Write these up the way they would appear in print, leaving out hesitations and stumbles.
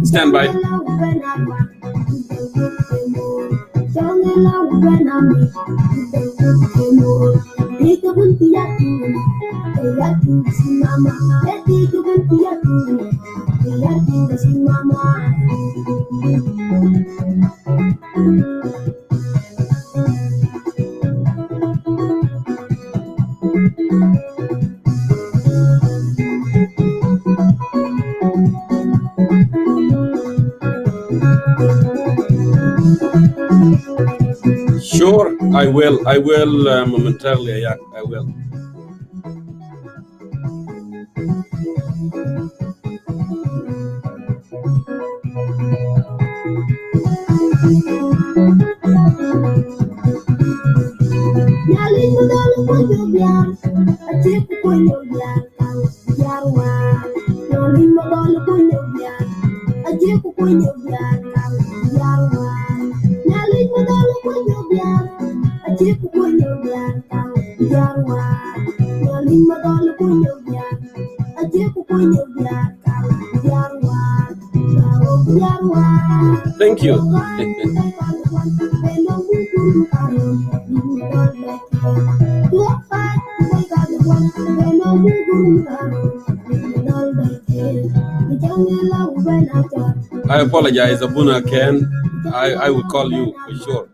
Stand by. Sure, I will. I will momentarily. Yeah, I will. Thank you. I apologize, Abuna Ken. I will call you for sure.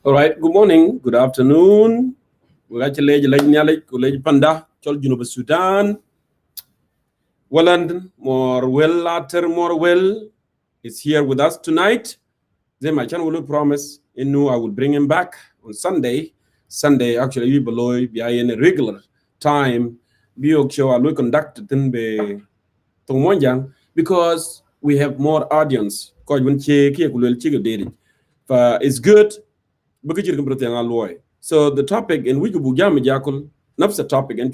All right, good morning, good afternoon. We got your Panda, Chol Sudan. Morwell Ater Morwell is here with us tonight. Then my channel will promise I will bring him back on Sunday. Sunday, actually, we below be in a regular time. I will conduct it because we have more audience. It's good. So the topic in which we jakul, the topic and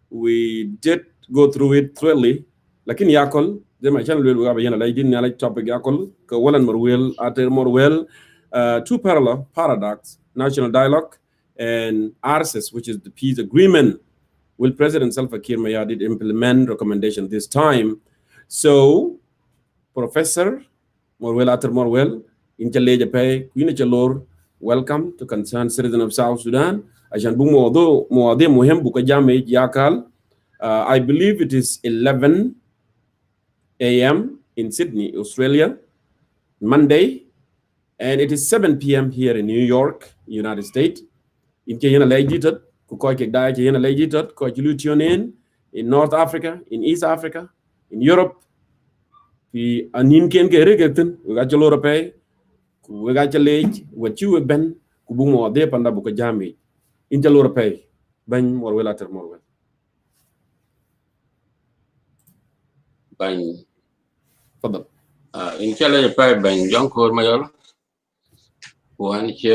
we did go through it thoroughly. Lakin yakul, then my channel will have topic yakul, Morwell Ater Morwell, two parallel paradox, national dialogue, and ARCISS, which is the peace agreement. Will President Salva Kiir Mayardit implement recommendation this time? So, Professor Morwell Ater Morwell, welcome to Concerned Citizen of South Sudan. I believe it is 11 a.m. in Sydney, Australia, Monday, and it is 7 p.m. here in New York, United States. In North Africa, in East Africa, in Europe, we got we got what you have been kubumo de panda buka jami in jalora pay ban Morwell Ater Morwell ban fadal in chala pay ban jonkor mayor wan che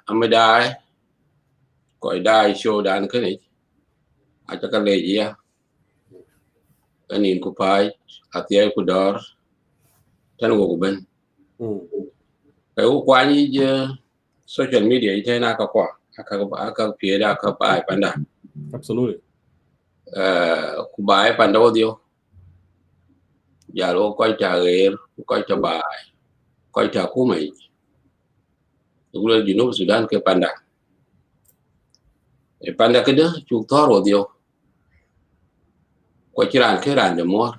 amadai koi dai show dan kani acha ka leji anin ku pai atia ku dor tan wo ben cái qua như social media như thế nào các qua các phía đã các bài bản đã absolutely ku bài bản đâu điều giờ lo coi trả ghế coi trả bài coi trả cú mày rồi di South Sudan cái bản đã cái đó chụp thor rồi điều coi chỉ làm cái làm được mua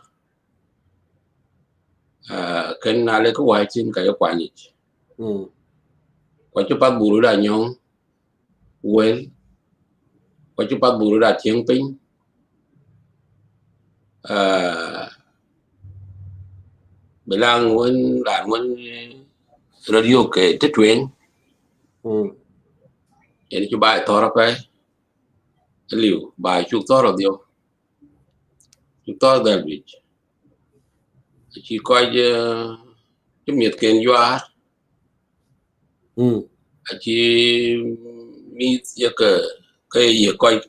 cái nào lấy cái quay trên cái quả nhỉ coi chụp bắt bù ra nhông well coi chụp bắt bù ra tiếng pin bilang muốn làm muốn radio cái tết truyền vậy cho bài thor ra cái liu bài chụp thor rồi điều chụp thor del bị chỉ coi cái miệt kén doa chỉ miệt cái gì coi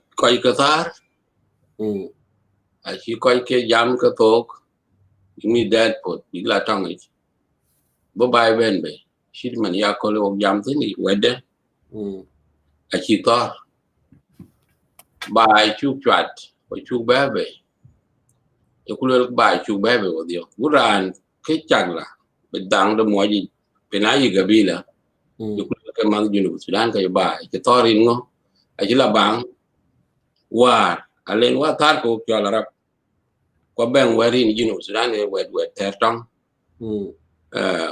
cái thar chỉ coi cái jam cái thuốc mi dead pot bị la trong ấy bố bài bên vậy chỉ mình ya coi lo jam thế này quên đấy chỉ to bài chụp chặt và chụp bé vậy yo kulo bài chụp bé vậy điều buran cái chẳng là bên đằng đó mọi gì bên ai gabila yo kulo cái mang Sudan cái bài cái to rin ngo chỉ là bang wa alen wa thar ko cho là rap có bên ngoài rin Sudan cái wet ter trong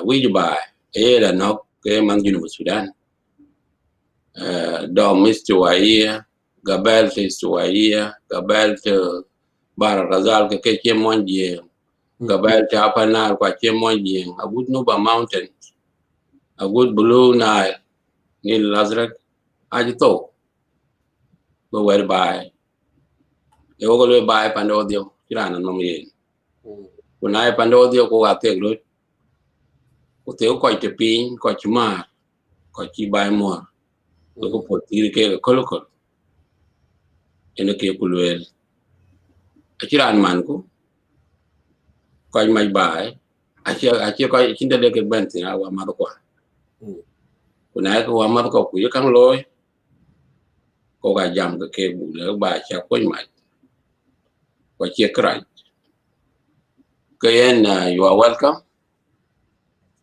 we bài ấy là nó cái mang Sudan dom istuaia gabel istuaia gabel bar razal ke chemonje gabel ta panal kwa chemonje agud Nuba Mountain agud Blue Nile Nil Azrak ajito bo wer bai e go le bai pando dio kirana no mi kunai pando dio ko ga te lo ko te ko te pin ko chuma ko chi bai mo ko potir ke kolokol ene ke kulwel akiran manku coi mai bài achia coi chính đây cái bên thì nào mà có của nãy có mà có quý căng lôi có cái dầm cái bù lỡ bài chả quên mày và chia cái en you are welcome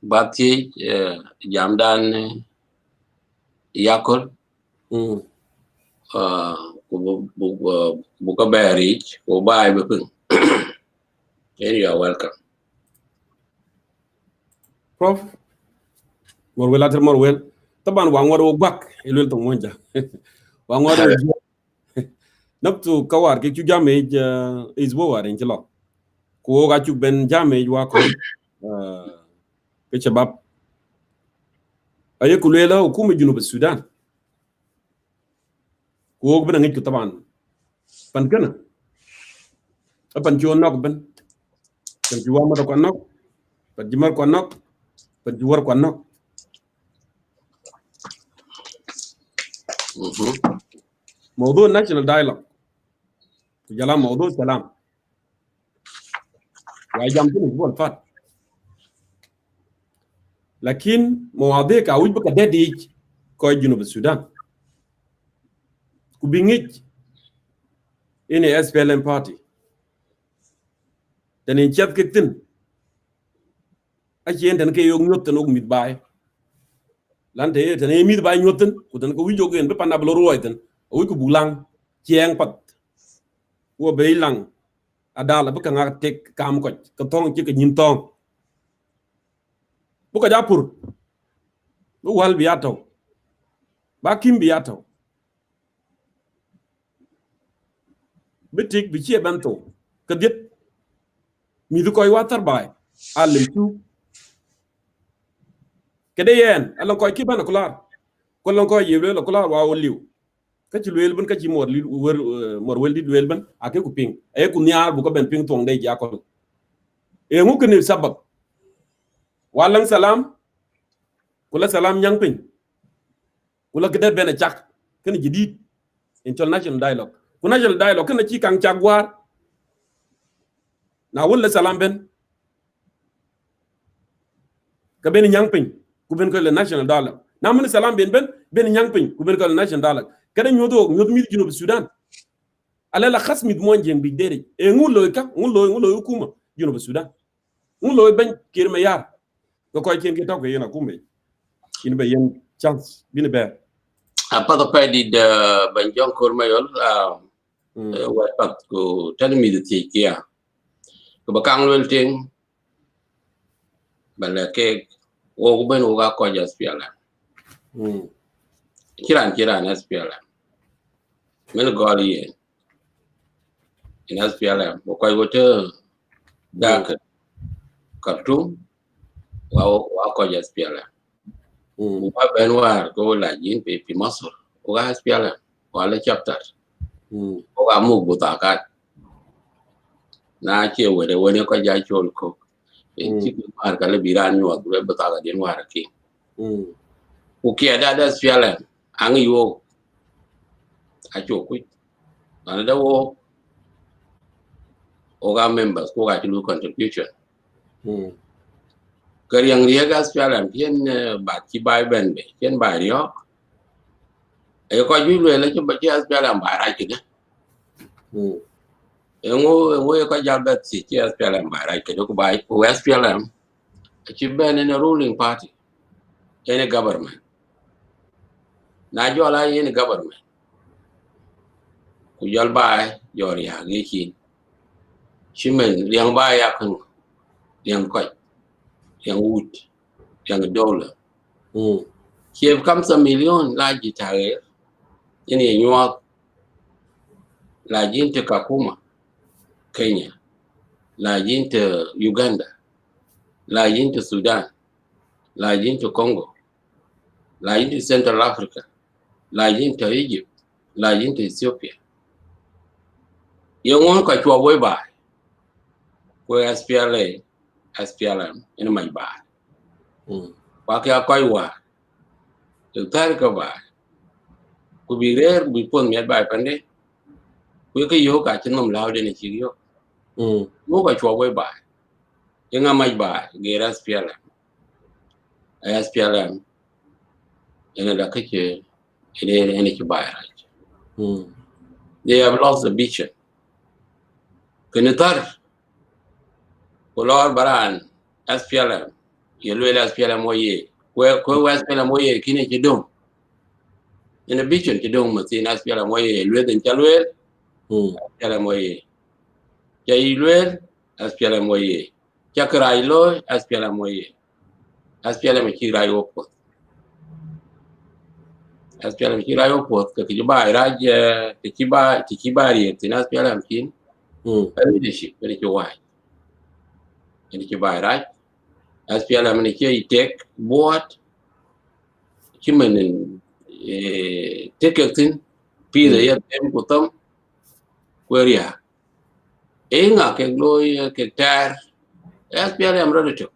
but thì dầm dan yakol buka beri của bài bưng you are welcome Prof Morwell Ater Morwell taban wangwaro bak ilul to monja wangwaro naptu kawar ke jame is war en jelo ko ga chu ben jame wa ko ke chabab aye kulela hukuma junub Sudan ko ben ngi taban pan kana pan jo nok ben pan jo ma ko nok pan jimar ko nok pan juwar ko nok موضوع national dialogue جلام موضوع سلام وجامتين الاسبوع الفات لكن مواضيع كاوي بك دديج كوي جنوب السودان كوبينيج اني SPLM party تنين شاف كتن اجي انتن كي يوم نوتن اوك ميت باي lante tane mi ba nyoten ko tan ko wi jogen be panab lo roiten o wi ko bulang chieng pat wo be lang adala be ka tek kam ko tong ci ka nyin tong bu ko japur bu wal biato ba kim biato betik bi ci banto ka dit mi du koy watar bay alim tu kedeyen alon koy kibana kular kolon koy yewle la kular wa liw ka ci lwel ban ka ci mor li wër mor wel di lwel ban ake ku ping ay ku ñaar bu ko ben ping tong day ja ko e ngu ke ni sabab walang salam kula salam ñang ping kula gede ben chak ken jidit international dialogue national dialogue kana ci kang chagwar na wala salam ben ka ben nyangpin ku ben ko le national dialogue na mun salam ben nyangpin ku ben ko le national dialogue kada nyod mi junub Sudan ala la khas mid mon jeng bi dere e ngulo hukuma junub Sudan ngulo ben Kiir ma yar ko koy ken ke taw ko yena kumbe in be yen chance bin be apa to pa di da banjong kurmayol wa pat ko tan mi de ti kia ko bakang lel ting bala ke wo ben wo ga ko jas piala kiran SPLM men goli in SPLM ko koy wote dak Khartoum wa ko jas piala wa ben war ko la yin pe pi Masur wa SPLM wala chapter ko ga mu butakat na ce wede wani ko ja chol ko en ci mar kala biran yo ko butaga den war ki ku ke da SPLM an yo a cho ku ana da wo o ga members ko ga lu contribution kar yang riya ga SPLM yen ba ci bay ben be yen ba yo e ko ju le la ci ba ci SPLM ba ra ki de ngo ko jalbat ci SPLM ba ra ki de ko bay ko SPLM ci ben in a ruling party in a government na jola in government ku jol bay jor ya gi ci chimen liang ba ya kan liang ko liang wut liang dollar kiev kam sa million la ji tare ini nyuak la jinte Kakuma Kenya la jinte Uganda la jinte Sudan la jinte Congo la jinte Central Africa la jinte Egypt la jinte Ethiopia yung ko chwa boy ba ko SPLM ina mai ba wa ka koi wa tar ka ba ku bi rer bi pon mi ba pande ku ka yo ka chin nom lao de ni chi yo mo ka chwa boy ba yung mai ba ge SPLM ina da kake ina ki ba they have lost the vision Kenetar kolor baran SPLM yelwe SPLM moye ko SPLM moye kine kidong in a vision kidong masin SPLM moye yelwe den chalwe SPLM moye ya yelwe SPLM moye chakra ilo SPLM moye SPLM kirayo pot SPLM kirayo pot ke kiba raj kiba ri tin SPLM kin leadership ni ki wai ni ki bai right SPLM ni ki take board ki men take tin pi da ya tem ko tam queria nga ke loy ke tar SPLM ro to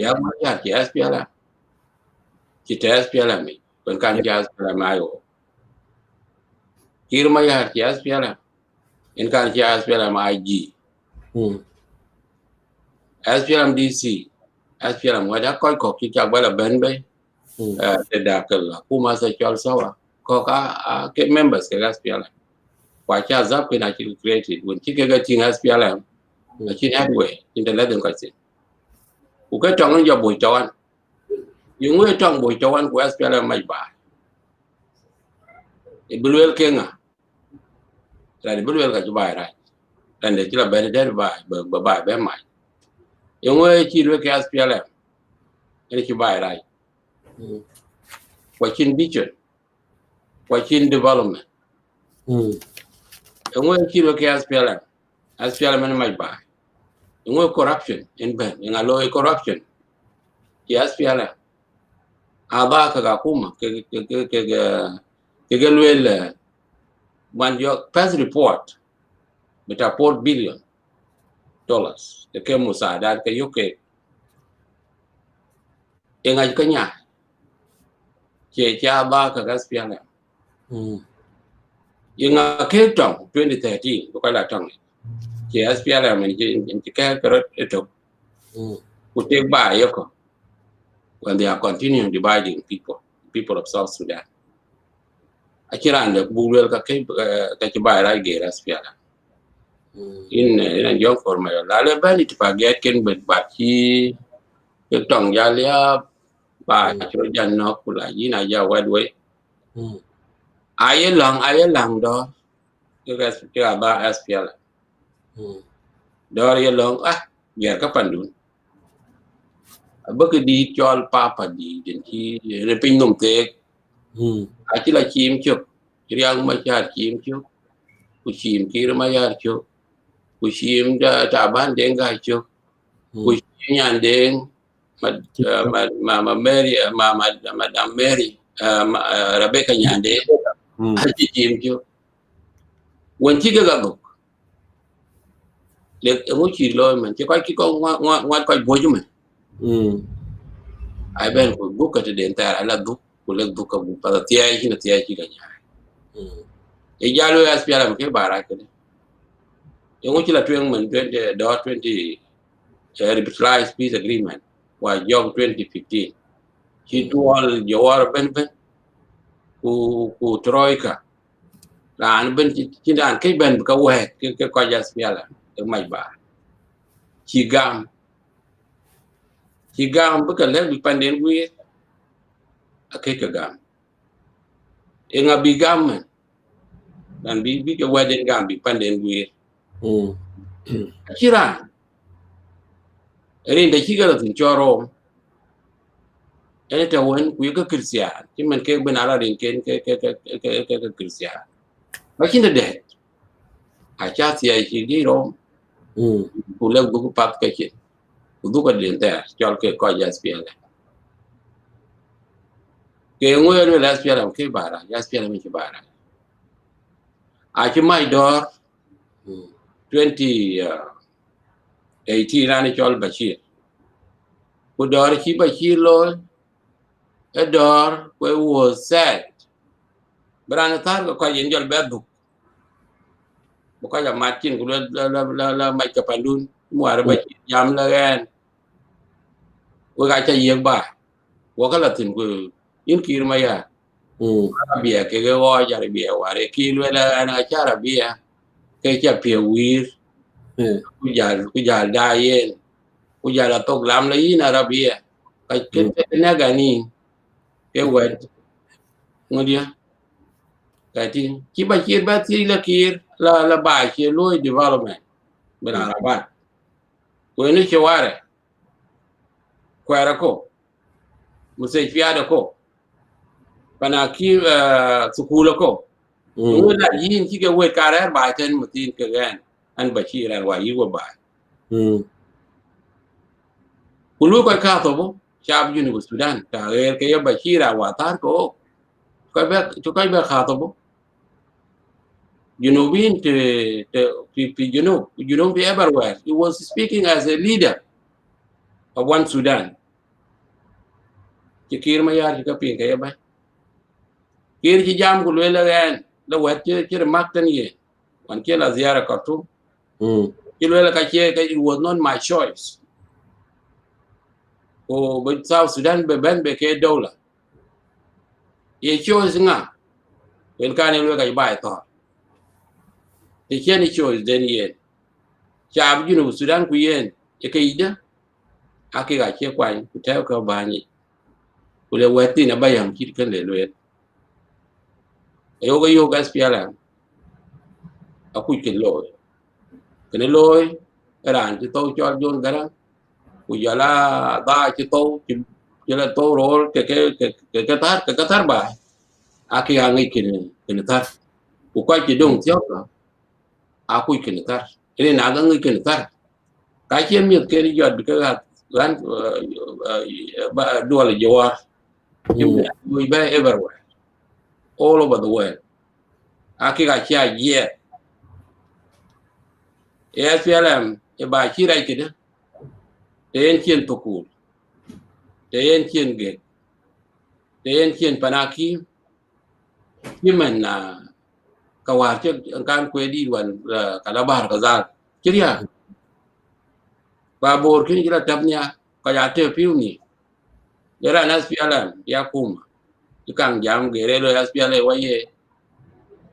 ya ma ya ki SPLM ki ta SPLM kon kan ya SPLM ayo Kiir ma ya ki SPLM in kan ki SPLM IG SPLM DC SPLM wada koy ko ki ka bala ben be te da kala kuma sa chal sawa ko ka ke members ke SPLM kwa cha zap ke na ki created when ki ga tin SPLM na ki headway in the level ka tin ku ka tong ya boy tawan yung we tong boy tawan ko SPLM mai ba e bulwel kenga la de bulwel ka ba ra dan de kila ben de ba be mai yung we ki lo ke SPLM ni ki ba ra watching vision watching development yung we ki lo ke SPLM ni mai ba yung we corruption in ben yung alo corruption ki SPLM aba ka kuma ke lwel man your past report beta $4 billion de ke musada ke yuke enga kanya ke ba ka SPLM nhưng cái trong 2013 tôi coi là trong chỉ SPLM mình chỉ cái rất ít cụ thể bài có when they are continuing dividing people of South Sudan akhirnya được bulel cái bài ra ghé SPLM in young formal la le bani tipaget ken bet bachi cái trong gia lia ba cho jan nó kula yi na ya wadwe ai lang đó cái ba SPLM đó ye long ya ka pandun bức đi cho papa đi đến khi repin nông tế chỉ là chim chụp riêng mà cha chim chụp ku chim kia mà ya chụp ku chim trả ban đến gai chụp ku chim nhàn đến mà Mary mà Madam Mary Rebecca nhàn đến chỉ chim chụp quên chỉ cái gặp được để ở mỗi chỉ lôi mình chỉ coi cái con ngoan coi bố chứ mình ai bên của bút cái đến tại là bút của lên bút cái bút pada tiai chỉ cái nhà cái gia lôi SPLM cái bà ra cái này những chỉ là chuyện mình chuyện đó 20 revitalized peace agreement và young 2015 chỉ tual jawar bên ku troika là anh bên chỉ đàn cái bên cái quẹt cái coi SPLM cái mày bà chỉ gam bukan lagi pandai gue akai kagam enga bigam dan bi ke waden gam bi pandai gue akhiran rin da kiga tin choro ene ta won ku ga kristian ti man ke benara rin ken ke kristian lakin da de a cha ti ai ki di rom ku le bu pat ka ki du ka den ta chol ke ko ja SPLM ke ngoy le SPLM ke bara SPLM ke bara a ki mai dor 2018 rani chol Bashir ku dor ki Bashir lo e dor we was sad brana tar ko yen jol bedu bu ko ja matin ku la mai ka pandun mo ara ba jam la gan wo ga cha yeng ba wo ka la tin ku in Kiir ma ya bia ke ge wo ja bia wa re ki le la ana cha ra bia ke cha pe wir ku ja da yen ku ja la tok lam la yin ara bia ka ke na ga ni ke wa ngodia ka tin ki ba Kiir ba ti la Kiir la ba ke lo development bena rabat ko ni ke ware kwara ko musai fiada ko pana ki sukula ko wala yin ki ga we karar ba tan mutin ka gan an Bashir an wa yi wa ba kulu ko ka to bo shab yunu Sudan ta ke ya Bashir wa tar ko ba ka to bo Junubin Junub everywhere. He was speaking as a leader of one Sudan. Kiir ma yar ka pin kaya ba. Kiir ki jam ku le gan la wet ci maktan ye. Wan ke la ziyara Khartoum. Ki le ka it was not my choice. O but South Sudan be ben be ke dawla. Ye choice nga. En kan le ka ba to. The Kenny choice then yen. Chab Junub Sudan ku yen e ke ida ake ga che kwan ku ta ka ba ni. Ku le wet na ba yam ki kan le le. Yo ga SPLM aku ken loy ran ti to cho jon gara ku yala da ti to yala to ro ke tar ba aki ga ngi ken tar ku ka ti dong tiok aku ken tar ini na ga ngi ken tar ka che mi ke ri yod ka gan dual jawar we be everywhere all over the world aki ga chia ye SPLM e ba chi rai kida ten chien tokul ten chien ge ten chien panaki himen na kawar che kan kwe di wan kala bar kazal kiria ba bor kin kira tabnya ka ya te piu ni era nas pialan ya kuma ikang jam gere lo yas piale waye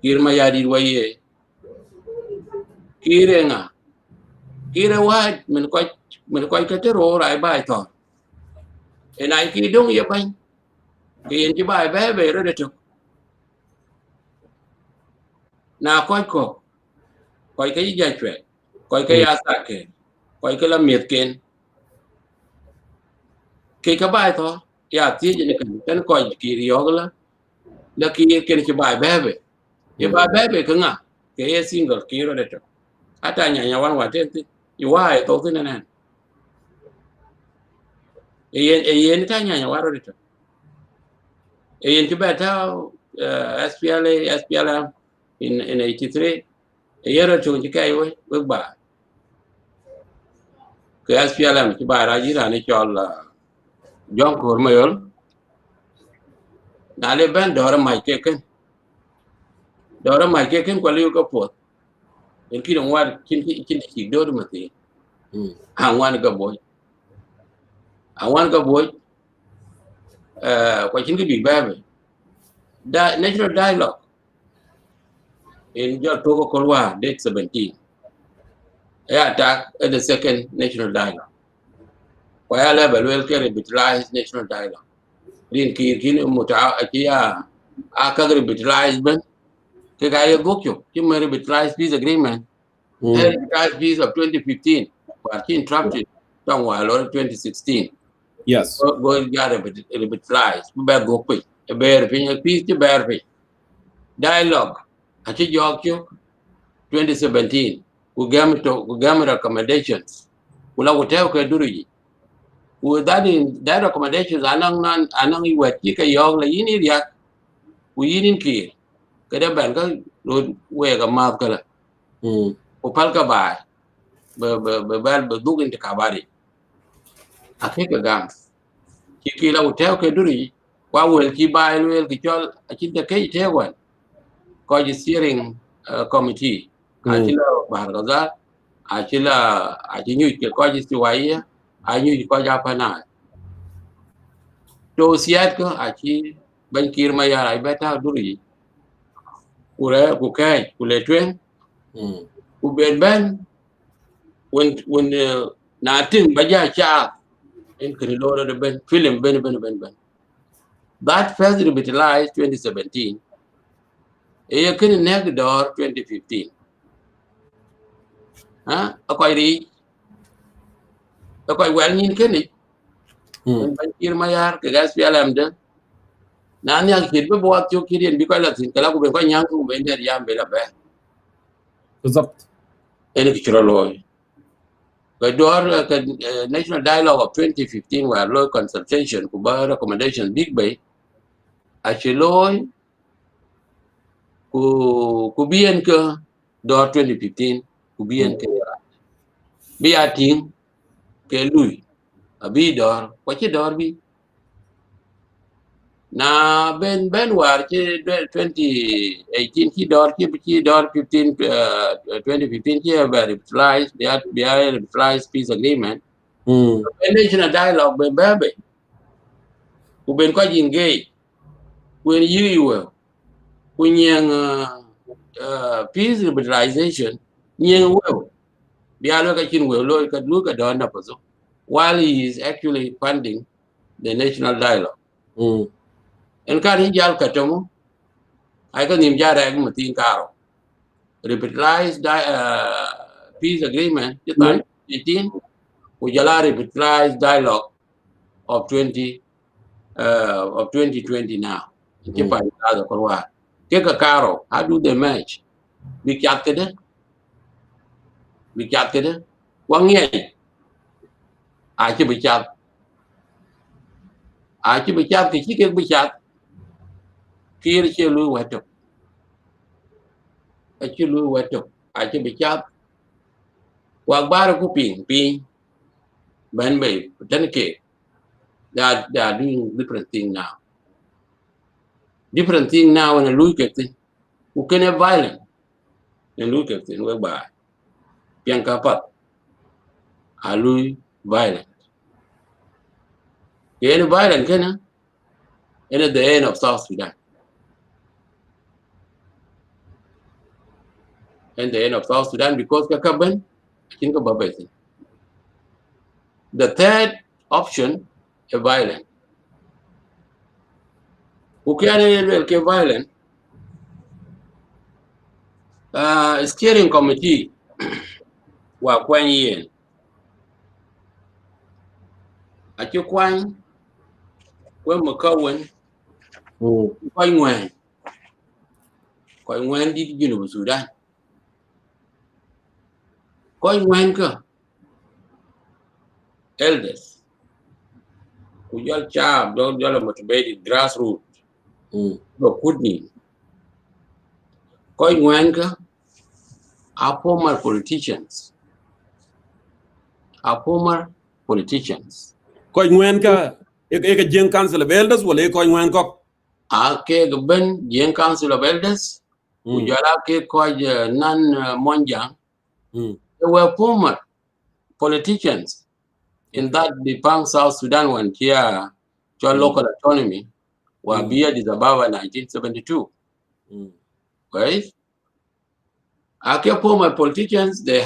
kirma ya di waye kirenga kire wa min ko ka te ro rai bai to enai ki dong ye ban ki en ji bai be ro de to na ko cái ja chwe cái asa ke cái la miet ken ke ka bai to ya ti je kan ko ki riyo la ki ken ki bai be ye bai be ka nga ke ye single ki ro de to ata nya wan wa te you why to tin na e ta nya wa ro de to e ti ba ta SPLA in 83 yero chung ji kai we ba ke SPLM ti ba ra ji ra ni chol jong kor mayol na le ben dor mai ke ken ko liu ko pot en ki dong war kin ki do ma ti wan ga boy ko kin ki big ba da national dialogue in your Togo Kolwa, date 17. Attack at the second national dialogue. Why level will carry revitalized national dialogue. Rin Kiir Muta Akia Akagri revitalized Ben. Kagaya Gokyo, Kim revitalized peace agreement. Revitalized peace of 2015. But he interrupted somewhere 2016. Yes. Go get revitalized. Bear go quick. A bear peace to bear dialogue. Achi Yorkshire 2017 kugame recommendations kula kutewa kwa duriji that recommendations anang iwet ka yog la yini riak ku yinin Kiir kada ban ka we ga map kala ku palka ba be dugin ta kabari ake ka gam ki la kutewa kwa duriji kwa wel ki ba wel ki chol achi ta kai tewan ko steering committee achila bargaza achila achinyu ke ko jiwaiya anyu ko japana to siat ko achi ban Kiir ma ya ai beta duri ure ku kai ku le twen ku ben when na tin baja cha in kriloro de ben film ben that first revitalized 2017 e ken neg door 2015 akoy wel nyin keni ban Kiir ma yar ke gas pialam de nan yang kit be bo atyo kirien bi ko la tin kala ko be ko nyang ko be der yam be la be بالضبط ene ki chiro loy ko door national dialogue of 2015 were low consultation ku ba recommendation big bay a chiloy ku bien ke door 2015 ku bien ke bi ating ke lui abi door ko chi door bi na ben war chi 2018 chi door 15 2015 chi very revitalized revitalized peace agreement national dialogue ben babe ku ben ko engage when you when yang peace revitalization yang bialo ka chin lo ka lu ka don na paso while he is actually funding the national dialogue en kan hijal ka tomo ay ka nim jara ak matin karo revitalized peace agreement kita 18 ujala revitalized dialogue of 2020 now kipa ida ko wa ke ka karo how do they match bi chat kede wangi a ci bi chat ki ci ke bi chat Kiir ci lu weto a ci bi chat wa bar ku ping ban bay tan ke they are doing different thing now when lu ke tin ku kene violent in look at in we ba pian ka pat alu violent any violent kana in the end of South Sudan and the end of South Sudan because kakaban kin ka babay the third option is violent who can ke violent steering committee wa kwan yen ake kwan we makawen koy ngwen di Junub Sudan koy ngwen ka elders ku jol chab do jol motivated grassroots do kudni koy ngwen ka are former politicians koy ngwen ka e jeng council of elders wala koy ngwen ko ke ben jeng council of elders ku jala ke koy nan monjang they were former politicians in that the South Sudan one here to local autonomy were via Addis Ababa 1972 right former politicians they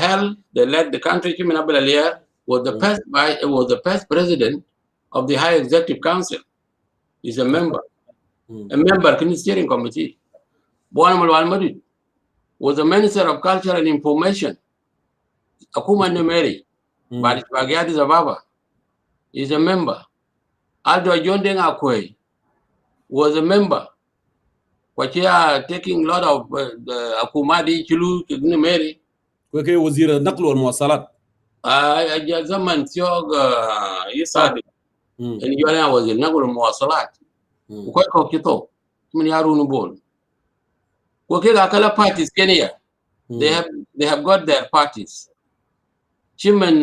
led the country. Kimin Abdul was the first president of the High Executive Council. He's a member in the steering committee. Buan Malwal Madrid was the Minister of Culture and Information. Akuma Numeri, but Addis Ababa is a member. Aldo Jondeng Akwe was a member. Wachia taking a lot of the Akumadi Chulu Numeri. Kweke waziri naklu wal muwasalat. Zaman Tiog Yisadi. And Yola was in naklu wal muwasalat. Ukoi kokito. Mini Harunu Bol. Kweke akala parties Kenya. They have got their parties. Chimen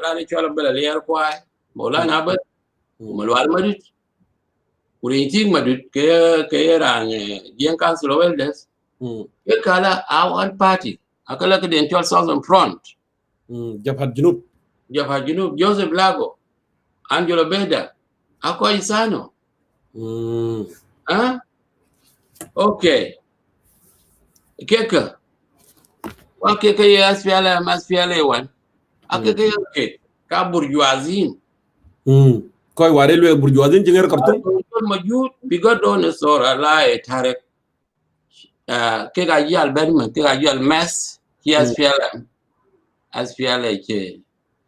Rani Chola Bela Liar Kwai. Molan Abad. Malwal Madrid. Urinting Madrid Kaya Young Council of Elders. Kala our party. Akala ke den chol Southern Front. Jabhat Junub. Joseph Lago. Angelo Beda. Ako Isano. Okay. Keka. Wa keka ya asfiala one. Akeke okay. Ka bourgeoisie. Koy ware lwe bourgeoisie jinger kartum. Majut bigot on sora la tarek. Kega yal Berman, kega yal mess. He has ke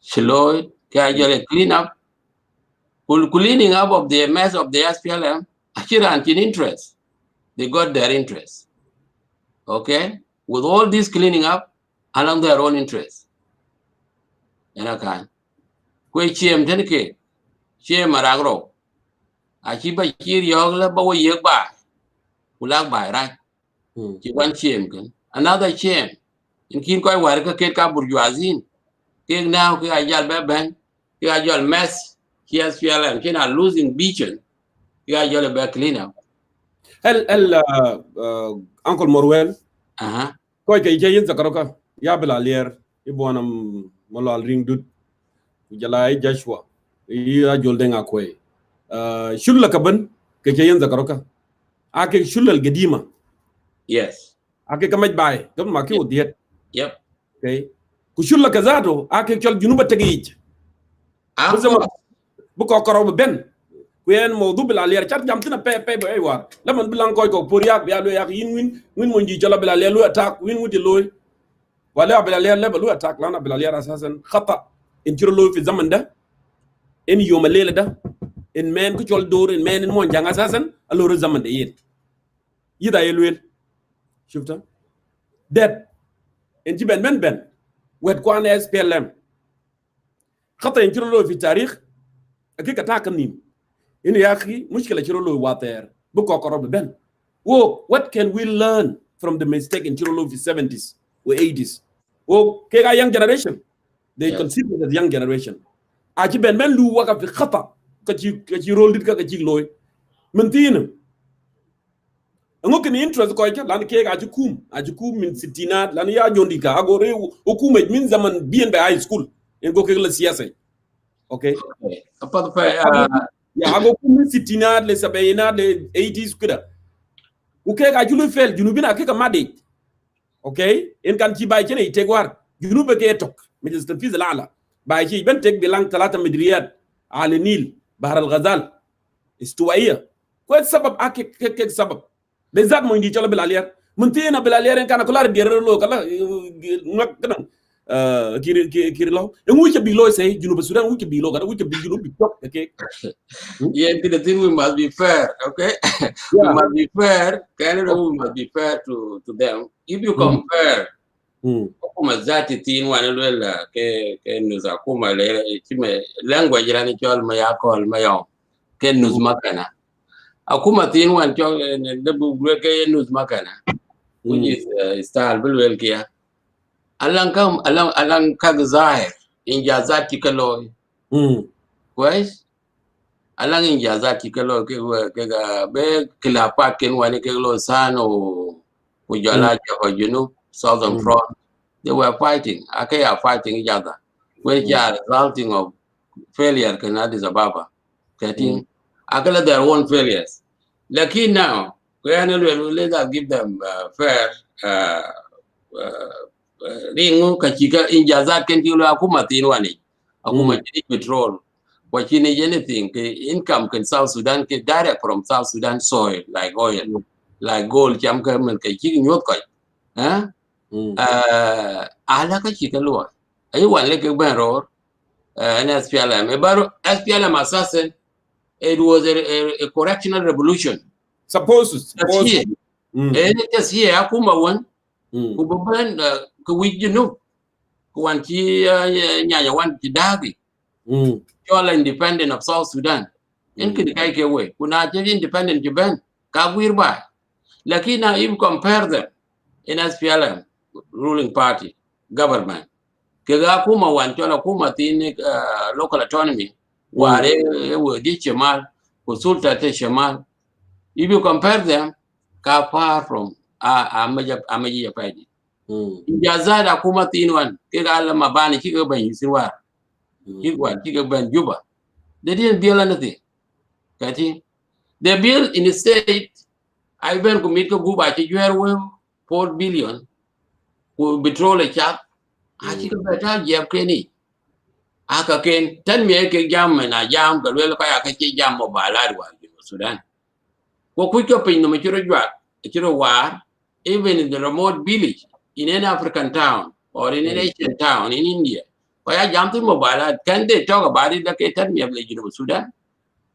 Chiloy, kega yal clean up. Cleaning up of the mess of the SPLM, Akiran in interest. They got their interest. Okay? With all this cleaning up, along their own interest. And I can. Kwe chiem tenke, chiem maragro. Achiba Kiir yogla bawa yeg ba. Ulag ba, right? One chiem can. Another chiem. In kin koi warka ket ka bourgeoisie. Keg now ke ajal beben, ke ajal mess. Here's PLM, Kena losing beachen. You are your back clean up. Uncle Morwell. Koi ke ije zakaroka. Ya bela lier. Ibuana molal ring dud. Jalai Joshua. Ya joldeng akwe. Shulla kaban ke ije zakaroka. Ake shulla gedima. Yes. Ake kamaj bay. Don't make you diet. Yep. Okay. Kushulla kazato. Ake chol junuba tegi. Buko koro ben kwen mo dubla alier chat jam tina pe be war la man bilan koy ko pour yak ya lo yak yin win mo nji jala bela lo attack win wudi loy wala bela le lu attack lana bela alier asasan khata in jiro lo fi zaman da en yoma lele da en men ko tol dor en men mo jang asasan alors zaman da yin yida yelwel shufta det en jiben ben wet ko an SPLM khata in jiro lo fi tarikh akika takanim ina yaki mushkila chirolo water buko korob ben wo what can we learn from the mistake in chirolo of the 70s or 80s wo kega young generation they consider as young generation aji ben lu waka fi khata ka ci rol dit ka ci loy mentina ngokin interest ko ke lan ke ajukum min sitinat lan ya jondi ka agore hukume min zaman bien be high school en go ke la siyasa okay apa pa ya ago kum min sitinat le sabayina le 80s kuda uke ga julu fel junubina ke ka made okay en kan ci bay ci ne tegwar junube ke tok minister fiz ala bay ci ben tek bilang 3 مدريات على النيل بحر الغزال استوائيه كو سبب اك سبب بالذات mo indi chola bilalier muntina bilalier en kana kolar derro lo kala ngak kadang kiri lo en wuce bilo say junub sudan wuce bilo kada wuce bi junub bi tok okay yeah the thing we must be fair okay we must be fair Canada we must be fair to them if you compare kuma zati tin wana lela ke nuza kuma le time language rani chol ma yakol ma yo ke nuz makana akuma tin wan chol de bu ke nuz makana which is style bulwel kia alang kag zahir injazati kaloy kwais alang injazati kaloy ke ga be kilapat ken wani ke lo sano kujala ko junub Southern Front, they were fighting. Okay, are fighting each other, which are resulting of failure. Addis Ababa, getting akala their own failures. Lucky now, we are not let us give them fair. Ringu kachika injazat kentilo akuma tinwani, akuma petrol. Watching anything, income can South Sudan get direct from South Sudan soil like oil, like gold. Jam government kachika nyotkai, huh? Ala ka chika luwa ay wale ke baro an SPLM SPLM assassin. It was a correctional revolution supposed and it is here akuma one kuban ku wijinu kuan chi nyanya wan tidagi chola independent of South Sudan en kidi kai ke we kuna je independent jiban ka gwirba lakini now if compare them in SPLM ruling party government kega kuma wanchola kuma tini local autonomy ware di chemal consulta te chemal if you compare them ka far from amaji ya paji injazada kuma tini wan kega ala mabani kika ban yisirwa kika ban juba they didn't build anything kati they built in the state I ben kumika guba chi jwerwe 4 billion ku petrol chat achika beta jeb keni aka ken tan me ke jam na jam ka le ka ka chi jam mo balad wa Sudan ko ku ko pin no chiro jwa chiro war even in the remote village in an African town or in an Asian town in India ko ya jam tu mo balad can they talk about it like tan me le Sudan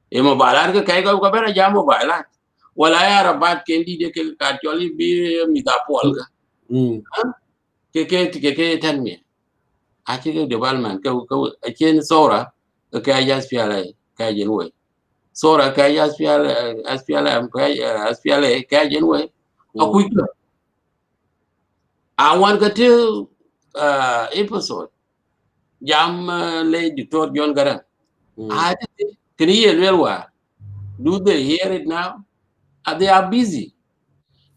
e mo balad ka kai ko bera jam mo balad wala ya rabat kendi de ke ka choli bi mi da pol ka ke tan me achi ke development ke achen sora ke ya SPLA ka jenwe sora ka ya SPLA ka jenwe akuika I want to episode jam le Dr. John Garang I can hear well do they hear it now they are busy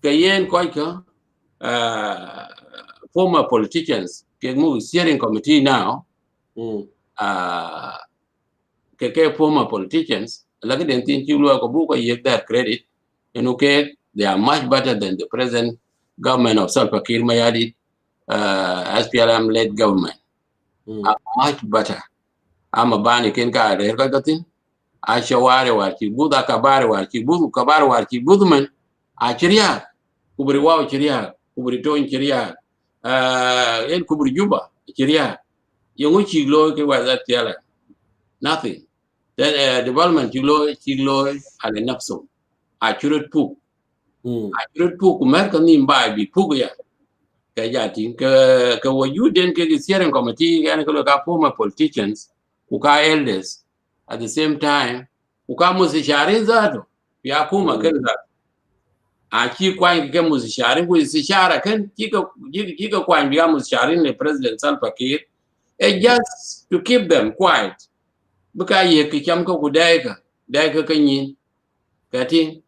kayen koika former politicians ke steering committee now ke former politicians like den tin chulo ko bu ko yek that credit and okay they are much better than the present government of Salva Kiir Mayardit SPLM led government are much better ama bani ken ka re ka gatin a shaware wa ki buda kabare wa ki budu kabare wa ki budman a chiriya kubri wa chiriya kubri ton chiriya el kubri juba chiriya yongo chiglo ke wa that yala nothing that development chiglo ale nafso a churut pu kumerka ni mbai bi pu ya ka ya tin ka wo you den ke steering committee and ko ka former politicians uka elders at the same time uka musisharin zato ya kuma kan za a ki kwan ke musisharin ko istishara kan kika kwan biya musisharin ne president Salva Kiir just to keep them quiet buka ye ki kam ko dai ka kanyin kati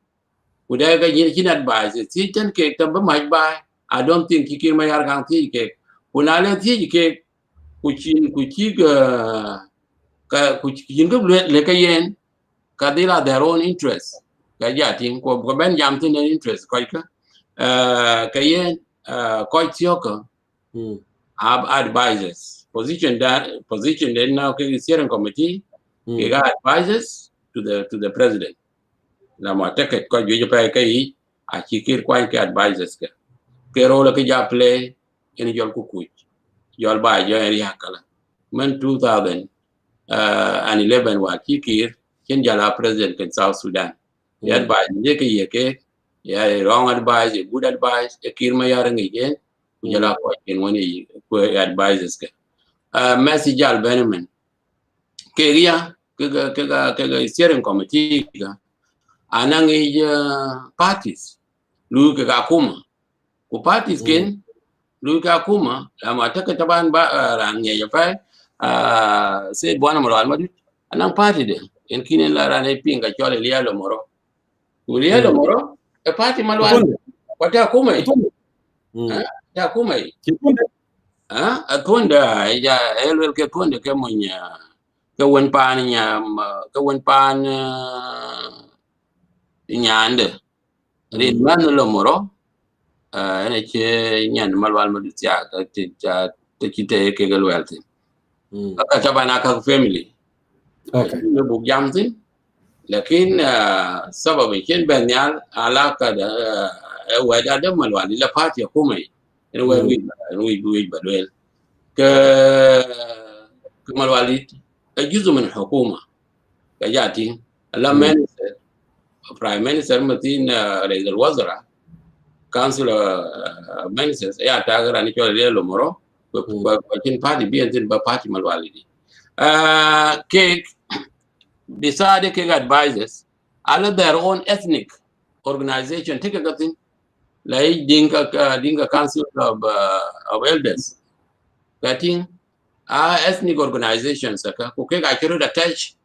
Udah cái gì chính advice thì chân kẹt tâm bấm mạch bài I don't think Kiir Mayar khang thì kẹt kunale thì kẹt kuchi ka kuchin cái le cái yen ka they are their own interest cái gì tiếng của bên jam tin interest coi cái yen coi chiếu cả have advisors position that now cái steering committee cái advisors to the president là mà ticket coi duy cho cái chỉ Kiir quay cái advisors cái role cái job play in your kukuch your by your area kala man 2011 wa Kiir chen jala president in South Sudan the advice je cái wrong advice good advice Kiir Mayar ngi gen jala ko chen woni ko advisors message al benjamin ke ria cái steering committee anang parties lu ke kuma ku parties ken lu ka kuma ama ta taban ba ran ya fa sai bwana malwal madu anang party de en kinen la ran e pinga chole lialo moro lialo moro e party malwal wata kuma ta kuma akonda ya elwel ke konda ke munya ke wen pan nya ke wen pan nyande rin man lo moro ene che nyan malwal madu tia te kite ke galwalti ka tabana ka family okay ne bu jamtin lakin sabab ken banyal alaka da wada da malwal la party kuma ene wi badwel ke malwali juzu min hukuma ka jati lamen prime minister matin رئيس الوزراء council ministers ya tagara ni chole lelo moro kin party bien ba party malwalidi ke decide ke advisors all their own ethnic organization take gatin like dinga council of elders gatin ethnic organizations ka ko ke ga kiro da touch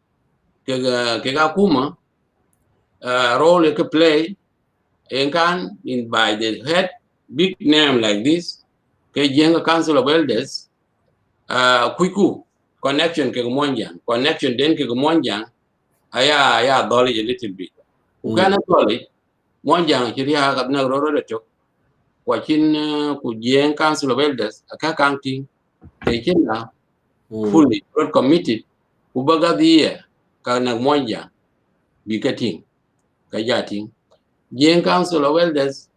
ke ga kuma role to play and can in by the head big name like this ke jenga council of elders kuiku connection ke monjang connection den ke monjang aya dolly a little bit ukana dolly monjang kiria ga na roro de tok wakin ku jeng council of elders aka counting ke kina fully committed ubaga dia kana monjang bikating kajating jeng council of elders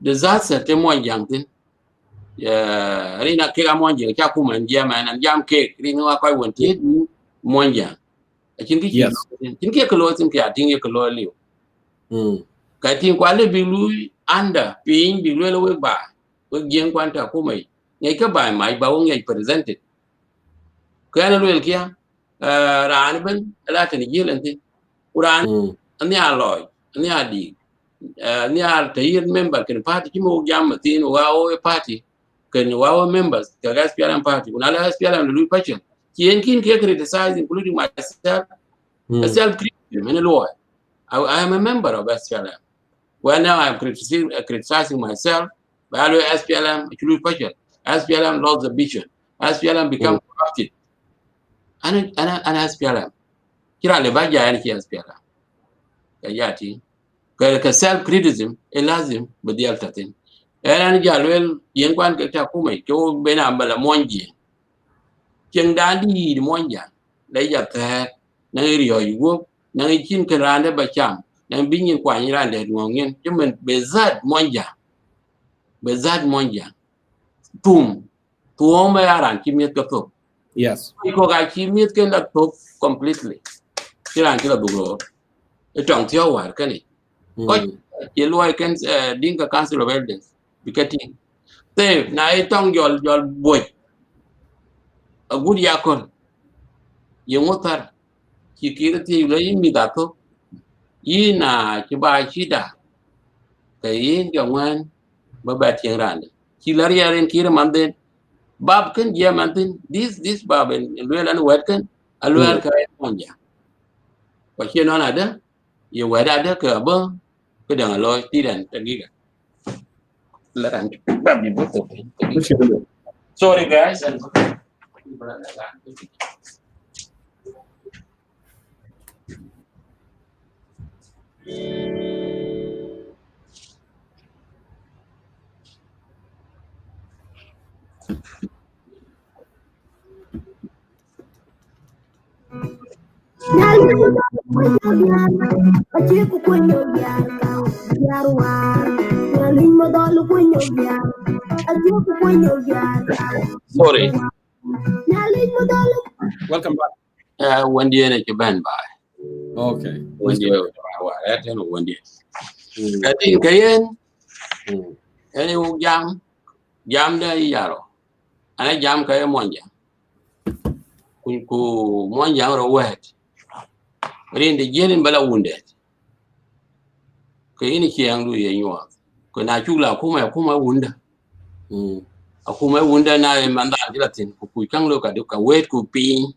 disaster te monjang tin rina ke ga monjang cha kuma njama nan jam ke ringa wa kai wonti monjang kin ki klo tin ke ating ke klo liu ka tin kwale bi lu anda pin bi lu we ba we jeng kwanta kuma ngai ka ba mai ba won ngai presented kana lu kia ran ben la tin jilan tin quran ani aloy ani adi ni are the member can party kimo jam tin wa party can wa members the SPLM party kuna la SPLM lu pachen kien kin ke criticize including myself self criticism in law I am a member of SPLM when now I am criticizing myself by SPLM lu pachen SPLM lost the vision SPLM become corrupted and SPLM kira le baja yani ki SPLM kayati ka self criticism elazim badial tatin eran jalwel yen kwan ka ta kuma ko bena bala monji ken dandi monja da ya ta na riyo yugo na kin kan rande ba cham na binyin kwan rande ngongen jumen bezad monja tum tuoma yaran kimyet ka to yes ko ga kimyet ken da to completely kiran kila dugro etong tio war kani ko yeloi kan dinga council of elders bikating te na itong jol boy a good yakon yengotar kikirti lay mi dato ina kiba chida kayin gwan baba tiran kilar yaren kira manden bab kan ya manden this bab en lelan wetkan alwal ka monja ko kino ada ye wada ada ka ba cái đằng lôi tí đàn ta ghi là đàn bị bút tục. Sorry guys. Sorry. Welcome back. When you need to band by. Okay. When you that you know when you. Cái tin cái anh jam đây yaro. Anh jam cái monja. Ku monja rồi wet. Rin de jelin bala wounded. Cái ini chiang du ye nyua. Ko na chula kuma wunda. Akuma wunda na manda dilatin ku kang lo ka wet ku pin.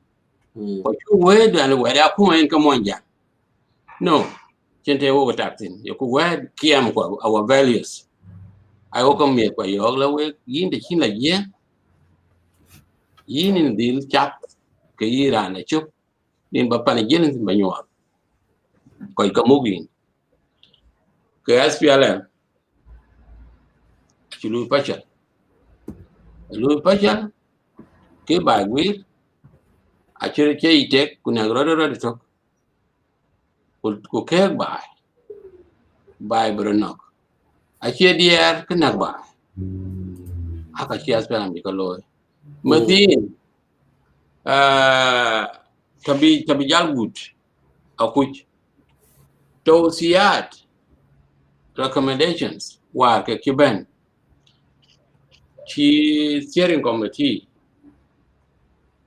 Ko chu wet dan wet akuma en ka monja. No. Chente wo tatin. You ku wet kiam ko our values. I welcome me kwa yo la we yin de chin la ye. Yin in dil chap ke ira na chup. Din ba pa ni jelin ba nyua. Ko ka mugin. Ke SPLM. Chulu pachal. Lu pachal ke ba gwir a chere che itek kuna ro tok ku ke ba bronok a che dier kana ba aka che SPLM bi ko loy matin tabi jalgut akuch to siat recommendations war ke kiben chi steering committee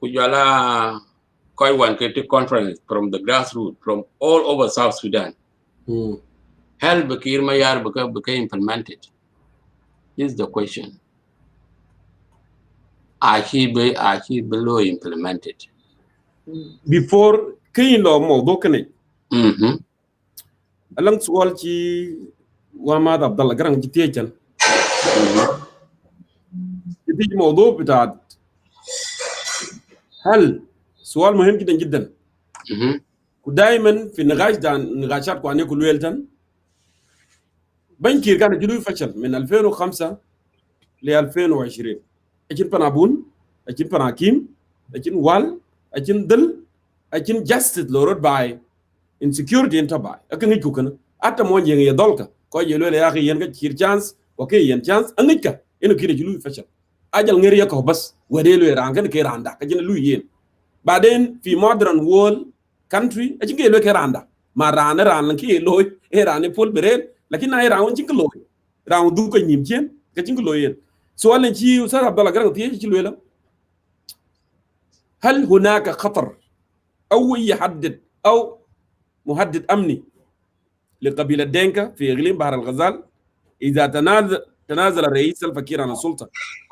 kujala koi one creative conference from the grassroots from all over South Sudan. Help Kiir Mayar became implemented. This is the question. Are he below implemented? Before Kiir law mo dokane. Alang sual chi Wamad Abdallah garang chi tiechan. في موضوع بتاع هل سؤال مهم جدا جدا ودائما في النقاش ده نقاشات قوانين كل ويلتن بن كير كان جلوي فشل من 2005 ل 2020 اجين بنابون اجين بناكيم اجين وال اجين دل اجين جاستد لورد باي insecurity انت باي اكن هيكو كنا اتا مون يين يدولك كو يلو يا اخي ين كير chance اوكي ين chance انيكا انو كير جلوي فشل ajal ngeri yako bas wadelu rangan ke randa kajina lu yen baden fi modern world country ajin ke lo ke randa ma rana ran ki lo e rane pol beren lakin na ran won lo ran du ko nyim chen kajin lo yen so wala ci Ustaz Abdallah garang tiye ci lo la هل هناك خطر او يحدد او مهدد امني لقبيله دينكا في اقليم بحر الغزال اذا تنازل الرئيس الفكير عن السلطه؟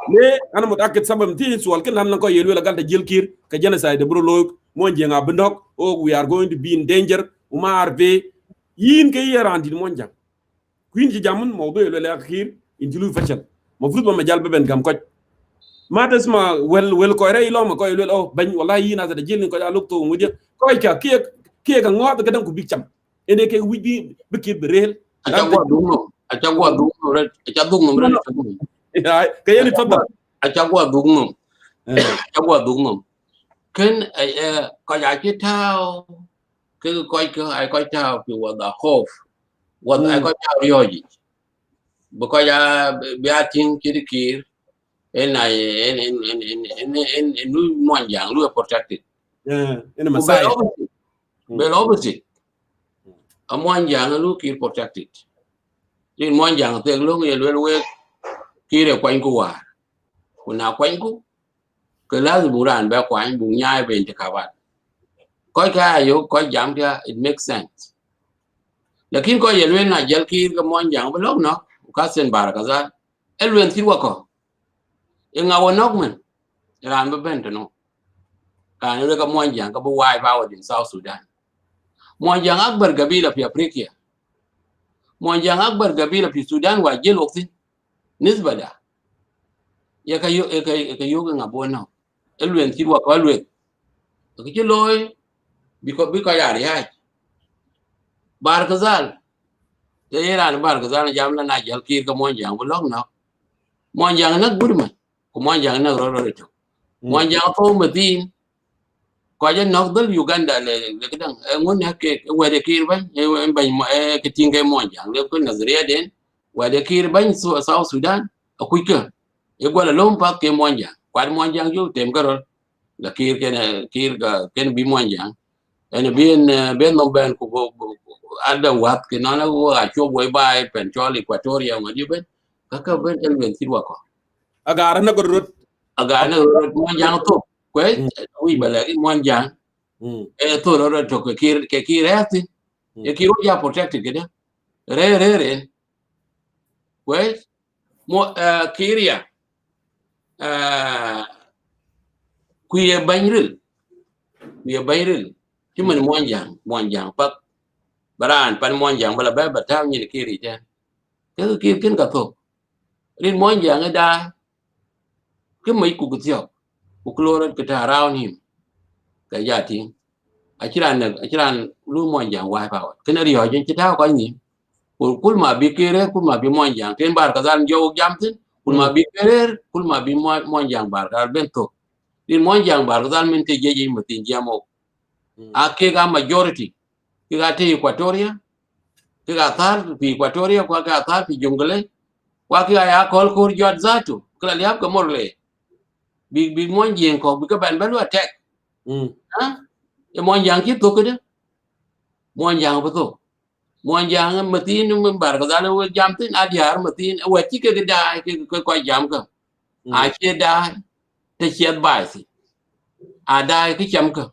ليه انا متاكد سبب متين سؤال كل هم نكو يلو لقال تجيل كير كجنا سايد برولوك مونجا بندوك او we are going to be in danger وما عارفه ين كي يراندي مونجا كوين جي جامن موضوع يلو الاخير انجلو فشل المفروض ما مجال ببن كم كوج ما تسمع ويل كويري لو ما كو يلو او بن والله ين هذا تجيل نكو لوك تو مودي كوي كا كي كا غوت كدن كو بيكام اني كي ويبي بكير بريل أتجوا دوغنم كيان يتفضل أتجوا دوغنم كن كاجي تاو كاي تاو في وضع خوف وضع كاي تاو ريوجي بكايا بياتين كير إن نو مونجان لو protected إن مسايا بالopposite أمونجان لو كير protected Liên quan rằng tiền lúc này luôn kia là quanh của nào quanh của cái lá thì bù đàn bé quanh bù nhai về thì cả bạn coi cái yếu coi giảm kia it makes sense lakin coi giờ luôn là giờ kia cái món dạng với lúc nó cá sen bà cái gì em luôn thiếu quá em ngào nóc mình làm với bên nó cái này cái món dạng cái bù wipe out in South Sudan món dạng akbar gabila fi Africa Monjang akbar gabila fi Sudan wa jel wakti nisba da ya kayo ngabona elwen kirwa ko elwen ke loy biko yari ha bar kazal te iran bar kazal jamna na jal kir ka monjang bulong no monjang nak budma ko monjang nak ro to monjang ko madin ko ja nok dal Uganda le kedang ngon hakke wede kir ban ke tinga monjang le ko nazriya den wede kir ban South Sudan akuika e gola lompa ke monjang kwad monjang yo tem garol la kir ga ken bi monjang en ben no ben ko ada wat ke nana wo a cho boy bai pen chol Equatoria ngadi ben kaka ben elwen sidwa ko agara na gorot agana monjang to kwe wi bala monjang to ro to ke kir ati e kir ya protected gede re kwe mo kiria kuye banyril cuman monjang pak baran pan monjang bala ba taw ni kiri ten ke kir ken ka to rin monjang da ke mai ku gutyo ku kloran ke ta raun him ka ya tin achiran lu monjang wa pa ken ri ho jin ta ko ni kul ma bi kire kul ma bi monjang ten bar ka zan jo jam tin kul ma bi kire kul ma bi monjang bar ka bento rin monjang bar ka zan min te jeje mutin jamo ake ga majority ke ga te Equatoria ke ga tar fi Equatoria kwa ga tar fi jungle kwa ke ya kol kur jot zatu kala liap ka morle big monjang ko bi ka ban balu attack ha e monjang ki to ke de monjang ba to monjang matin bar ka zan wo jam tin adiar matin wa ti ke da ke ko jam ka a che da te chet bai si a da ke cham ka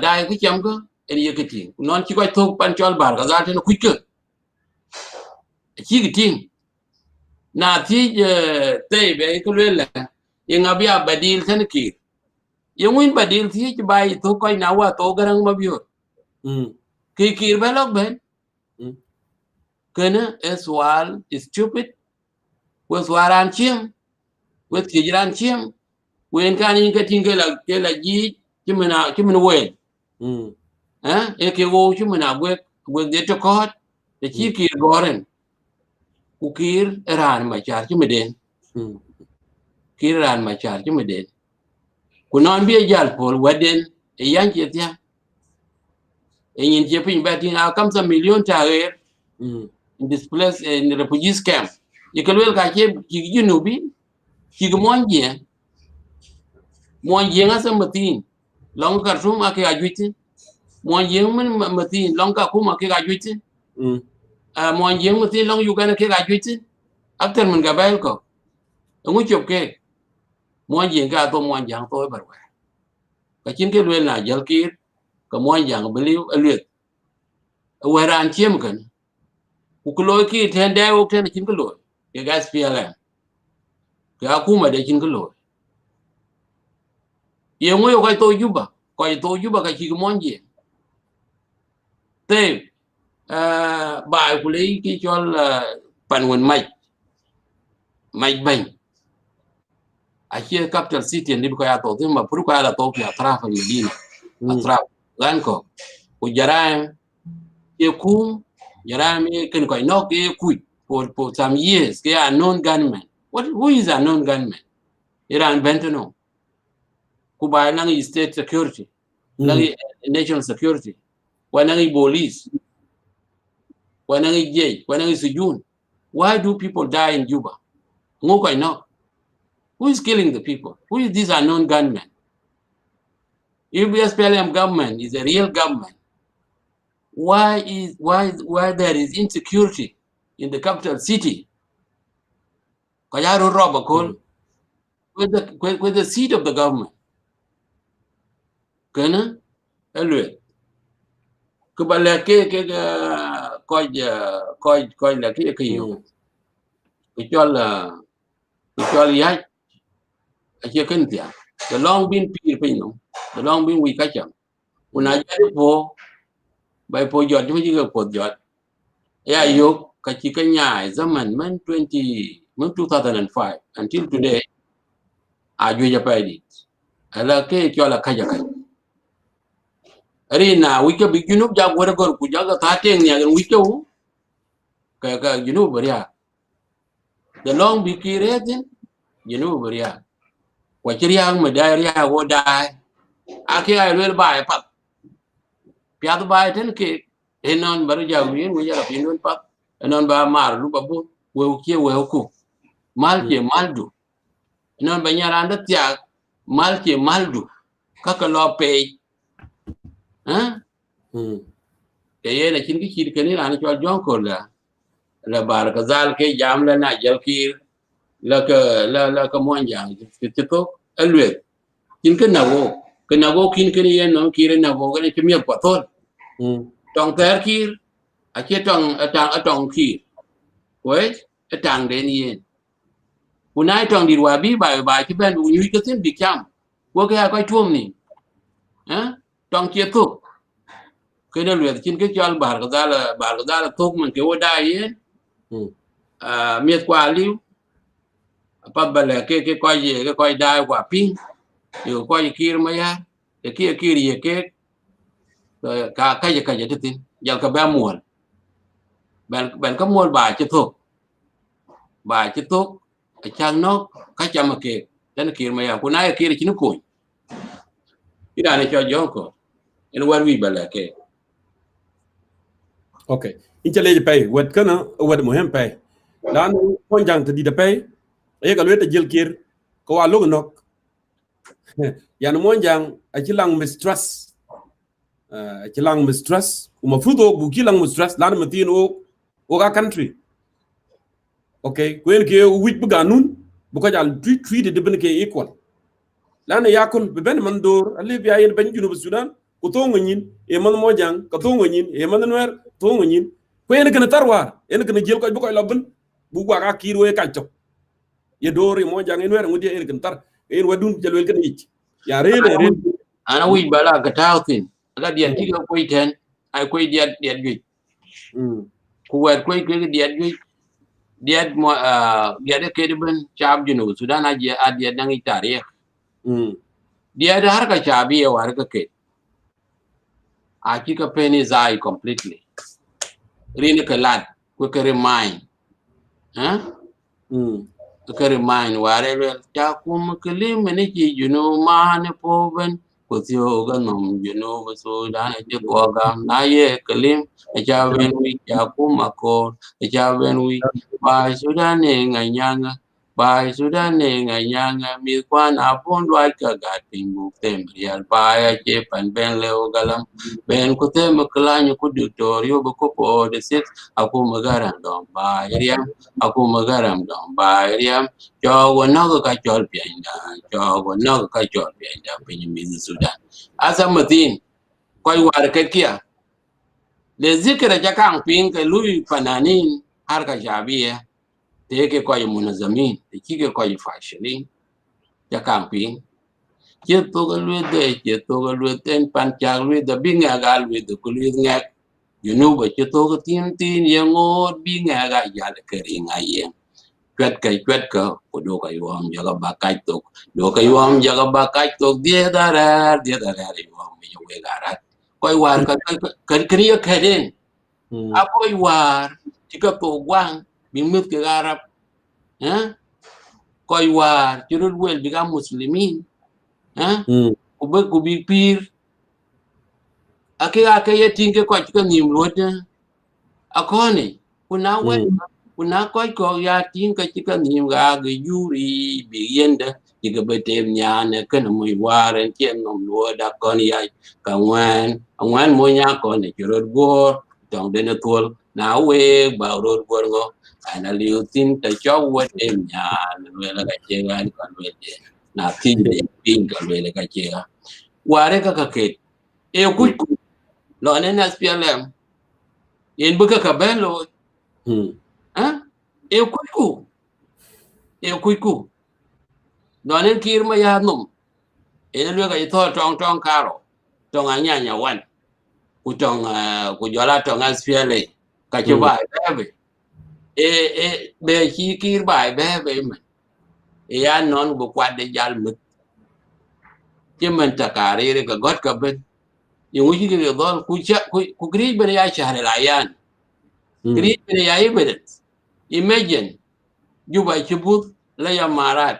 dai cái chấm cơ em yêu cái chuyện non chỉ coi thôi pan cho bar cái ra thế nó quick cơ chỉ cái chuyện na thì tây về cái luyện là yang abia badil thế kia yang win badil thì chỉ bay thôi coi nào qua thôi cái răng mà biểu kia kia bay lóc bên cái nó swal is stupid với swaran chiêm với kiran chiêm với cái chuyện cái là gì chứ mình quên cái vô chứ mình quên để cho có để chỉ kia goren ku Kiir ran mà chả chứ mình đến Kiir ran mà chả chứ mình đến ku non bia jal pol waden e yan che tia e yin che pin batin a kam sa million tare in displaced in refugees camp ye kalwel ka che ki junubi ki monje ngasa matin long Khartoum ake ajuiti monje men matin long ka kuma ke ajuiti monje matin long Uganda ke ajuiti after men gabail ko ngu chop ke monje ga to monje ang to barwa ka chin ke lwel na jal Kiir ka monje ang believe alwet waran chiem kan ku kloy ki ten dai ok ten chin ko loy ke gas PLM ka kuma de chin ko loy ye ngoy ko to juba ka chi monje te bài của lấy cái cho là bản nguồn mạch bành ở kia capital city ni ko ya to thế mà puru ko ya to ya traf medina atraf gan ko jaram ye kum jaram ken ko no ke ku for some years ke unknown gunman who is a known gunman iran bentano ku ba nang state security nang national security wa nang police why do people die in Juba? Who is killing the people? Who is this unknown gunman? If the SPLM government is a real government, why there is insecurity in the capital city? Kayaro Robakol with the seat of the government. Kana alwe. Kubala ke coi là cái yo cái cho ya chưa cần tiền the long been pin no the long been we catch up una ya po bai po jot chứ cái po jot ya yok ka ci ka nyaay zaman man 2005 until today aju ja paydi ala ke kyola kaja kai rina wike bi junub ja gore gor ku jaga ta teng ya gan wike u ka junub bariya the long bi kiretin junub bariya wa kiriyang ma dariya go dai ake ay lel baay pat piadu baay ten ke enon baru jawin wo jara pindon pat enon ba mar lu babu wo ke wo ku mal ke maldu enon ba nyara nda tiak mal ke maldu kaka lo pe ha ke yene kin ki kir kani ran chol jonko la bar ka zal ke jam la na jal kir la ka mon jang ti to elwe kin ke na wo kin ke yen no kir na wo ke mi ko ton tong ter kir a che tong kir we tang den yen unai tong di wa bi ba chi ben u nyu ke tin bi kam wo ke ko tuom ni ha tong che to ke na lwe kin ke chal bar ka dala tok man ke wo da yen miet kwa liu pa bale ke ko ye ke ko da kwa ping yo ko kir ma ya ke kir ye ke ka je tin jal ka ba muol ben ka muol ba che to chang no ka chama ke dan kir ma ya kuna kir chin ko ida ne cho jonko en war wi bale ke okay incha leje pay wet kana wet muhem pay dan ko jang te di de pay e ka lwete jil kir ko wa lugo nok yan mo jang a chilang mistress chilang mistress uma frudo bu chilang mistress lan matin o ga country okay kwen ke wit bu ganun bu ko jal treat de ben ke equal lan yakul be ben man dor ali biya yen ben junu Sudan ko to ngonin e man mo jang ko to ngonin e man noer to ngonin ko en kana tarwar en kana jil ko bu koy lobben bu gwa ka kir we kacco ye dor e mo jang en wer ngudi en kana tar en wadun jalwel kana ich ya rele ana wi bala ka tawtin ala dia tiga ko iten ay ko dia gui ku wer ko dia gui dia mo dia de kedben chab junu Sudan aje dia nang itari dia da har ka chabi e war ka ke aki ka peni zai completely rini ka lad ko ka remind ha ka remind ware le ta kum kelim ne ki junu ma ne poven ko tio ga nom junu Sudan je ko ga na ye kelim e ja wen wi ja kum ko e ja wen wi ba Sudan ne nganyanga ba Sudan ne nganyanga mi kwan apon dwa ka ga pingu tembrial ba ya che pan ben le o galam ben ko tem klanyo ku diktorio ko po de set aku magaram dom ba yam aku magaram dom ba yam cho wona ka chol pianda cho wona ka chol pianda pin mi Sudan asa matin koy war ka kia le zikra ja kan pin ka lui pananin har ka jabiya te ke koy munazamin te ke koy fashilin ja kan pin che to ga lu de che to ga lu ten pan cha lu de binga ga lu de ku lu ngak you know ba che to ga tin yang ngot binga ga ya de ke ri ngayen kwet ka ko do ka yom ja ga ba kai to do ka yom ja ga ba kai to dia da yom mi we ga ra koi war ka kriya kheden a koi war ti ka to gwang bi mit ke arab koi war ti ru wel bi ga muslimin ku bi pir ake ye tinge ko ka nim rote akoni kuna wet kuna koi ko ya tin ka ka nim ga ga yuri bi yenda ti ga betem nyane kan mu waren chen nom lo da kon ya ka ngwan mo nya ko ne ro go tong de na tol na we ba ro go ngo ana liu tin ta cho wet em nyane we la ka che ga kon we na tin de pin ka we la ka che ga ware ka ke e ku lo ne na SPLM yen bu ka ben lo e ku lo ne kir ma ya num e le ka to tong karo tong anya wan ku tong ku jola tong SPLM ka che bai be be chi Kiir bai be man ya non bu kwat de jal mut che man ta kare ka got ka ben yung uji ke dol ku gri ben ya shahr al ayan gri ben ya evidence imagine juba chibut la ya marat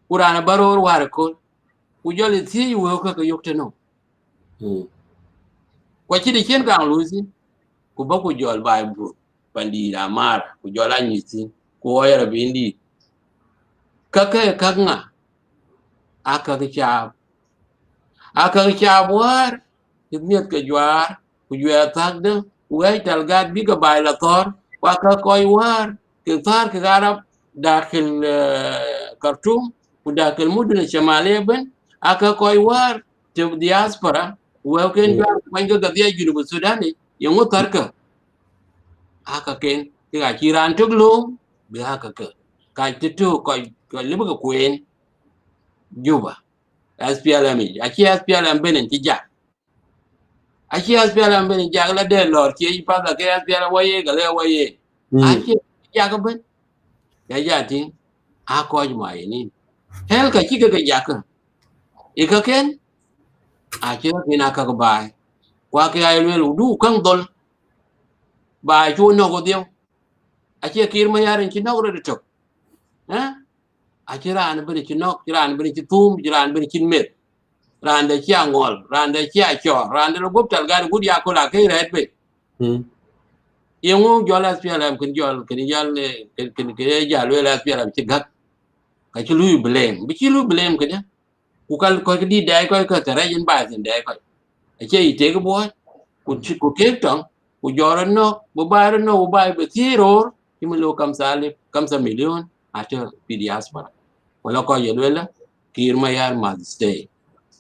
kurana baror war ko ku jole ti wo ka yok teno ko chi de chen gang luzi ku ba ku jol bai bu bandira mar ku jola nyiti ku oyara bindi kaka kanga aka cha war miet ka jwar ku jwa tagde wai talgat bi ka bai la tor wa ka koy war ke tar ke garab dakhil Khartoum ku dakhil mudun shamaliya ben aka koy war te diaspora wa ken jwar wanga ga dia Junub Sudan yung tar ka aka ken ke ga chiran tuglu bi aka ka titu ko libu ka kuen juba SPLM aki SPLM benen ti ja aki SPLM benen ja la de lor ti pa da ke SPLM waye ga le waye aki ja ka ben ya ja ti a ko mai ni hel ka ki ga ja ka e ka ken a ki na na ka bai kwa ke ai le du kang dol bai chu no go dio aki Kiir ma yarin ki no ro de tok ha aki ran ben ki no ran ben ki tum ran ben ki met rande chia ngol rande chia cho rande lo gop tal gar gud ya ko la ke ret be yengu jola SPLM kin jol kin jal kin ja lo la SPLM ci gak ka ci luy blame bi ci luy blame ke ku kal ko di dai ko ka tare yin ba tin dai ko ce ite ko bo ku ci ku ke ton ku joro no bu ba no bu ba be tiro ci mo lo kam sa million ata diaspora wala ko ye la Kiir ma yar ma stay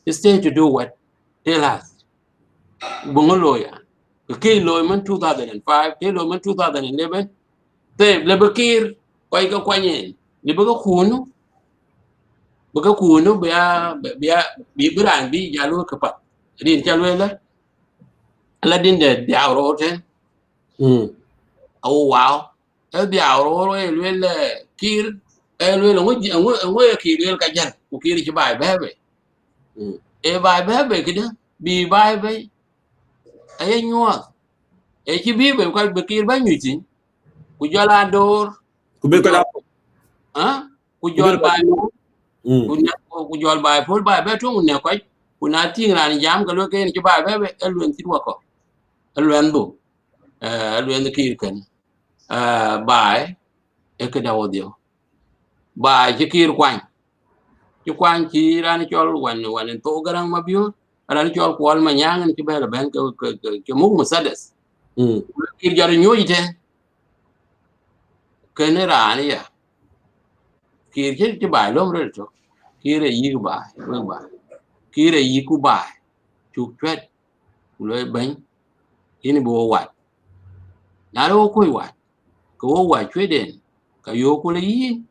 to do what? Tell us. Bungoloya. The Kilo man 2005, Kilo man 2011. They Lebakir, Quaika Quayen, Libaga Kuno, Baga Kuno, Bibran, Bi Yalu Kapa. Didn't Jaluela? Aladdin the Aurote. Oh wow. The Aurora will kill. And where Kill Kajan, who kill you by baby. E bai be kida bi bai be ay nyuat e ki bi be ko be Kiir ba nyuti ku jola dor ku be ko da ha ku jol bai ku jol bai fol bai be to ne ko ku na ti ran jam ga lo ke ni bai be elwen ti ko elwen bu elwen Kiir kan bai e ka da odio bai ki Kiir kwan ki kwan ki ran chol wan to garang ma biyo ran chol kwal ma nyang ki bela ben ke mug musades Kiir jar nyoyite kene ran ya Kiir ki bai lom re to Kiir yi bai Kiir yi ku bai chu twet lo ben ini bo wat na ro ko wat ko wa tweden ka yo ko le yi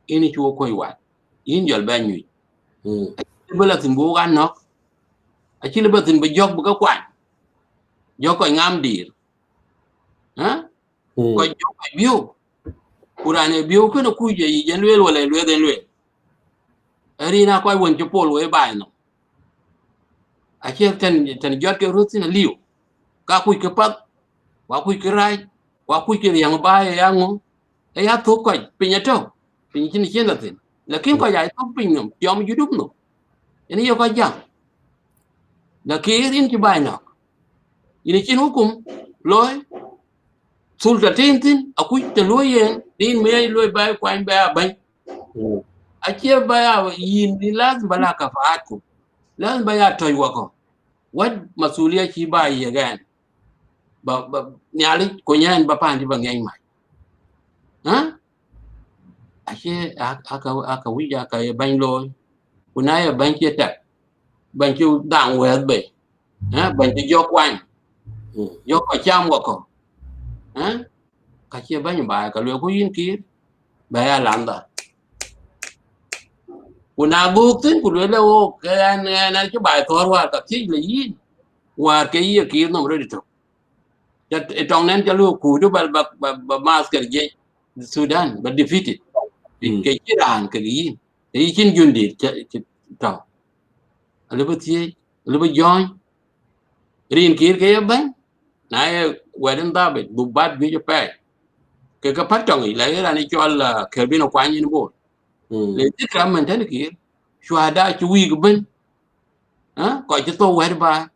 ini chu ko wat in jol ben nyu bela tin bo gan nok a chi le batin be jog bu ka kwan jo ko ngam dir ha ko jo ko biu kurane biu ko no ku je yi jen le wala le den le ari na ko won cho pol we bai no a chi tan jot ke rutin liu ka ku ke pat wa ku ke rai wa ku ke yang bai ya ngo e ya to ko pinya to pin chin chen la tin lakin ko ya to pin no yom yudup no ini yo ko jam la Kiir in ci bai no ini chin hukum loy sulta tintin aku te loyen din me loy bai kwan ba ban a che ba yin di las bala ka faatu las ba ya toy wako wat masuliya ci bai ya gan ba nyali ko nyan ba pandi ba ngay mai ha a che aka wija ka ban loy kuna ya ban che ta ban ci dang we be ha ban ci jo kwan jo ko cham wako ha ka che ban ba ka lo ko yin Kiir ba ya landa kuna buk tin ku le o ke na ci ba tor wa ka ti le yin wa ke yi Kiir no re to trong nên cho lu cú đó ba masker je Sudan but defeated cái Iran cái gì thì chính duyên đi tao lúc bữa lúc bữa join riêng kia cái bên này qua đến ta bị bùng bát với cho pe cái phát trong ấy lấy ra này cho là khởi bên nó quanh như nó bộ để tiếp ra mình thấy được kia xóa đa chú ý của bên á coi cho tôi quay ba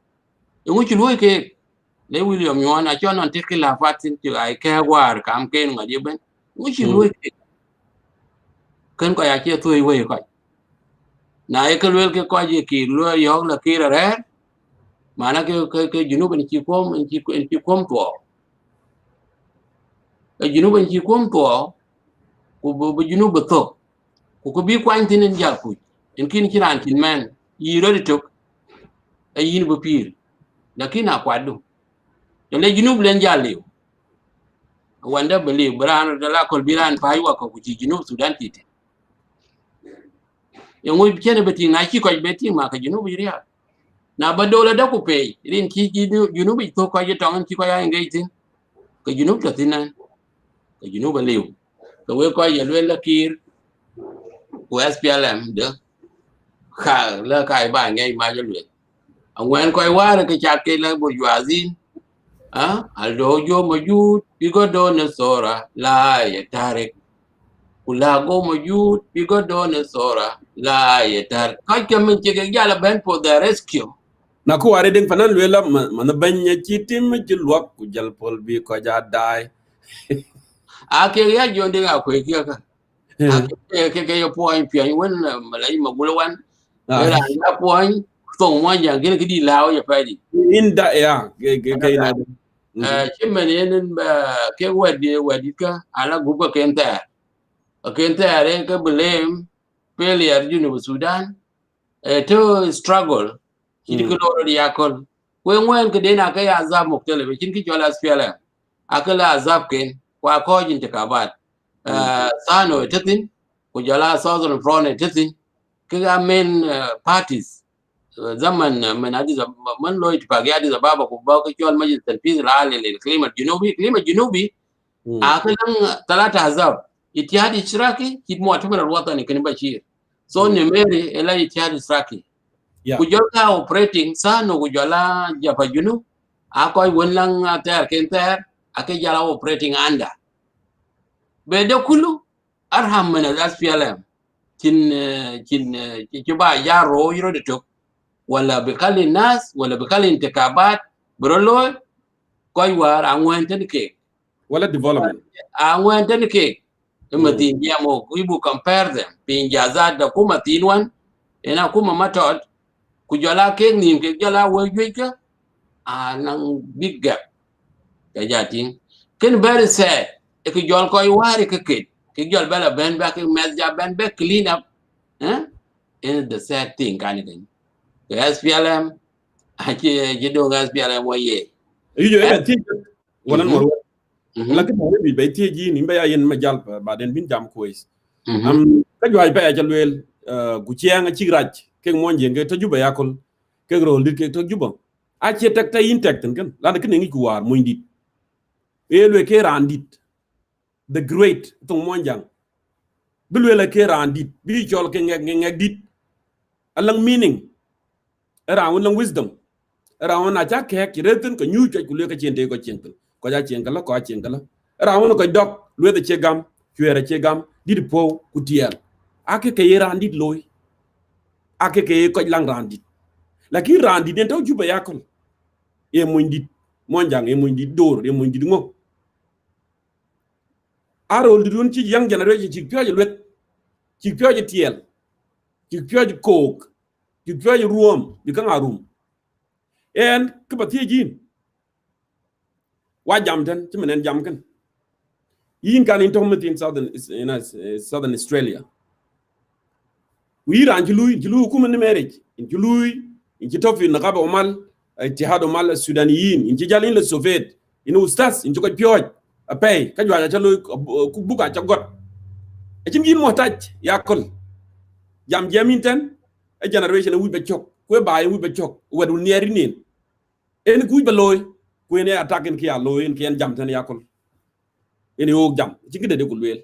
những cái chuyện cái lấy William nhon là cho nó tiếp cái là phát sinh từ ai kêu qua cảm kêu mà đi bên những chuyện cái cần coi ai chơi tôi quay coi này cái lối cái coi gì kỳ lối gió là kia là đấy mà nó cái you know bên chỉ com tua cái you know bên chỉ com tua ku bu you know betul ku bi kwany tin jal ku en kin kiran tin man yi ro de tok ay yin bu pir lakin a kwadu to le you know blen jal lew wanda believe bran da la kol biran fa yi wa ko ku ci you know Sudan tit yo ngoy chene beti na ci ko beti ma ka you know bi riya na ba dola da ku pe rin ki you know bi to ko je tong ci ko ya ngai tin ka you know to tin nan ka you know believe ko we ko ye le la Kiir của SPLM được khá là cái bài ngay mà cho luyện ông quen coi qua rồi cái chặt cái là bộ dọa gì à aldo yo mà yu bigodo na sora la ya tarik ulago mà yu bigodo na sora la ya tarik cái mình chỉ cái là bên for the rescue na ku are ding fanan lela man banya chitim ci luak ku jal pol bi ko ja dai à cái ya jo nding a ko kia ka cái point pia wen mà lấy mà gulawan là ya point tổng mà dạng cái đi lao ya phải đi in da ya ke na chứ mình nên cái quẹt đi cả ala group kenta đấy cái blame failure you Sudan to struggle chỉ cái đó đi akol quen cái đến cái azab mục tiêu là chính cái cho là SPLM akal azab cái qua coi nhìn cái bạn sano tetin của jala Southern Front tetin cái main parties zaman من هذه من لو يتفاجئ هذه بابا كوبا كيول مجلس التنفيذ العالي للكليمة الجنوبي أكلم ثلاثة أحزاب اتحاد اشتراكي في المؤتمر الوطني كان بشير سو نميري إلى اتحاد اشتراكي كجولا أوبريتنج سانو كجولا جابا جنوب أكوي ونلان تير كنتر أكي جالا أوبريتنج عندا بده كله أرحم من SPLM كن كبا يارو يردتوك ولا بخلي الناس ولا بخلي انتخابات برولو كوي وار angwen tenke wala development angwen tenke imati yamo ibu compare them pinjaza da kuma tinwan ena kuma matot kujala ke nim ke jala wejeka nang big gap ka jatin ken very sad e ke jol koy wari ke jol bela ben back mezja ben back clean up and the sad thing kind of thing SPLM chỉ đồ SPLM way ye yo e ti wala mo la ke mo bi be ti ji ni be ya yen ma jal ba den bin jam ko is am ka joy be ja lwel gu chianga ci raj ke mo nge to juba yakol ke rol dit ke to juba a ci tek tay intek tan kan la ke ngi ku war mo ndit e le ke randit the great to mo njang bi le ke randit bi chol ke ngek dit alang meaning around lang wisdom around na cha ke ki reten ko nyu ko le ka chente ko chentel ko ja chenkala ko chenkala around ko dok le de chegam chuere chegam dit po kutiel ake ke randit loy ake ke ko lang randit la ki randit den taw juba yakol e mondit monjang e mondit dor e mondit ngo arol dun ci yang generation ci pioje let ci pioje tiel ci pioje kok ci pioje ruom bi kan arum en ke batie jin wa jam tan ci menen jam kan yin kan in tomat in southern Australia wi ran ci luy kuma numeric in ci luy in ci tofi na gaba omal ittihad omal sudaniyin in ci jalin le soviet in Ustaz in ci ko pioj apay ka jwa ca luy ku buka ca got e ci ngin mohtaj yakol jam jamin tan a generation wi be chok ko baye wi be chok wadu neri nin en ku be loy Kuene attacking ki aloin ki en jam tan yakol. Ene o jam. Ci gede de ko luel.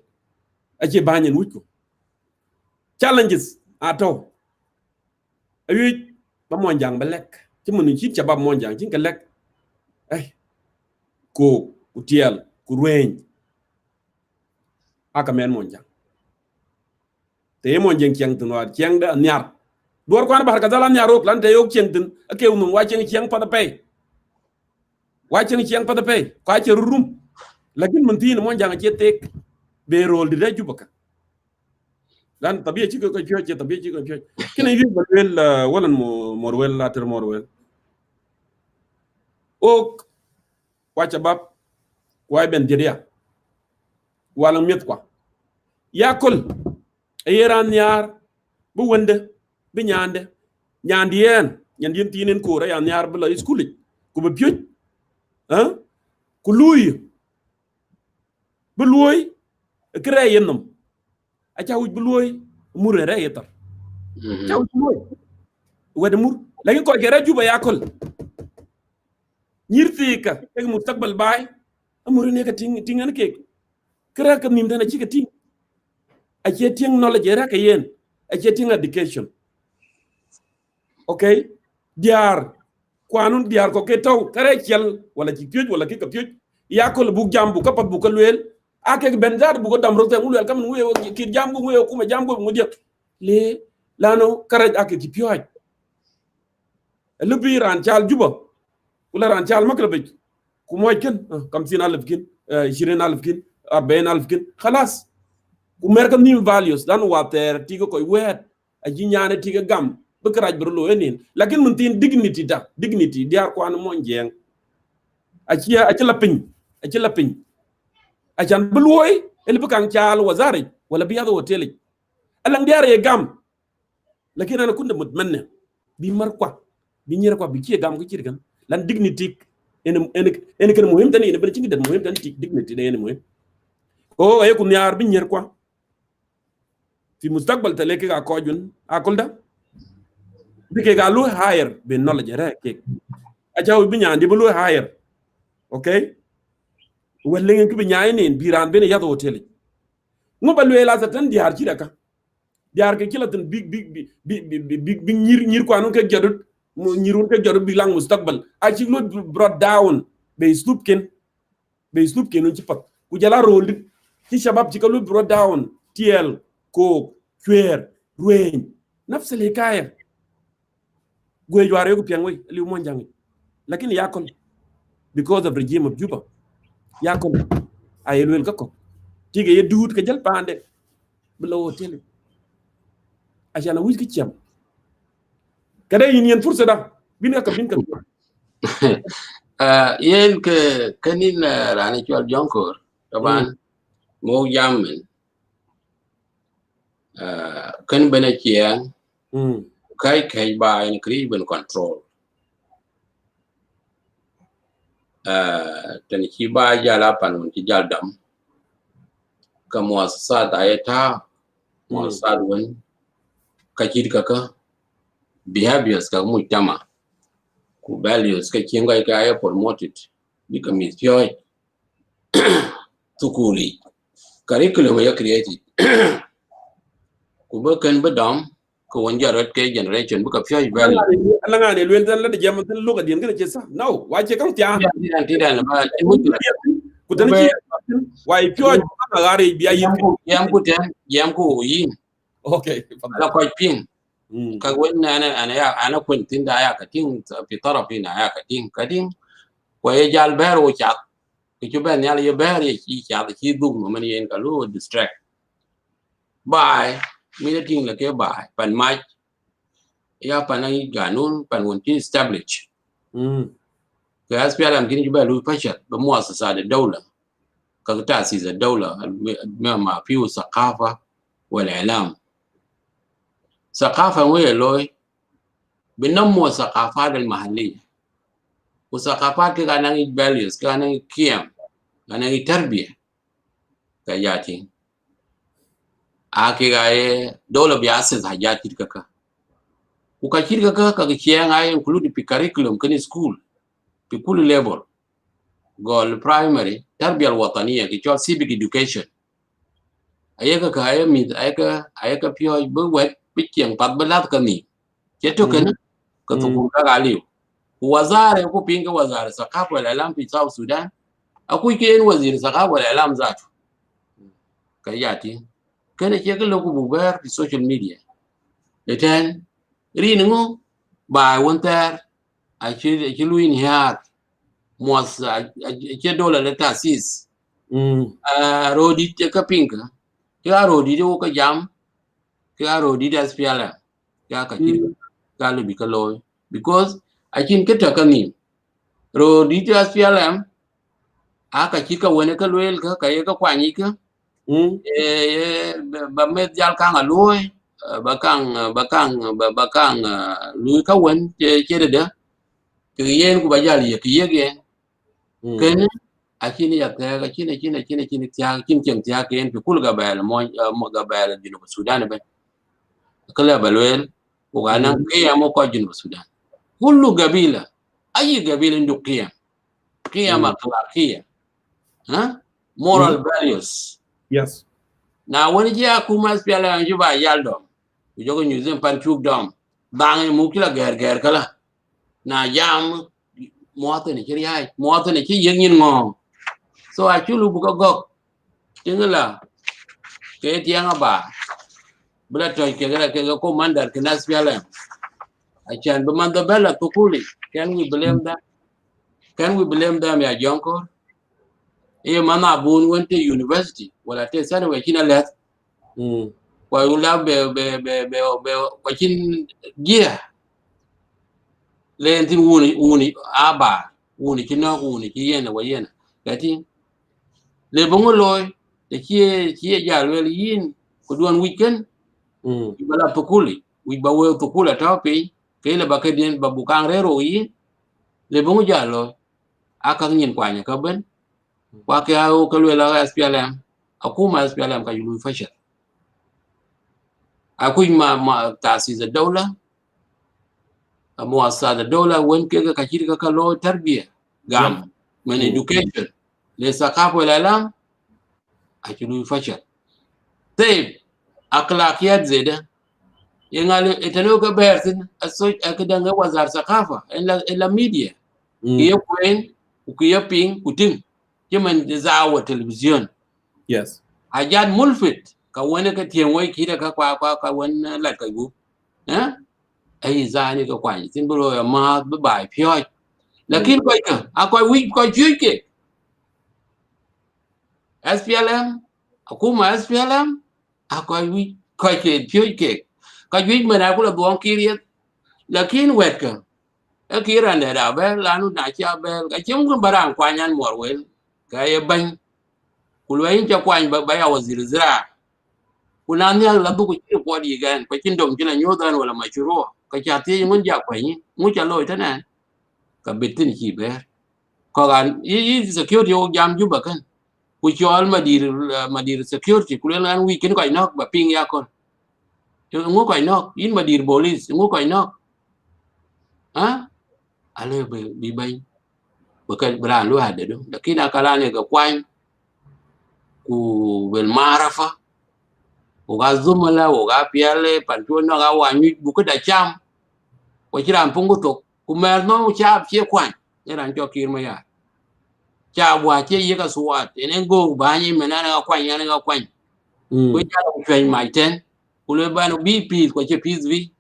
Aci banyen wuko. Challenges ato. Ayi ba monjang ba lek. Ci mënu ci ca ba monjang ci ka lek. Ay ko ku tiel ku reñ aka men monjang. Te monjang ciang tun wa ciang da nyar. Dor ko an bar ka dalan nyarok lan te yok ciang tun ake unum wa ciang pa da pay. Wa ciang pa da pay. Ka ci rum. Lakin mun tin monjang ci tek be rol di da jubaka. Dan tabiya ci ko ci tabiya ci ko ci. Kene yu ba wel walan Morwell Ater Morwell. Ok wacha bab way ben jedia wala met quoi yakol yeran nyar bu wende bi nyande nyandi yen nyandi tinen ko ra nyar bu la school ku be pioj hein ku luy bu luy créer yenum a chawu bu luy mure re yetar chawu luy wede mur lagi ko ke raju ba yakol nyirti ka ek mustaqbal bay amuru ne ka tingan ke kra ka nim dana ci ka ting a ce ting knowledge ra ka yen a ce ting education okay diar kwanun diar ko ke taw kare ciel wala ci pioj wala ki ka pioj ya ko bu jambu ka pat bu ko luel ake benzar bu ko dam rote ngul kam nguye ki jambu nguye kuma jambu mu de le lano karaj ake ki pioj le biran cial juba wala ran cial makrabej ku moy ken kam sin alf kin 20 alf kin 40 alf kin khalas ku mer kam nim values dan water tigo koy wet a ji ñaane tiga gam be kraj bro lo enin lakin mun tin dignity diar ko an mon jeng a ci la pin a jan bul woy el bu kan cial wazari wala bi yado hotel alang diar e gam lakin ana kunda mut menne bi mar kwa bi ñira kwa bi ci gam ko ci gan lan dignity en kan muhim tani ne ben ci ngi muhim tani dignity de en muhim o ay ku ñaar bi ñer kwa fi mustaqbal tale ke ga ko jun akulda bi ke ga lu higher be knowledge rek ke a jaw bi ñandi bu lu higher okay wala ngeen ko bi ñaay neen biran ben yato hotel ngo ba lu la sa tan diar ci daka diar ke ci la tan bi ñir kwa non ke jadut mo ñirun ke jadut bi lang mustaqbal a ci lu brought down be sloop ken non ci pat ku jala rol ci shabab ci ko lu brought down tiel ko Kiir ruin nafs al hikaya goy jware ko piangoy li mo jangi lakini yakon because of regime of Juba yakon ayelwel ko tige ye duut ke jël pande bu lawo tele ajana wuj ki ciam kada yin fursa da bin ka yen ke kanin rani chwal jonkor taban mo yamen kan bana kiyan kai ba in kriben control tan ki ba jala panun ki jaldam ka muassasat ayata muassasat wan ka kaka behaviors ka mujtama ku values ka kinga ka ay promoted become pure tukuli curriculum ya created ku ba kan ba dam ko wanja rat ke generation bu ka pure value Allah ngane lwen tan la de jam tan lu ga dien ga ci sa no wa ci kan tian tidan ba ku tan ci wa pure ma gare biya yam ku yin okay ala ko pin ka wonna ana kuntin da ya katin fi tarafina ya katin kadin ko ye jal ber wo chat ki ben yal ye ber ye ci chat ci dug man yen ka lu distract bye mi da tin la ke bye pan mai ya panai ganun pan won ti establish ka asfialam kin juba lu fashat ba muassasa da daula ka ta'sis da daula ma fi saqafa wal i'lam ثقافة وهي لوي بنمو الثقافات المحلية وثقافات كان values كان قيم كان تربية كجاتي أكيد دولة بيأسس حاجات كذا وكثير كذا كذا أي include في curriculum كني school في كل level gol primary tarbiyal wataniya ki chol civic education ayaka ka ayaka pio bu wet picheng pat balat ka ni cheto ken ka to ka galiu wazare ko pinga wazare sakafu wal alam fi South Sudan akui ken wazir sakafu wal alam zatu kayati kana ke galo ku bugar fi social media leten rinungo ba wontar a ci luin hiar mos ke dola da tasis rodi te ka pinka ya rodi de ka jam ka rodi da spiala ya ka kiri ka lubi ka loy because a kin ka ta kani rodi da spiala aka kika wani ka loyel ka ka kwani ka ba met jal ka nga loy bakang lui ka wen che de ke yen ku bajal ye ke yege ken akini ya ka akini tia kin tia ke en kul ga bal mo ga bal dinu Sudan ba kala balwel ku ga nan ke ya mo ko dinu Sudan kullu gabila ayi gabila ndu qiyam akhlaqiyya ha moral values yes na wani ji akuma spiala anju ba yaldo jogo nyuzem pan chuk dom bangi mukila ger kala na jam moto ni kiri hai moto ni ki yengin ngong so achulu buka gok tingala ke tianga ba bla toy ke ko mandar ke nas piala achan be mando bela tukuli can we blame them ya jonko e mana bun went to university wala te sana we kina let kwa ula be kwa kin gia lentin wuni aba wuni kina wuni ki yena wa yena kati le bongo loy de ki ja le yin ko don weekend bala tukuli wi ba we tukula topi ke le bakadien babukang rero yin le bongo ja lo aka nyin kwanya ka ben kwa ke au ka le la SPLM akuma SPLM ka yulu fasha akui ma taasisi za dawla muassasa dawla wen ke ka kiri ka lo tarbiya gam من education لثقافة والإعلام أكيد فشل طيب أخلاقيات زيادة يعني إتنوك بيرسن السوق أكيد وزارة ثقافة إلا ميديا كي يكون وكي يبين كتير كمان زاوية تلفزيون yes حاجات ملفت كونه كتيموي كده كونه لا كيبو ها أي زاني كواني تنبلو ما بباي فيها لكن كويكا أكوي ويك كوي فيك SPLM akuma SPLM akoy wi koy ke pyoy ke ka wi mena ko la bon kiriet lakin weka e kirande da be lanu na cha be ka chim ko barang kwanyan Morwell ka ye ban kulwayin cha kwany ba ya wazir zira kunan ya la bu ko ci ko di gan ko cin dom jina nyodan wala mashuro ka cha ti ngun ja kwany mu cha loy tana ka betin ki be ko gan yi security o jam juba kan kuchol madir security kulelan weekend ko inok ba ping yakon ngo ko inok in madir police ngo ko inok ha ale bi bay bakan bran lu hade do lakini akala ne ga kwan ku bel marafa o ga zumala o ga piale pantu no ga wanyu bu ko da cham ko kiran pungu to ku mer no cha che kwan eran to kir ma ya cha wa che ye ka suat enen go ba ni mena na kwan ya na kwan ko cha ko fen mai ten ku le ba no bp ko che peace vi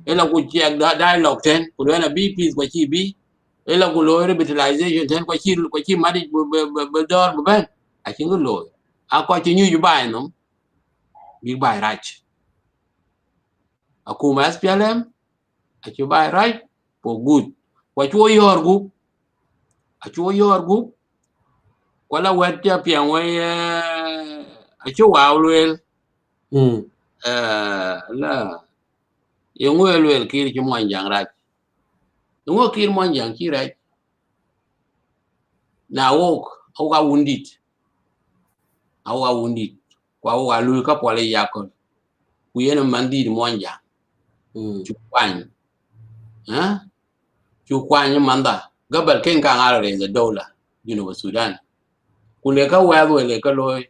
ela ku che dialogue ten ku le na bp ko chi bi ela ku lo revitalization ten ko chi mari be dor ben a chi lo a ko chi nyu ba no bi ba rach a ku ma SPLM a chi ba rach for good ko chu yor gu a chu yor gu wala wet ja pian we a chu wa lwel la yung lwel kir chi mon jang rach ngo kir mon jang chi rach na wok au ga wundit kwa wa lu ka pole yakon ku yena mandi mon jang chu kwan manda gabal ken ka ngara re za dola Junub Sudan kule ka wewe le ka loy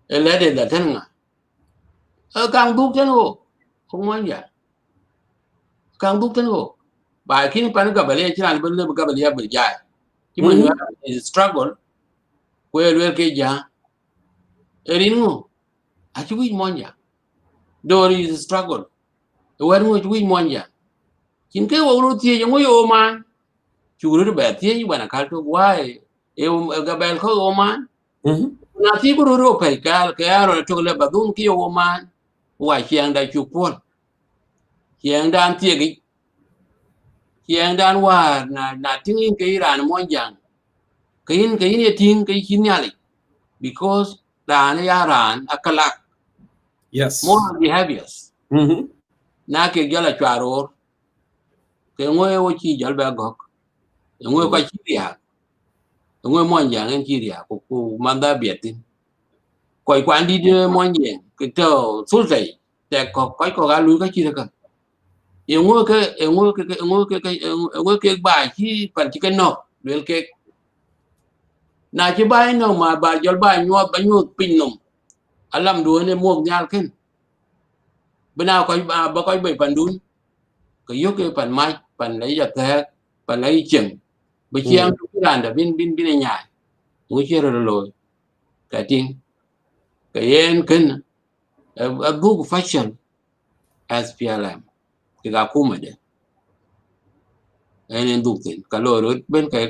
ele de la tenga kang duk ten ho không muốn ya kang duk ten ho ba kin pan ga bale chiran bale ga bale ba ja ki man is struggle we ke ja erinu a chi wi mon ya do is struggle we ru chi wi mon ya kin ke wo ru tie yo yo man chu ru ba tie yi bana kal to wai e ga bel ko o man na ti bu ru pe ka ro to le ba dun ki o man wa chiang da chu pon chiang dan tie gi chiang dan wa na tin cái ran mon yang cái ne tin cái kin ya li because ran ya ran akalak yes more behaviors na ke gala charo ke ngoe wo chi jal ba gok ngoe ka chi ya ngoe mon yang en chi ya ku manda bietin koi kwan đi mon yang ke to sul dai te ko ga lu ka chi ka ngoe ke ba chi pan chi ke no lel ke na chi ba no ma ba jal ba nyu pin nom alam du ne mo nyal ken bena ko ba ko be pandun ko yo ke pan mai pan lấy giật thế pan lấy chừng bây chiang tu ran da bin nhai ngu che ro lo ka tin ka yen ken a book fashion SPLM ki ga kuma de en du tin ka lo ro ben cái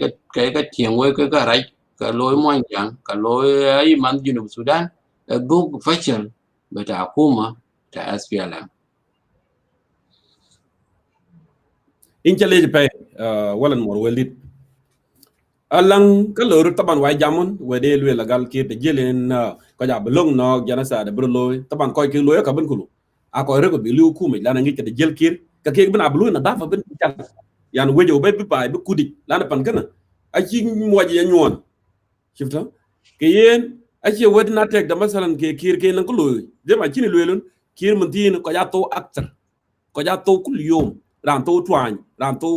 tieng we ka rai ka lo mo yang ka lo ai man Junub Sudan a book fashion beta kuma ta SPLM in chale pe walan Morwell dit alang ka lor taban wa jamon wede lwe lagal ke te jelen ko ja belong no jana sa de broloy taban koy ke loy ka ben kulu a koy rego bi liu kuma lana ngi ke de jel kir ka ke ben ablu na dafa ben tal yan wejo be bi bay bi kudi lana pan kana a ci moji ya ñoon shifta ke yen a ci wadi na tek da masalan ke kir ke nan ko loy de ma ci ni loyelon kir mun tin ko ja to aktar ko ja to kul yom ran to twany ran to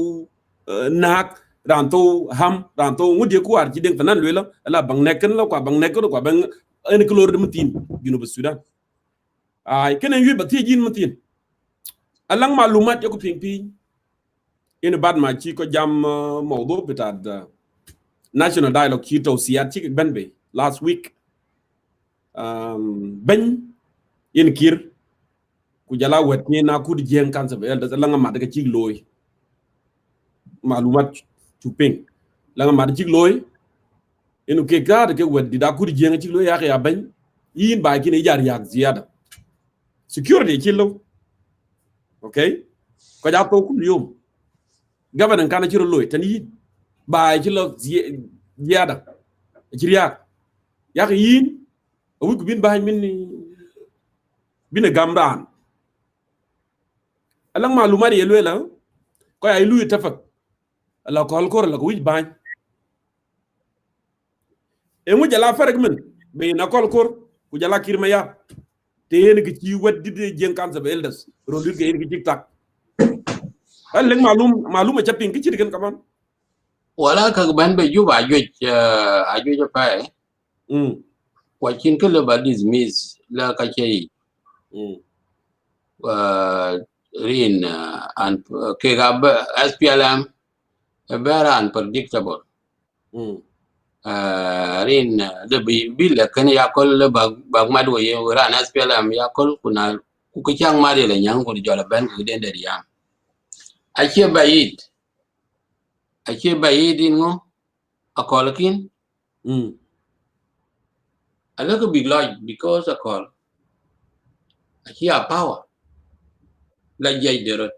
nak ran to ham ran to ngudi ko ar ci den fanan lela la bang nek la ko bang nek ko bang en ko lor de mutin Junub Sudan ay kenen yu ba tejin mutin alang malumat ko ping ping in bad ma ci ko jam mawdu bitad national dialogue ci to siat ci benbe last week ben in kir ku jala wet ni na ku di jeng kan sa bel da la nga mad ga ci loy malumat tu ping la nga mad ci loy enu ke gar ke wet di da ku di jeng ci loy ya bañ yin ba ki ne jar yak ziyada security ci lo okay ko ja to ku yom governor kan ci loy tan yi ba ci lo ziyada ci yak yin wu ku bin ba min ni bina gamran alang malumari yelwe la ko ay luy tafak la ko alkor la ko wij bañ e mu jala farek men be na ko alkor ku jala kirma ya te yene ki ci waddi de jenkan sa beldes ro lir ge yene ki tiktak alang maluma chapin ki ci digen kaman wala ka ban be juba ajo pa kwa chin ke le ba dismiss la ka chei rin and ke ga SPLM very unpredictable rin de bi le kan ya kol le ba ma do ye ran SPLM ya kol kuna ku ka chang ma de le nyang ko jola ban ku den de ya ache bayid ngo akolakin I look a big large because I call here power like jay dero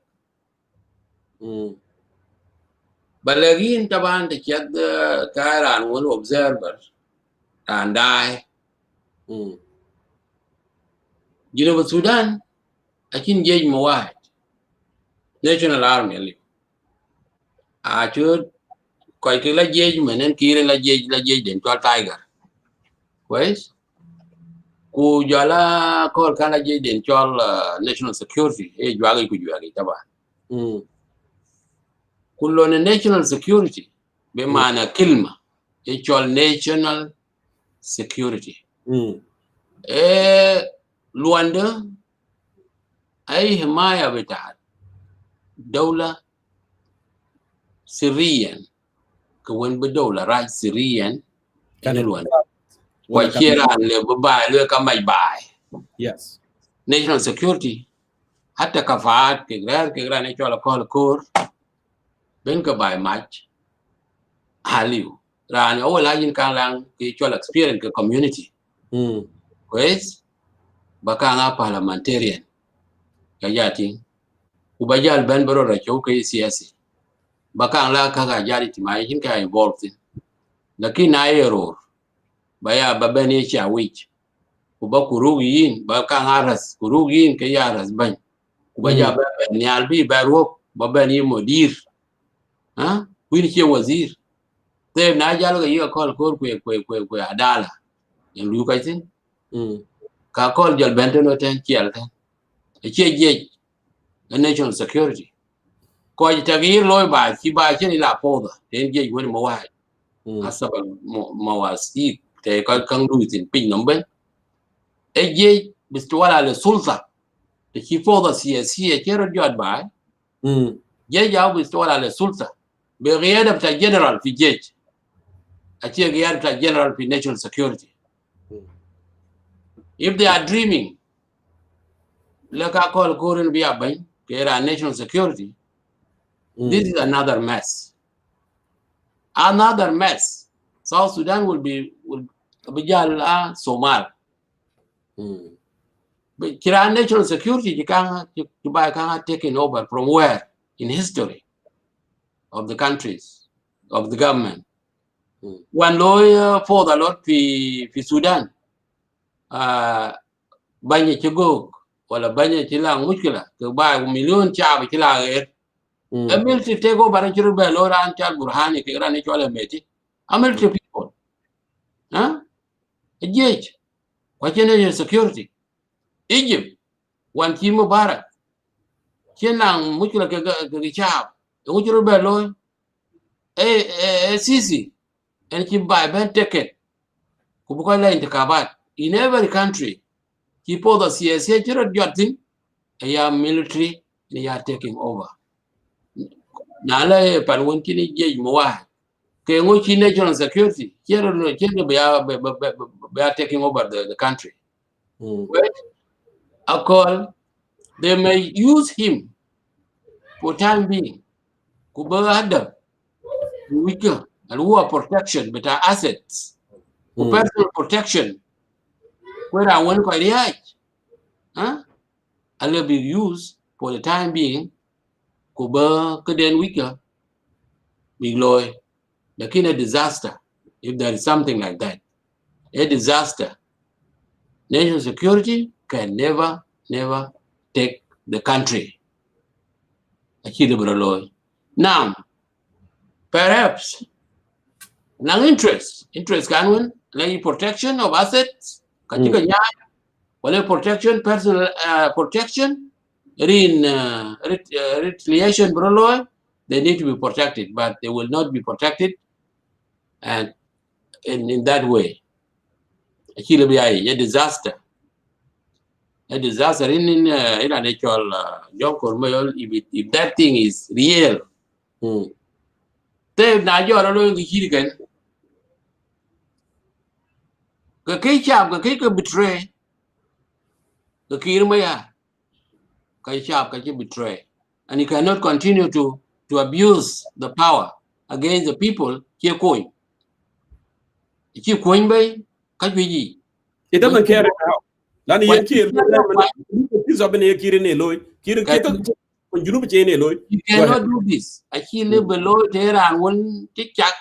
but again taban the chat the Kairan one observers and I Junub Sudan I can jay mo national army I should quite like jay men and Kiir la jay den to tiger Wes ku jala kol kala je den chol national security e jwagi ku jwagi taba kullo ne national security be mana kilma It's all national security. Luanda ay himaya bitaat dawla Syrian kwen bedawla raj Syrian ina Luanda kwa chera le babai le kamay bai. Yes. National security hatta kafaat kegrar ne chola kol kor ben ka bai match haliu ran awala yin kalang ke chola experience ke community. Kwes bakanga parliamentarian kayati ubajal ben baro ra choke siasi bakang la kaga jari timai kin ka involved in lakini na error baya babani cha wich kuba kurugiin bakang aras kurugiin ke yaras ban kubaja ba ni albi baro babani mudir ha wini che wazir te na jalo ga yiga kol kor kwe adala en lu kai tin ka kol jal benteno ten kiel ten che je national security ko tagir loy ba ci ba ci la poda ten je woni mo wa asaba mawasi te ka kan lu tin pin nomben e je bistuwala le sulta te ci poda siyasiya ke rodiot ba je ja bistuwala le sulta be riyada ta general fi je a ci riyada ta general fi national security. If they are dreaming like I call Korean be abay ke ra national security. This is another mess. Another mess. South Sudan will be Somal. But Kira national security you can't taken over from where in history of the countries of the government. One lawyer for the lot fi Sudan. Banya Chigok wala banya chilang mushkila ke ba million chab chila a military take over and churu be lora an chal burhani ke rani chola meti a military people huh a jej kwa chene security Egypt wan chi Mubarak chilang mushkila ke chab e churu be lo Sisi and chi ba ben ticket ku bu ko la intikabat in every country people the CSA churu jotin a military they are taking over. Nala pan won kini jej mo wa ke ngo chi national security here be are taking over the country. Well, I call they may use him for time being kuba adam weaker and who are protection but our assets personal protection where I want quite right and will be used for the time being kuba keden weaker big loy the kind of disaster if there is something like that a disaster national security can never take the country now perhaps nang interest can win like protection of assets katika nyaya wala protection personal protection retaliation broloy they need to be protected but they will not be protected and in that way akila bi ay a disaster in a natural jonkor mayol if that thing is real te na jora lo ngi chiri kan ka kai chap ka kai ka betray ka Kiir maya kai chap ka betray and you cannot continue to abuse the power against the people ke coin bay ka ji it doesn't care how lani yen Kiir is up in Kiir ne loy Kiir ke ka junub je ne loy you cannot do this actually below there and one tikak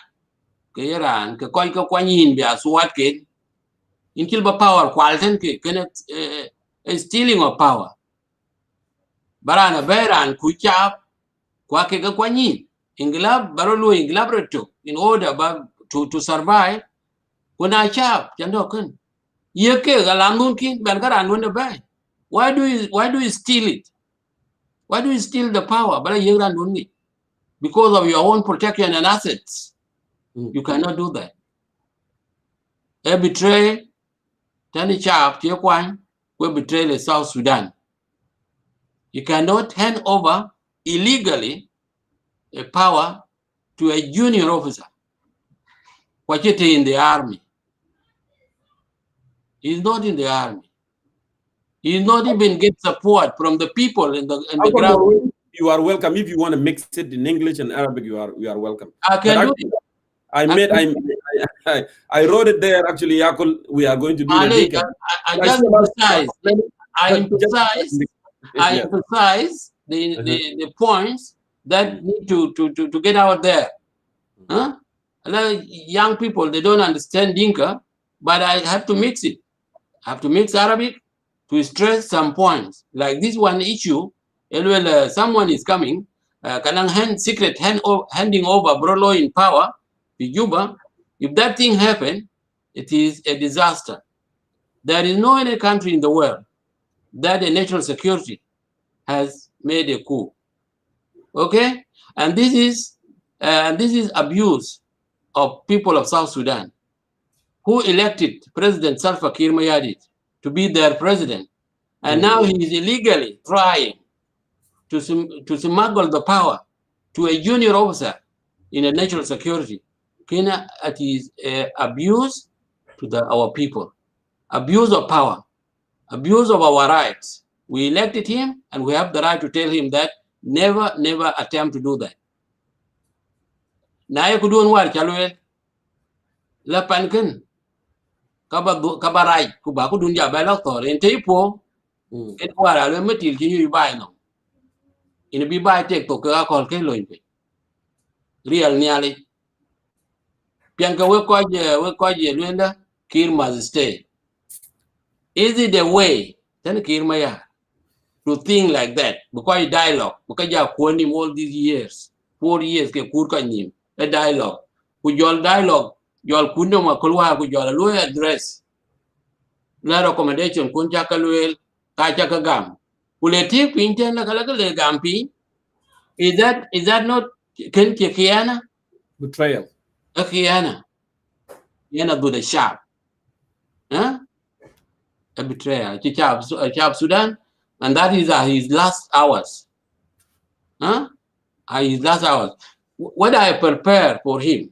ke ran ke koi ka kwanin bi aswat ke in kilba power kwalten ke stealing of power barana beran kuchap kwa ke ka kwanin inglab barolo inglab reto in order to survive kuna chap jando kun yeke galandun kin ban garan wona bay why do you steal it? Why do you steal the power? But because of your own protection and assets. You cannot do that. A betray Tani Chap Tiakwan will betray the South Sudan. You cannot hand over illegally a power to a junior officer. Wachete in the army. He's not in the army. He's not even get support from the people in the ground. Morwell, you are welcome. If you want to mix it in English and Arabic, you are welcome. I can do it. I wrote it there actually, Yakul. We are going to do the I just emphasize. I emphasize the points that need to get out there. Huh? A lot of young people, they don't understand Dinka, but I have to mix it. I have to mix Arabic to stress some points. Like this one issue, someone is coming, handing over Brolo in power to Juba. If that thing happen, it is a disaster. There is no any country in the world that the national security has made a coup. Okay, and this is abuse of people of South Sudan, who elected President Salva Kiir Mayardit to be their president, and now he is illegally trying to smuggle the power to a junior officer in a national security. It is abuse to our people, abuse of power, abuse of our rights. We elected him, and we have the right to tell him that never attempt to do that. Na ku don war chalwel la panken kabarai ku ba ku dun ja ba la to en te po en war ale metil ki yu bai no in bi bai tek to ka kol ke loin pe real nyali pian ka we ko je lwenda Kiir must stay. Is it the way then Kiir Maya to think like that? Because dialogue because ya kwani all these years 4 years ke kur ka nim a dialogue ku jol dialogue jol kuno ma kulwa ku jol lo address la recommendation kun chakalwel ka chakagam kuleti pinten la kala le gampi. Is that not ken kiana betrayal? A kiana yana do the sharp, huh? A betrayal. Chap Sudan, and that is his last hours, huh? His last hours. What I prepare for him,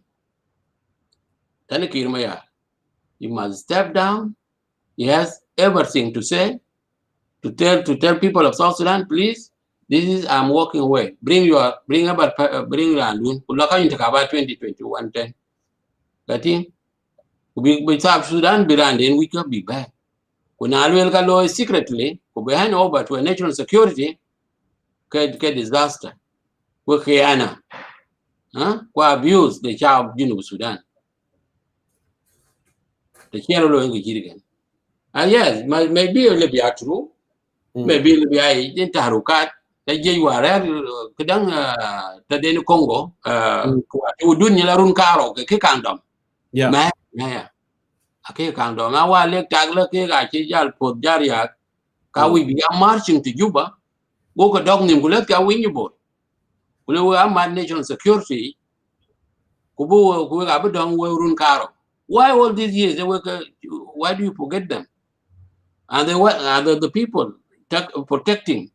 he must step down. He has everything to say, to tell people of South Sudan, please, this is I'm walking away. Bring Landun. Kulaka intakaba 2021 10. Kati we South Sudan brand and we can be back. Kuna alwelga law secretly, we hand over to a national security disaster. We khiana. We abuse the child of Sudan. The Kiir law in yes, maybe it'll be true. Maybe it'll be in Taharukat. The Jayuare, Kedang, Tadeni Congo, Udun Larun Karo, Kikandom. Yeah. Okay, Kandom. Our leg tagler, Kajal, Port Jariak, Kawi be marching to Juba. Go a dog named Guleka Winnable. We are national security. Kubu, who have done Run Karo. Why all these years? Why do you forget them? And they were the people protecting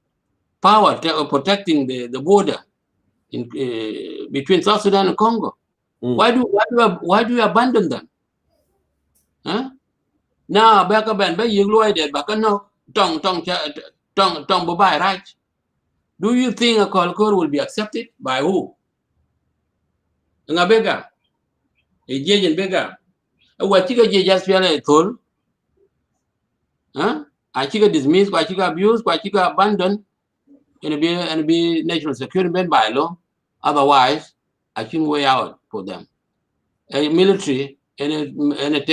power, protecting the border in between South Sudan and Congo. Why do you abandon them? Huh? Now back up and you loaded back no tong buy right. Do you think a call will be accepted by who? Ngabega, a judge and beggar. What you just feel a toll? Huh? I chica dismissed, I chica abused, I chica abandoned, and be national security by law. Otherwise, I think way out for them. A military and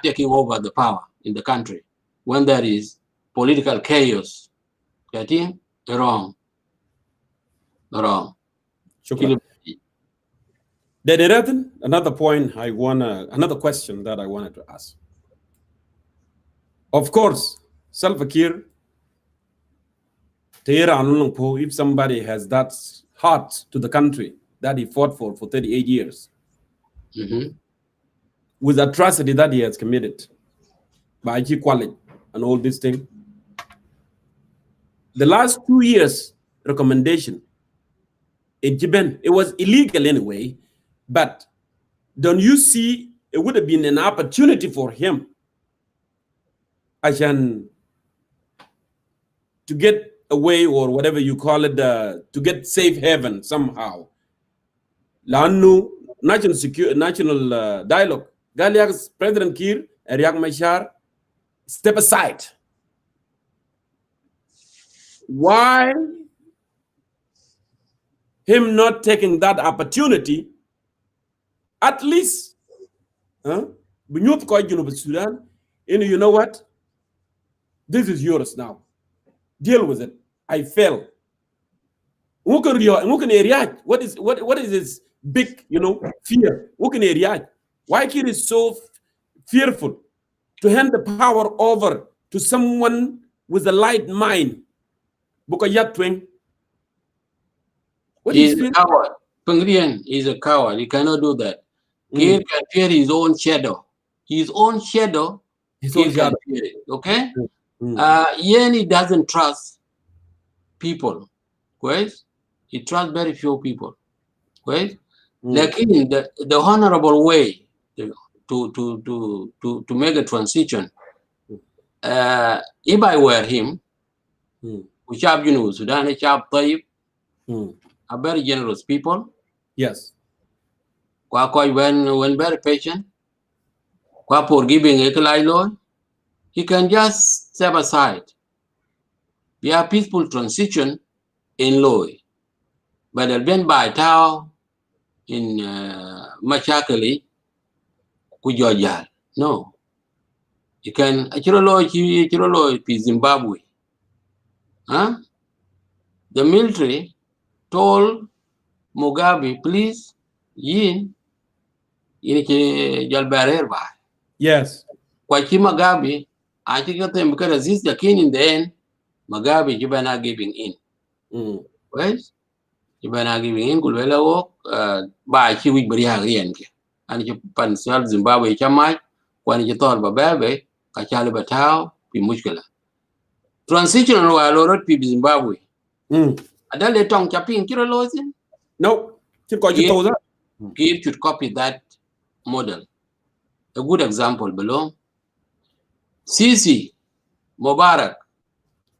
taking over the power in the country when there is political chaos. Getting wrong. Another point another question that I wanted to ask. Of course, Salva Kiir, if somebody has that heart to the country that he fought for 38 years, with atrocity that he has committed by quality and all these things. The last 2 years recommendation, it was illegal anyway, but don't you see it would have been an opportunity for him to get away, or whatever you call it, to get safe haven somehow. Lanu national dialogue. Galia's President Kiir and Riek Machar step aside. Why him not taking that opportunity? At least, you know what? This is yours now. Deal with it. I fail. What is this big, fear? Why Kiir is so fearful to hand the power over to someone with a light mind? Because he's a coward. Pengrian is a coward. He cannot do that. Kiir can fear his own shadow. His own shadow. He can fear it. Okay. He doesn't trust people. Right? He trusts very few people. Right? Like in the honorable way to make a transition. If I were him, which have Sudan, are very generous people. Yes. When very patient, forgiving, he can just step aside. We have peaceful transition in Loy, but then by Tao in Machakali, Kujojal. No. You can actually Zimbabwe. Huh? The military told Mugabe, please, yin Jalbarer. Yes. Kwachi Mugabe, I think that them because resist the king in the end, Mugabe, you better not giving in. Right? You better not giving in, Gulwela walk, by Chiwi Barian. And you pan Zimbabwe Chamai, when you thought about Babe, Kachali Batao, Pimushkala. Transition while Lord P. Zimbabwe. And then they tongue chapping Kirolosin? No. Kiir should copy that model. A good example below. Sisi, Mubarak,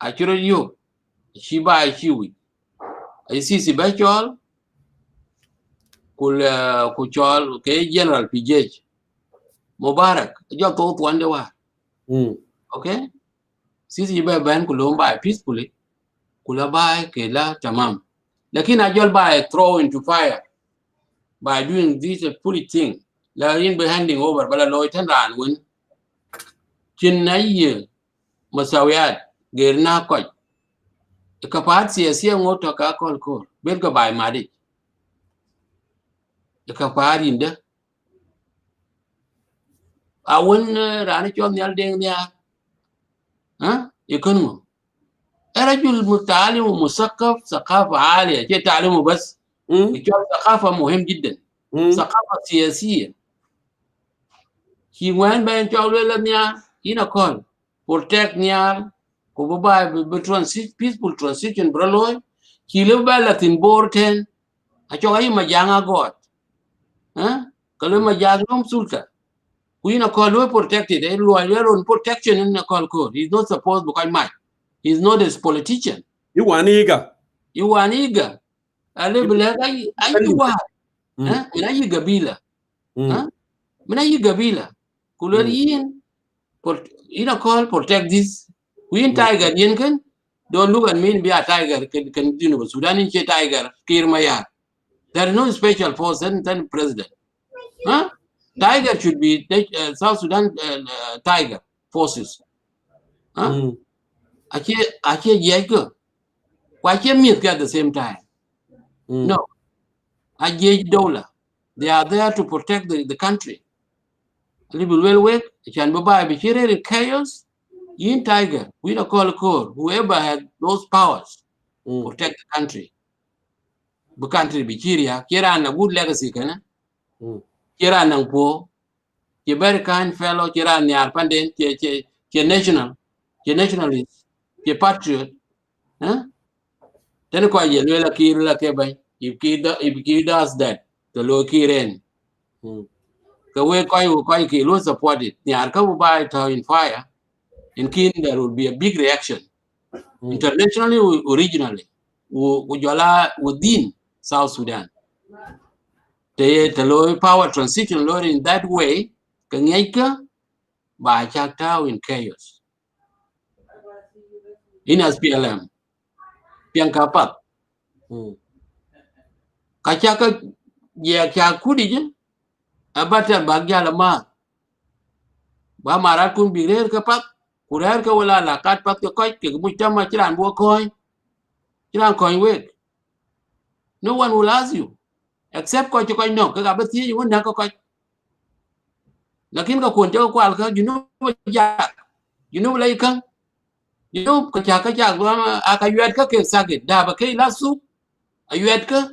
Achiro you, Shiba Chiwi. I Sisi Bachol, Kuchol, General PJ. Mubarak, you thought one day. Okay? Sisi by ban Kulumba peacefully, Kulabai, Kela, Tamam. Lakin Ajol by throw into fire by doing this foolish thing. La in be handing over, but a lawyer and ran when Chinay Masawiyat, Gerna Koi. The Kapatsi, a sea motor car call, Belga by Madi. The Kapad in there. I wouldn't run it on the Aldenia. Huh? You couldn't. رجل متعلم ومثقف ثقافة عالية جاي تعلمه بس ثقافة مهم جدا ثقافة سياسية he went by and call protect nyar peaceful transition braloy he live by Latin Borten achoy majanga god kalau majagum sulta we call protected on protection in the call code he's not supposed to call much. He's not a politician. You want eager. I live like you are. Mina Gabila. Mina Gabila. Kularian. Call protect this. We in tiger Yenkan. Don't look at me be a tiger. Can do Sudan in tiger. Kiir Mayar. There is no special force then president. Tiger should be South Sudan tiger forces. I can't Jacob. Why can't meet at the same time? No. I gauge dollar. They are there to protect the country. Little well work, can buy in chaos. In tiger, we don't call a code. Whoever had those powers protect the country. The country be Kiria, Kira and a good legacy, Kira and po, Chỉ very kind fellow chỉ ra nhà pandin chỉ nationalist chỉ patriot thế nó coi gì là Kiir là cái vậy if Kiir does that the low Kiir in cái way coi Kiir luôn support it nhà các buy to in fire in Kiir there will be a big reaction internationally originally within South Sudan the low power transition law in that way cái ngay cả bài chắc tao in chaos in SPLM piang kapat kaca ka ya cha kudi je abata bagya lama ba marat kun birer kapat kurer ka wala la kat pat ka koi ke mujtama chiran bo koi chiran koi we no one will ask you except koi koi no ka ba ti won na ka koi lakin ka kun cho kwal ka you know like kan you know kaca ba akayuat ka ke sakit da ba kai lasu ayuat ka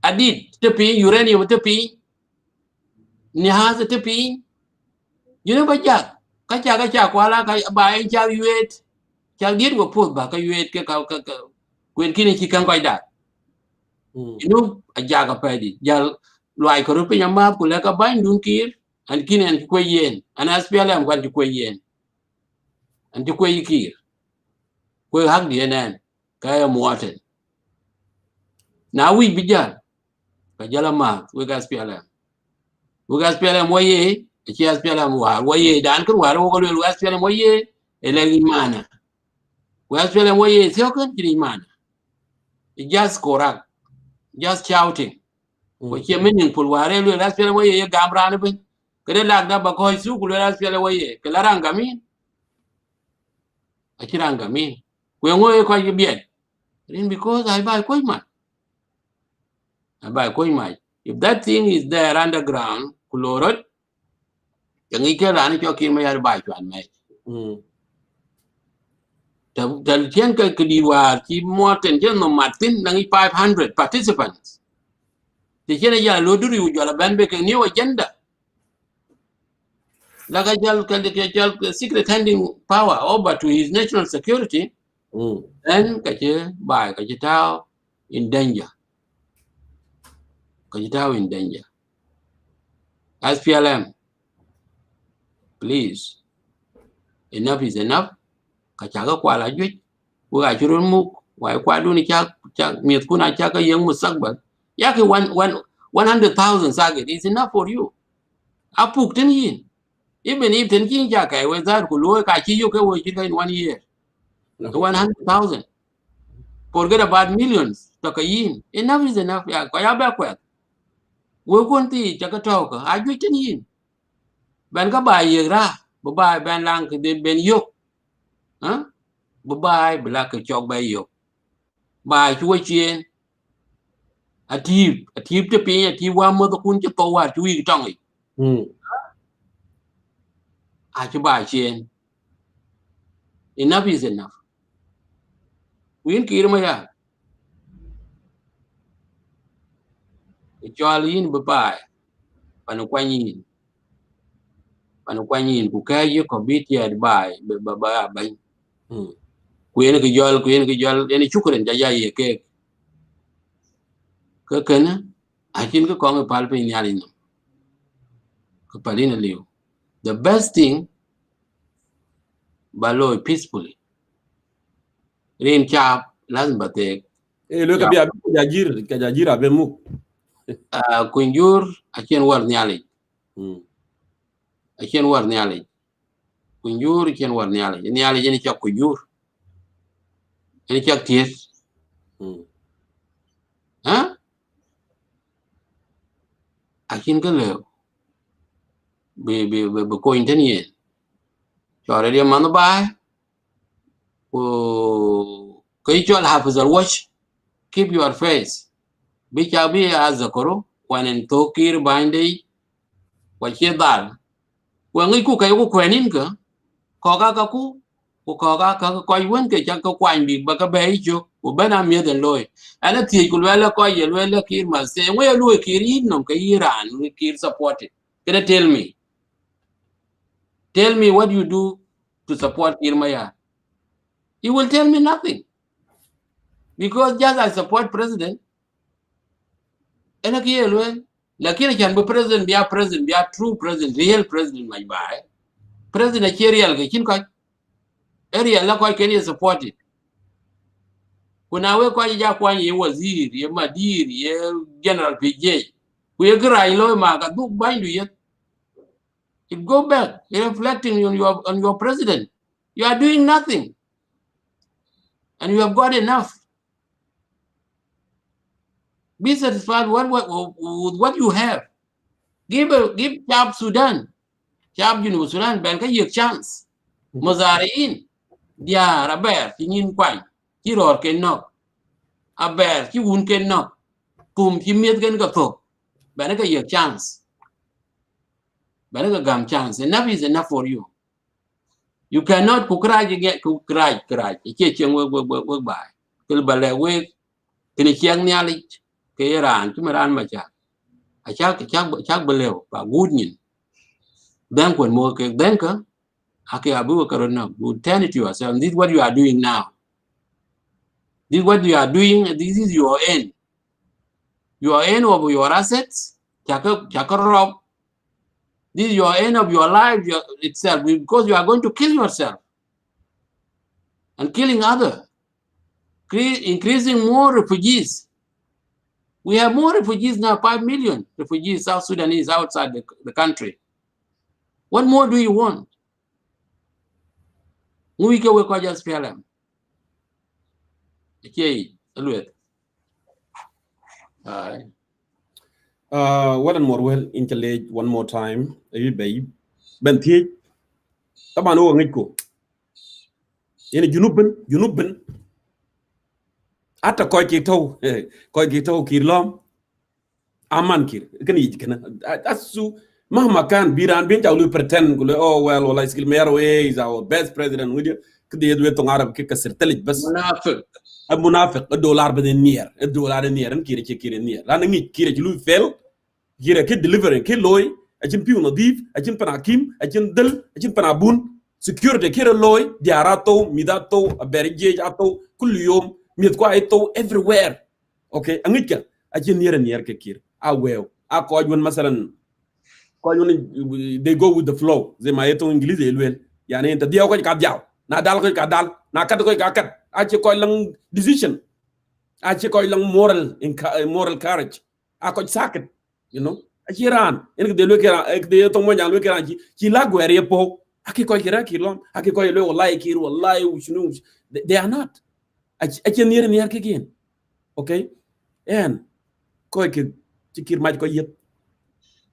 adit tepi uranium tepi nihas tepi you know kaca kwala ka ba en cha yuet cha diet go put ba ka yuet ke ka kwen kini chi kan koi da you know aja ka pa di ya loai ko pe nyama ku le ka ban dun Kiir an kini an ko yen an SPLM kwan ko yen an ko Kiir ko hak di nan ka ya muaten na wi bijal ka jala ma we gas PLM waye chi SPLM waye dan kan war ko le SPLM waye ele mana we SPLM waye sio kan ti mana just correct just shouting ko chi menin pul ware le SPLM waye gamra ne bin kede lag da ba ko su ku le SPLM waye ke laranga min akiranga min ko ngoy ko biet rin because I buy ko my if that thing is there underground kulorot yang ike rani cho Kiir ma yar bai chuan mai dal chen ka diwa chi mo ten chen no martin nang 500 participants the chen ya lo duri jo la ban be ke new agenda la ga jal secret handing power over to his national security then ka che bai ka che tao in danger SPLM, please, enough is enough. Kacaga kwala juj, wa churun muk, wa kwadu ni chak miet kuna chaka yang musakbal. Yaki 100,000 saget is enough for you. Apuk ten yin. Even if ten king jaka we that kulo ka chi you ka we in 1 year. 100,000. Forget about millions. Taka yin. Enough is enough. Ya kaya ba we want to chaka talk I ju ten yin ban ka bai ye ra bo bai ban lang ke ben yok bo bai bla ke chok bai yok bai chu chien atip te pe ati wa mo to kun che to wa chu yi tong a chu bai chien enough is enough win Kiir ma ya cho lin bo bai panu kwa yin ku ka ye ko bit ya bai ba bai kuen ke jol eni chukren ja ye ke kana a chin ko kong pal pe nyali no ko palina liu the best thing balo peacefully rin chap lazim bate lo ka biya ka jajira be mu kunjur a chen war nyali kunjur chen war nyali ni chak kunjur ni chak ties a chin ka le be ko intenie chore dia man ba kai chol hafizal watch keep your face bi azakoro wanen to Kiir bande wa che dal wa ngi ku kai ku kwenin ka ko ka ku ko ka ko yun ke cha ko kwan bi ba ka be jo u bana mi de loy ana ti ku la ko ye la Kiir ma se we lu Kiir no ka Iran Kiir support it can tell me Tell me what you do to support Kiir. He will tell me nothing. Because just I support president, and again, lakini can be president, be a true president, real president, my buy. President Kiir ke kin ko area la ko can support it. Kuna we ko ja kwa yi waziri, ye madiri, ye general PJ. We agree lo ma ka du bindu yet. It go back, reflecting on your president. You are doing nothing. And you have got enough. Be satisfied with what you have. Give Chab Sudan, Chab Sudan, Ben a chance. Mozariin, Dia Raber, Tinin Quai, Kiror can knock. A bear, he won't can knock. Pum, he made get go. Ben a chance. Ben a gum chance. Enough is enough for you. You cannot cry again, cry. You can't work by. Kilbale wait, can you hear nearly? Kairan, Tumaran Macha. I check below, but good nin. Then when more cake, then Ake Abu Karona, you turn it to yourself. This is what you are doing now. This is what you are doing, and this is your end. Your end of your assets, Chaka. This is your end of your life itself, because you are going to kill yourself and killing others, increasing more refugees. We have more refugees now, 5 million refugees, South Sudanese outside the country. What more do you want? We can just fail them. Okay, Walan Morwell interlage one more time. Babe, Ben Thiech. Taban o ngiko. Yene junubben. Ata koy ki taw Kiir lom. Aman Kiir. Kani kana. Asu mahma kan biran bin tawlu pretend gule oh well wala skill mayor way is our best president with you. Kidi yedwe tong arab ki kasir talik bas. Munafiq $1 beden nier. $1 nier en Kiir nier. La ngi Kiir ci lu fel. Kiir ke delivering ke loy. Ajin piu nadif, ajin panakim, ajin del, ajin panabun. Security Kiir loy. Diarato, midato, aberije ato, kullu yom. Miet ko ay to everywhere. Okay, angit ajin nier ke Kiir. Awew. Ako ajun masalan they go with the flow. They may to English elwel. Yani enta diaw ko ka diaw. Na dal ko ka dal. Na kat ko ka kat. Ache ko lang decision. Ache ko lang moral courage. Ako sakit, you know. Ache ran. En de lo ke de to mo nyal lo ke ran ci la guerre po. Aki ko kira kilom. Aki ko lo wallahi Kiir wallahi ushnu. They are not. Ache nier ke gen. Okay? En ko ke ci Kiir maj ko yep.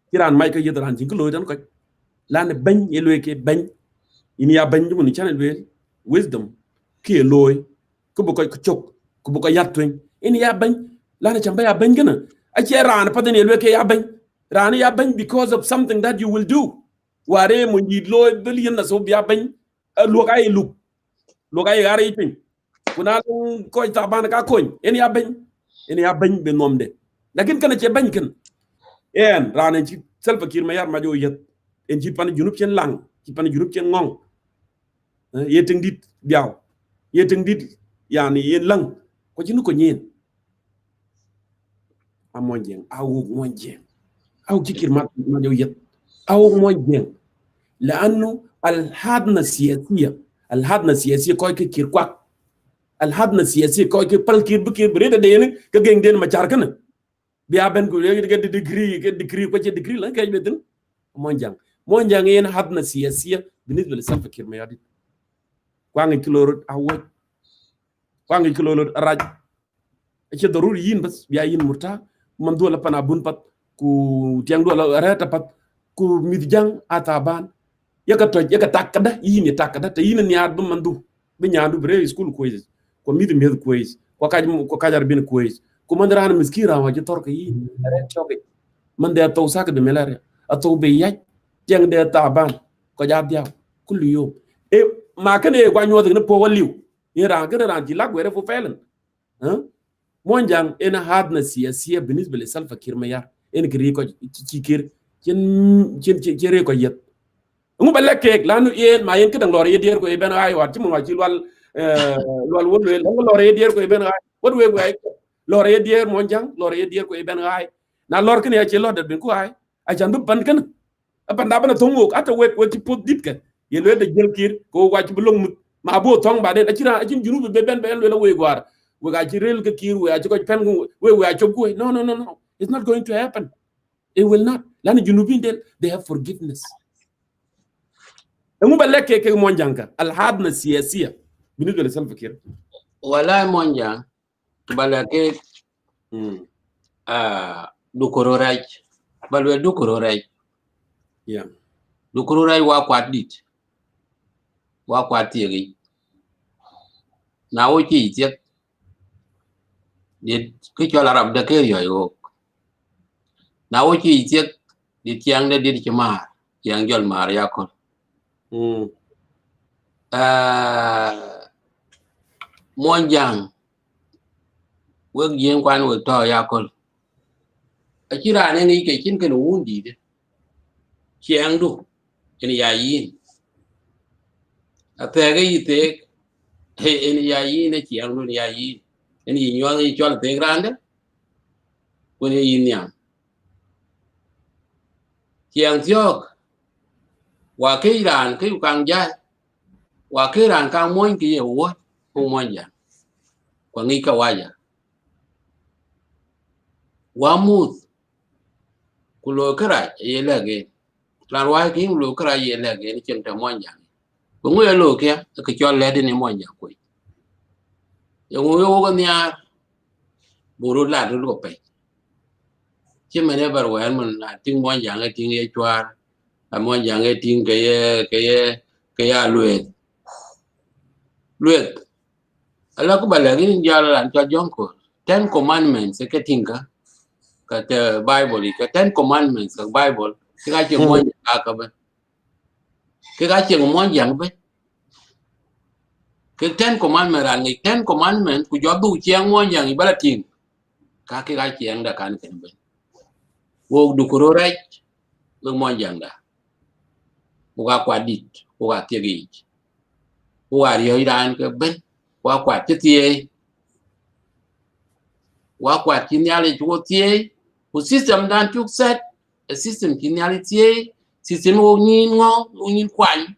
Kiran may ko yedran ci ko tan ko lan bañ yelwe ke bañ ini ya bañ dum ni channel wel wisdom ke loy ko bu ko chok ko bu ko yatwen ini ya bañ lan chamba ya bañ gëna a ci ran pa den yelwe ke ya bañ ran ya bañ because of something that you will do ware mo ngi loy belian na so ya bañ lo kay lo kay gare yitin kuna ko taban ka koñ ini ya bañ be nomde lakin kana ci bañ kan en ranen ci selfa Kiir mayar majo yet en ci pan junub cien lang ci pan junub cien ngong yeteng dit biaw yeteng dit yani yen lang ko ci nu ko ñeen amonjeng awu monjeng aw ci Kiir majo yet aw monjeng لانه الهدنه السياسيه koy ke Kiir kwak الهدنه السياسيه koy ke pal Kiir bu Kiir brede de yen ke geng den ma char kana biya ben ko get degree ko ci degree la kay beden monjang yen hadna siyasiya بالنسبه لسلف Kiir mayadi kwangi kilorot awot kwangi kilorot raj ci daruri yin bas biya yin murta man do la pana bun pat ku tiang do la reta pat ku midjang ataban yaka takada yin takada te yin niad bu mandu bi nyaadu bre school quiz ko med quiz ko kajar bin quiz ko mandaran miskira wa ci torka yi ren choge man de taw sak de melare ato be yaj jeng de taban ko jabdiaw kullu yom e ma kane kwa nyodo ne po waliw ira ga ran ci lagwere fu felen monjang en hadna siyasiya بالنسبه لسلف Kiir mayar en kri ko ci Kiir ci re ko yet ngu ba lekke lanu yen ma yen kedang lor yedier ko ben ay wat mo ci wal won le lor yedier ko ben ay wad we way lor yedier mo jang lor yedier ko ben ay na lor ken ya ci lor ben ko ay jan bu ban ken ban da bana tongo ata we ci pot dit ke ye le de jël Kiir ko wacc bu long mut ma bo tong ba de acira acin junu be ben ben le we gwar we ga ci rel ke Kiir we ci ko pen we ci ko no it's not going to happen. It will not. Lani junubin del, they have forgiveness. Ngu ba lekke ke monjanka al hadna siyasiya بالنسبه لسلفا كير ولا monjang balake dukororai balwe dukororai yeah dukororai wa kwadit wa kwatiri na wochi tiek dit ke chola rab de ke yo na wochi tiek dit yang de dit chmar yang jol mar yakol monjang wek yen kwan wek to yakol akira ne ni ke kin ke wundi de chiang du en ya yin atege yite he en ya yin ne chiang du ya yin en yi nyo ni chol te grande ko ne yin nyam chiang tiok wa ke ran ke kang ja wa ke ran kang moin ke wo ko monjang kwa ngi ka waja wa mut kulo kara yelage lan wa ki lo kara yelage ni chen ta monjang ko ngoy lo ke ke chol le ni monjang ko yo yo go nya buru la do ko pe che mene bar wa man na ting monjang e ting ye chwar a monjang e ting ke ya luet ala ko bala ni jala lan cho jonko 10 commandments ke tinga ka the bible ka 10 commandments ka bible ke ga che monjang ka ba ke ga che monjang ba ke 10 commandments ran ni 10 commandments ku jodu chiang monjang ibala ting ka ke ga chiang da kan ken ba wo du ko rai lo monjang da wo ga kwadit wo ga tegi wo ga yo iran ke ben wa kwat tie wa kwat kinyali chu tie ku system dan chu set a system kinyali tie system wo nyin kwan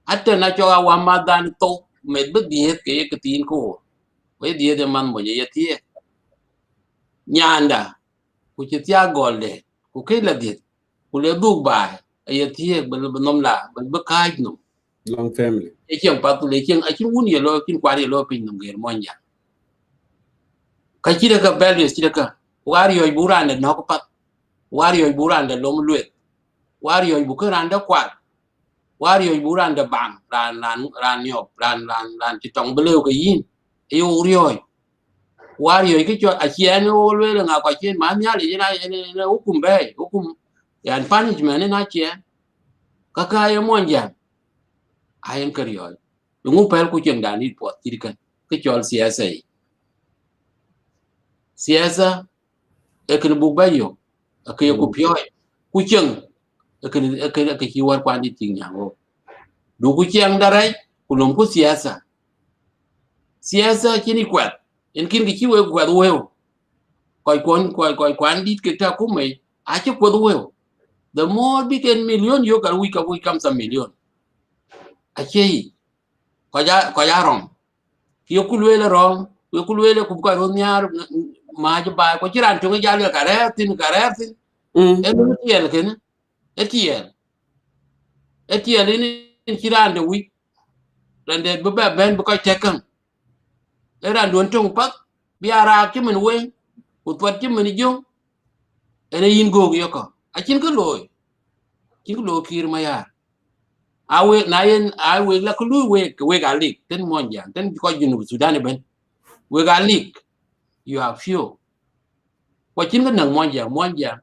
ata na cho wa ma dan to me be die ke tin ko we die de man mo ye tie nyanda ku tia golde ku ke la dit ku le du ba ye tie be nom la be kai no long family e chen pa tu le chen a chen un ye lo kin kwa ye lo pin no ger monja ka chi ka values chi ka wari yo buran de no ko pat wari yo buran de lom luet wari yo bu ka ran da kwa wari yo buran de bang ran yo ran chi tong beleu ka yin e yo ryo wari yo ki cho a chen o le nga kwa chen ma nya le na hukum be hukum yan punishment na chen ka ye monja ayen karyo ngu pel ku chen dan ni pot ti kan ke chol siasa e kan bu bayo ke ku pyo ku chen e kan ke ki war kwa ni ting yango du ku chen darai ku lom ku siasa kini kwat en kin ki we kwat we koi kwan dit ke ta ku me a che kwat we the more big en million yo kan we come some million a che ko ja rom yo ku le rom yo ku le ku ko ro nyar ma je ba ko chiran to ja le kare tin e lu tiel ken tiel ni chiran de wi rande be ben ko tekan e ran don to pak biara ki men we ku twat ki men jo ene yin go yo ko a chin ko loy Kiir ma ya awe na yen awe la ku lu we ga lik ten monja ten ko junu Sudan ben we ga lik you have few ko chin ko nang monja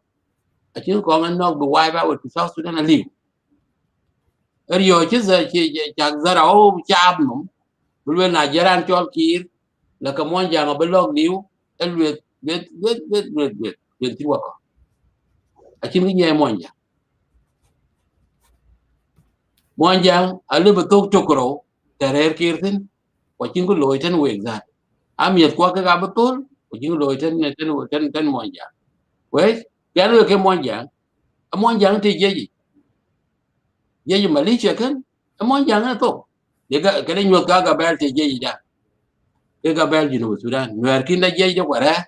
a chin ko ngan no bu wai ba we South Sudan a liu yo chi za chi jak zara o chab num bu na jaran chol Kiir la ka monja ga blog liu el we ti wa ko a chin ni monja Monjang, a little talk to grow, the rare kirtin, watching good loiten wig that. I'm yet quack a gabatul, watching loiten and ten monjang. Wait, can look at monjang, a monjang to Yeji. Yeji Malaysia can, a monjang at all. They got getting your gaga bell to Yeji. They got bell, you know, Sudan. No, I can't Yeji, what I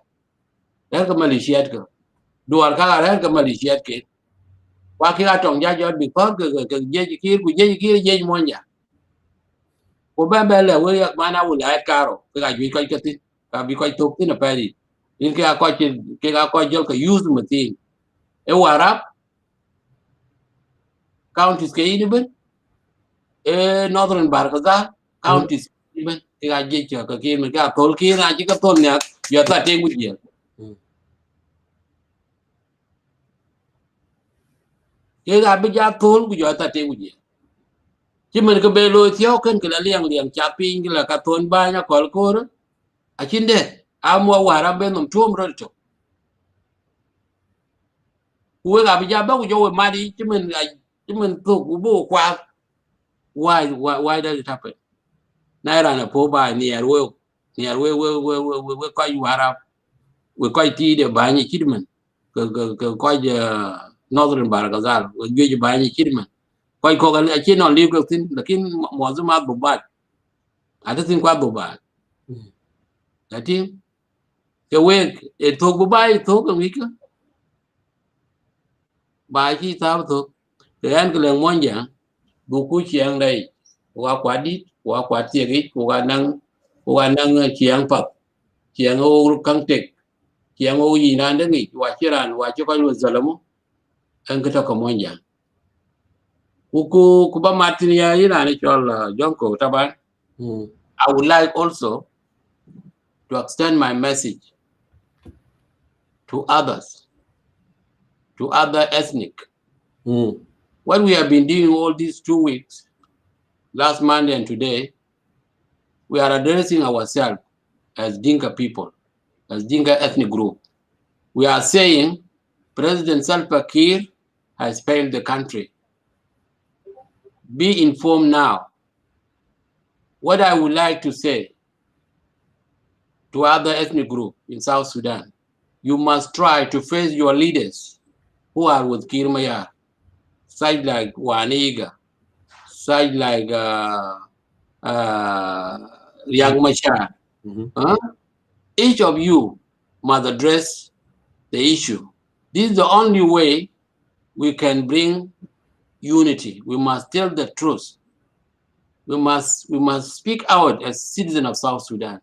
have a Malaysia. Do our car have a Malaysia kid. Walking out on Jajot because Yeji Yeji Monja. Obama, we mana will add caro, because we quite get it, we quite talk in a paddy. In Kaka use the thing. A warap, counties Kaidibin, a northern Bargaza, counties even. I get your came and got Tolkien, I think a Tolniak, you're starting with you. You got big told with your starting with you. Chimen ka belo Ethiopian kila liang chaping la katon banya kolkor achinde amwa warabe num tuom roto we ga bija ba jo madi chimen to kubo kwa why does it happen naira na po ba near we ko warab we ko ti de banya chidmen ko northern baragazal we je banya chidmen ko ga achino live tin lakin mozuma bubat ada tin kwa bubat ati ke we e to bubai to ka wika ba chi tao to ke an ke leng monja bu ku chiang dai wa kwa di wa kwa tie gi wa nang chiang pat chiang o kang tek chiang o yi nan de ngi wa chiran wa chi ko lu zalamu an ka to monja ku ba martin ya ina ni chol jonko taban. I would like also to extend my message to others, to other ethnic. What we have been doing all these 2 weeks, last Monday and today, we are addressing ourselves as Dinka people, as Dinka ethnic group. We are saying President Salva Kiir has failed the country. Be informed now. What I would like to say to other ethnic groups in South Sudan, you must try to face your leaders who are with Kiir Mayar, such like Waniga, such like Riek Machar. Each of you must address the issue. This is the only way we can bring unity. We must tell the truth. We must speak out as citizens of South Sudan.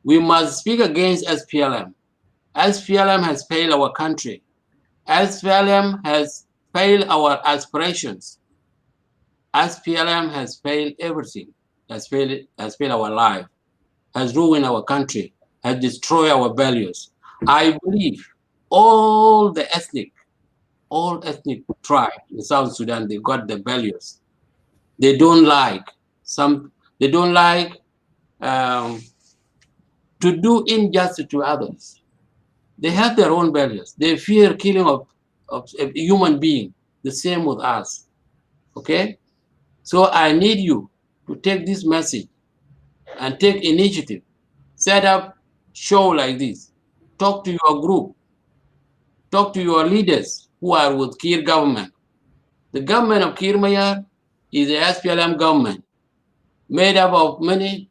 We must speak against SPLM. SPLM has failed our country. SPLM has failed our aspirations. SPLM has failed everything. Has failed our life. Has ruined our country. Has destroyed our values. I believe all ethnic tribes in South Sudan, they got the values. They don't like to do injustice to others. They have their own values. They fear killing of a human being, the same with us. Okay? So I need you to take this message and take initiative. Set up show like this. Talk to your group. Talk to your leaders who are with Kiir government. The government of Kiir Mayar is a SPLM government made up of many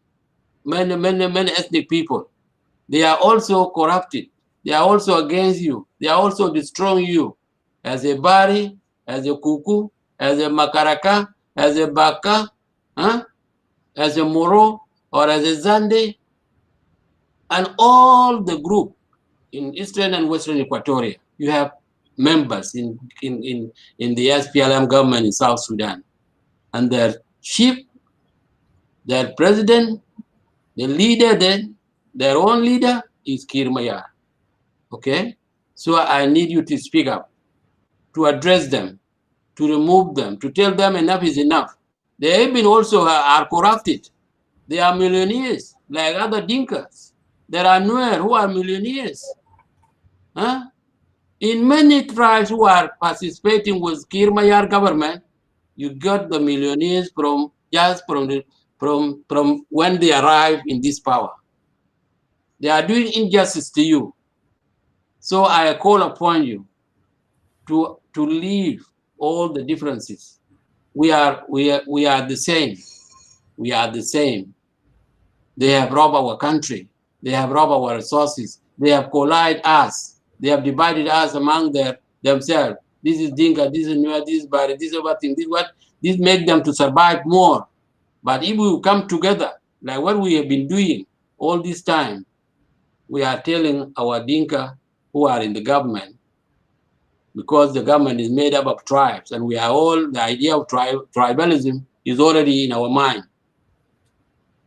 ethnic people. They are also corrupted. They are also against you. They are also destroying you as a Bari, as a Kuku, as a Makaraka, as a Baka, as a Moro, or as a Zande, and all the group in Eastern and Western Equatoria. You have members in the SPLM government in South Sudan. And their chief, their president, the leader then, their own leader is Kiir Mayar. Okay? So I need you to speak up, to address them, to remove them, to tell them enough is enough. They have been also are corrupted. They are millionaires, like other Dinkas. There are Nuer who are millionaires. In many tribes who are participating with Kiir Mayar government, You got the millionaires from when they arrive in this power. They are doing injustice to you. So I call upon you to leave all the differences. We are the same. We are the same. They have robbed our country. They have robbed our resources. They have collided us. They have divided us among themselves. This is Dinka, this is Nuer, this is Bari, this is everything. This make them to survive more. But if we come together, like what we have been doing all this time, we are telling our Dinka who are in the government, because the government is made up of tribes, and we are all, the idea of tribalism is already in our mind.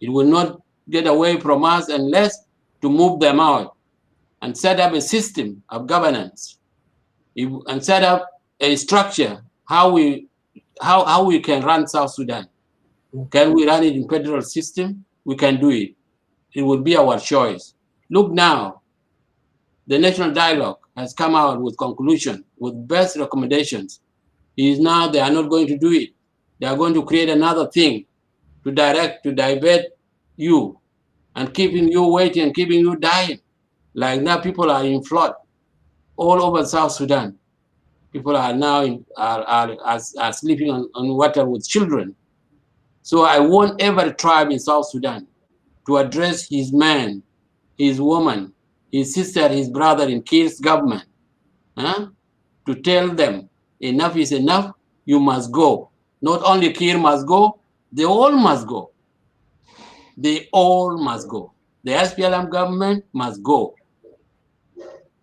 It will not get away from us unless to move them out and set up a system of governance and set up a structure how we can run South Sudan. Can we run it in federal system? We can do it. It will be our choice. Look now, the National Dialogue has come out with conclusion, with best recommendations. Now they are not going to do it. They are going to create another thing to divert you and keeping you waiting and keeping you dying. Like now people are in flood all over South Sudan. People are now are sleeping on water with children. So I want every tribe in South Sudan to address his man, his woman, his sister, his brother in Kiir's government, to tell them enough is enough, you must go. Not only Kiir must go, they all must go. They all must go. The SPLM government must go.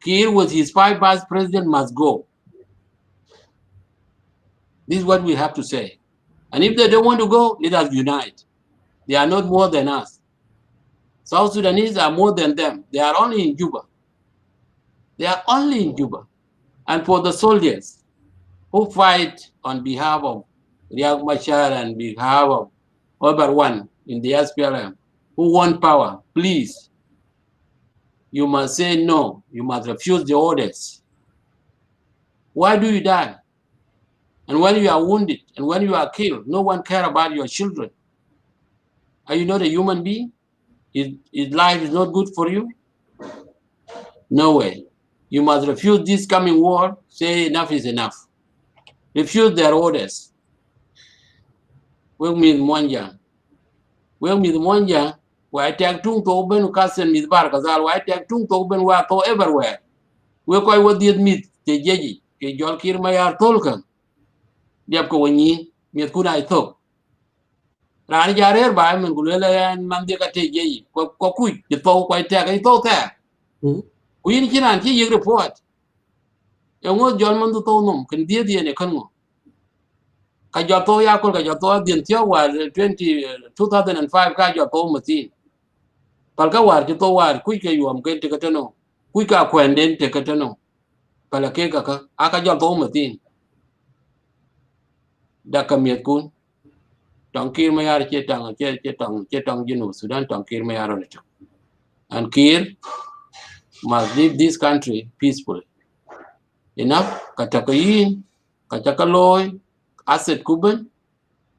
Kiir with his 5 vice president must go. This is what we have to say. And if they don't want to go, let us unite. They are not more than us. South Sudanese are more than them. They are only in Juba. They are only in Juba. And for the soldiers who fight on behalf of Riek Machar and behalf of everyone in the SPLM who want power, please, you must say no. You must refuse the orders. Why do you die? And when you are wounded and when you are killed, no one cares about your children. Are you not a human being? His life is not good for you? No way. You must refuse this coming war. Say enough is enough. Refuse their orders. We mean Mwanja. We mean Mwanja. We take tung to open Kassen with Barkazal. We take tung to open to everywhere. We quite what did meet the Jeji. Jol Kiir Mayar Tolkan. Diap ko wani miet kuna ithok. Rani jarer ba men kulela man de ka te Jeji. Ko ku je to ko te ka to ta. Ku yin kinan ki yig report. Ngo jol man to nom kan die ne kan ngo. Ka jo to ya ko ka jo to dien tio war 2005 ka jo to matin. Pal ka war to war ku ke yom ke te ka tano. Ku ka kwenden te ka tano. Pala ke ka aka jo to matin. Da kamiet kun tong Kiir Mayar che tong Junub Sudan tong Kiir Mayar on it. And Kiir must leave this country peacefully. Enough katakayin katakaloy asset kuben,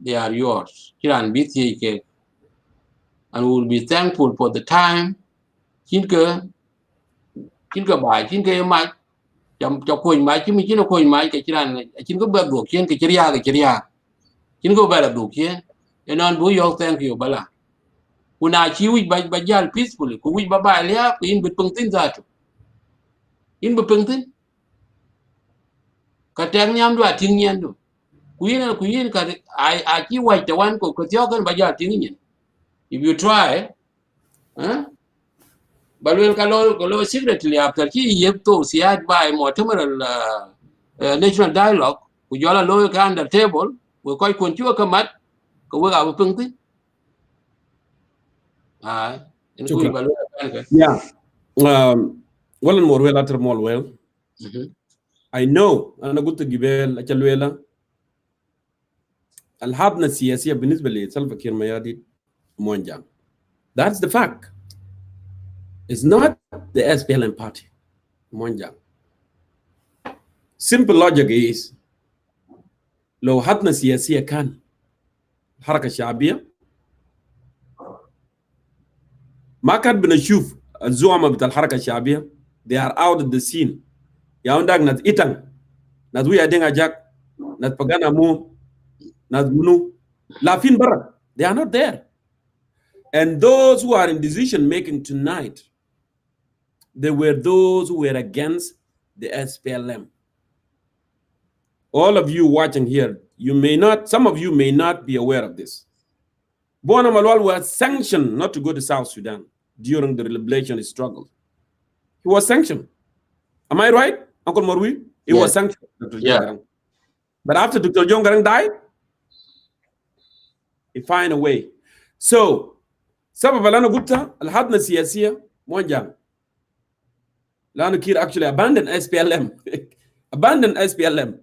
they are yours. Kiran biti ke, and we will be thankful for the time kinka ba kinka mai cham koin mai kimi kino koin mai ke kiran kinka ba do kien ke kiria kinko ba do kien enon bu yo thank you bala kuna chi wi ba jal peacefully ku wi ba lia in bit pungtin zatu in bu pungtin ka tang nyam do ating nyen do ku yin ka a chi wa ta wan ko tyo kan ba jal ting nyen. If you try but we can secretly after he yep to siad by more national dialogue we jola lo ka under table we quite continue kamat ko we ga pungti yeah walan Morwell Ater Morwell. I know أنا قلت قبل أكلويلا الحابنا السياسية بالنسبة لسلفا كير ميادي موانجان. That's the fact. It's not the SPLM party. Monjang. Simple logic is لو حطنا سياسية كان الحركة الشعبية ما كان بنشوف الزعماء بتاع الحركة الشعبية they are out of the scene. يا عندك ناس إتن ناس ويا دينغا جاك ناس بغانا مو ناس منو لافين برا they are not there. And those who are in decision making tonight, they were those who were against the SPLM. All of you watching here, you may not, some of you may not be aware of this. Bona Malwal was sanctioned not to go to South Sudan during the liberation struggle. He was sanctioned. Am I right, Uncle Morwi? He was sanctioned. Dr. Yeah. But after Dr. Jongarang died, he find a way. So, سبب لأنه قلتها الحضنة السياسية موجهة لأنه كير actually abandoned SPLM. Abandoned SPLM.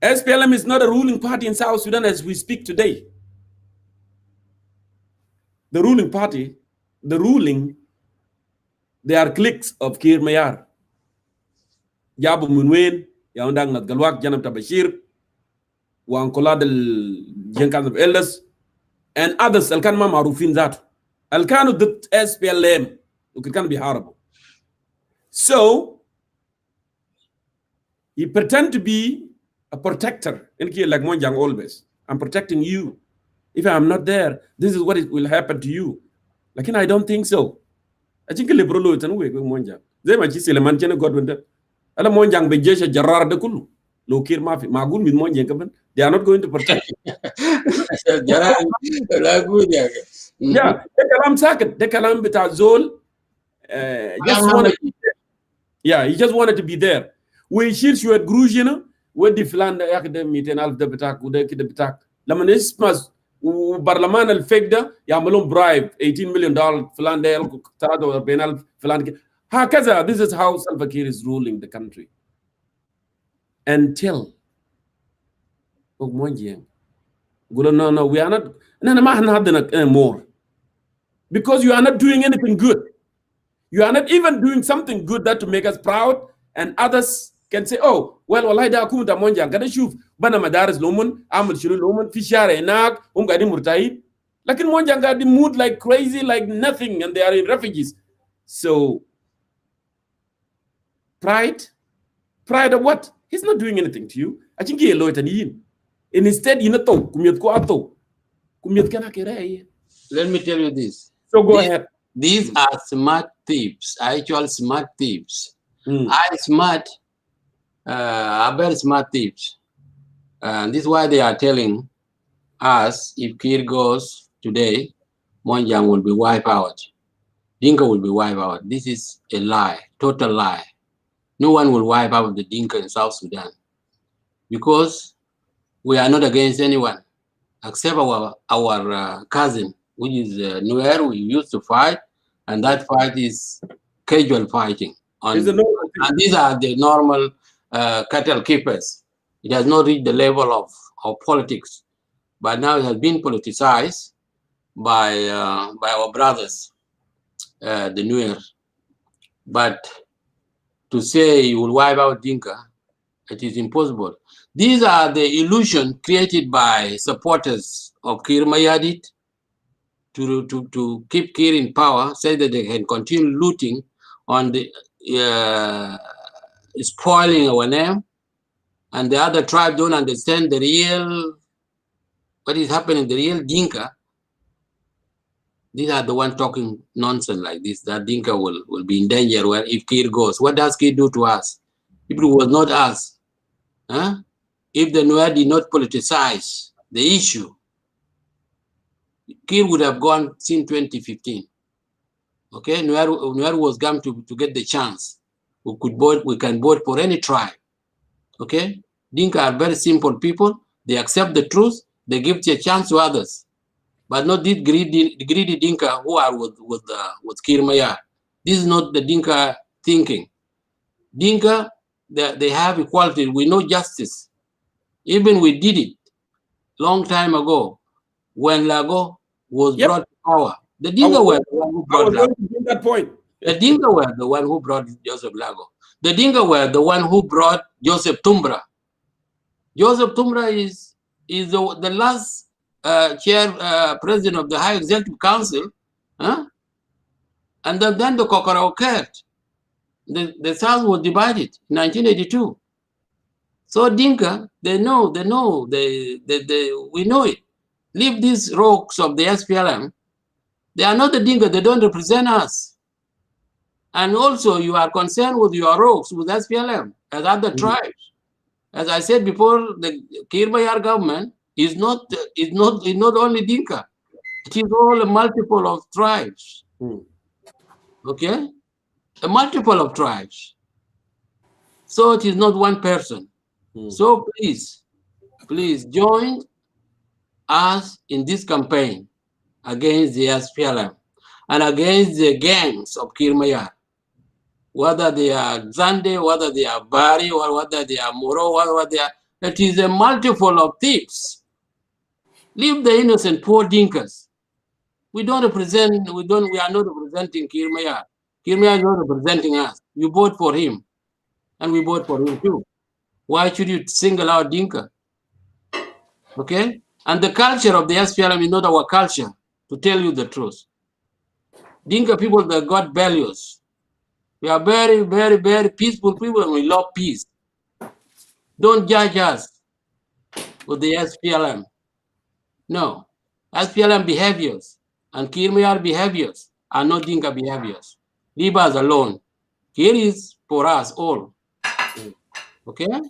SPLM is not a ruling party in South Sudan as we speak today. The ruling party, they are cliques of Kiir Mayar. Jabu Munwen, Yaundang Nat Galwak, Janam Tabashir, Wankola del Jenkan of Elders, and others, Alkanma Marufin that. Alkanu the SPLM, it can be horrible. So, he pretend to be a protector. In Kiir like Monjang always. I'm protecting you. If I'm not there, this is what it will happen to you. Like, I don't think so. I think liberal is anyway with Monjang. They might just say, "Lemanchene God went there." Ala Monjang bejesha Jarar de Kulu. Lo Kiir Mafi. Magun with Monjang. They are not going to protect. Yeah. They kalam sakit. They kalam bita zol. He just wanted to be there. We shirts you at Grujina. We defland the academy and alf the betak. We the betak. Lamanis mas. Barlaman al-Fegda yamalum bribe $18 million Flandel Tado Benal Fland. Hakaza, this is how Salva Kiir is ruling the country. Until no, we are not more. Because you are not doing anything good. You are not even doing something good that to make us proud, and others can say, oh, well, wallahi da kumta monjang kada shuf bana madaris lomun amul shiru lomun fi share enak gadi murtaid lakin monjang gadi mood like crazy like nothing, and they are in refugees. So pride of what? He's not doing anything to you. I think he loyal and yin. And instead you know kumyet ko ato kumyet kana kere. Let me tell you this. So go ahead. These are smart thieves, actual smart thieves. Are very smart thieves. And this is why they are telling us if Kiir goes today, Monjang will be wiped out. Dinka will be wiped out. This is a lie, total lie. No one will wipe out the Dinka in South Sudan because we are not against anyone except our cousin, which is Nuer. We used to fight, and that fight is casual fighting. And these are the normal cattle keepers. It has not reached the level of politics, but now it has been politicized by our brothers, the Nuer. But to say you will wipe out Dinka, it is impossible. These are the illusions created by supporters of Kiir Mayardit to keep Kiir in power, say that they can continue looting on the spoiling our name, and the other tribe don't understand the real, what is happening, the real Dinka. These are the ones talking nonsense like this, that Dinka will be in danger where if Kiir goes. What does Kiir do to us? If it was not us, if the Nuer did not politicize the issue, Kiir would have gone since 2015. Okay, Nuer was going to get the chance. We can vote for any tribe. Okay, Dinka are very simple people. They accept the truth. They give a chance to others, but not these greedy Dinka who are with Kiir Mayar. This is not the Dinka thinking. Dinka, they have equality. We know justice. Even we did it long time ago when Lago was brought to power. The Dinka were the one who brought Lago. That point. The Dinka were the one who brought Joseph Lago. The Dinka were the one who brought Joseph Tumbra. Joseph Tumra is the last president of the High Executive Council, huh? And then the Kokora occurred. The South was divided in 1982. So Dinka, we know it. Leave these rogues of the SPLM. They are not the Dinka, they don't represent us. And also you are concerned with your rogues, with SPLM, as other tribes. As I said before, the Kiir government is not only Dinka. It is all a multiple of tribes. Okay? A multiple of tribes. So it is not one person. So please join us in this campaign against the SPLM and against the gangs of Kiir Mayar. Whether they are Zande, whether they are Bari, or whether they are Moro, whether they are, it is a multiple of thieves. Leave the innocent poor Dinkas. We are not representing Kiir Mayar. Kiir Mayar is not representing us. You vote for him, and we vote for him too. Why should you single out Dinka? Okay? And the culture of the SPLM is not our culture, to tell you the truth. Dinka people that got values. We are very, very, very peaceful people and we love peace. Don't judge us with the SPLM. No. SPLM behaviors and Kiir Mayar behaviors are not Dinka behaviors. Leave us alone. Kiir is for us all. Okay?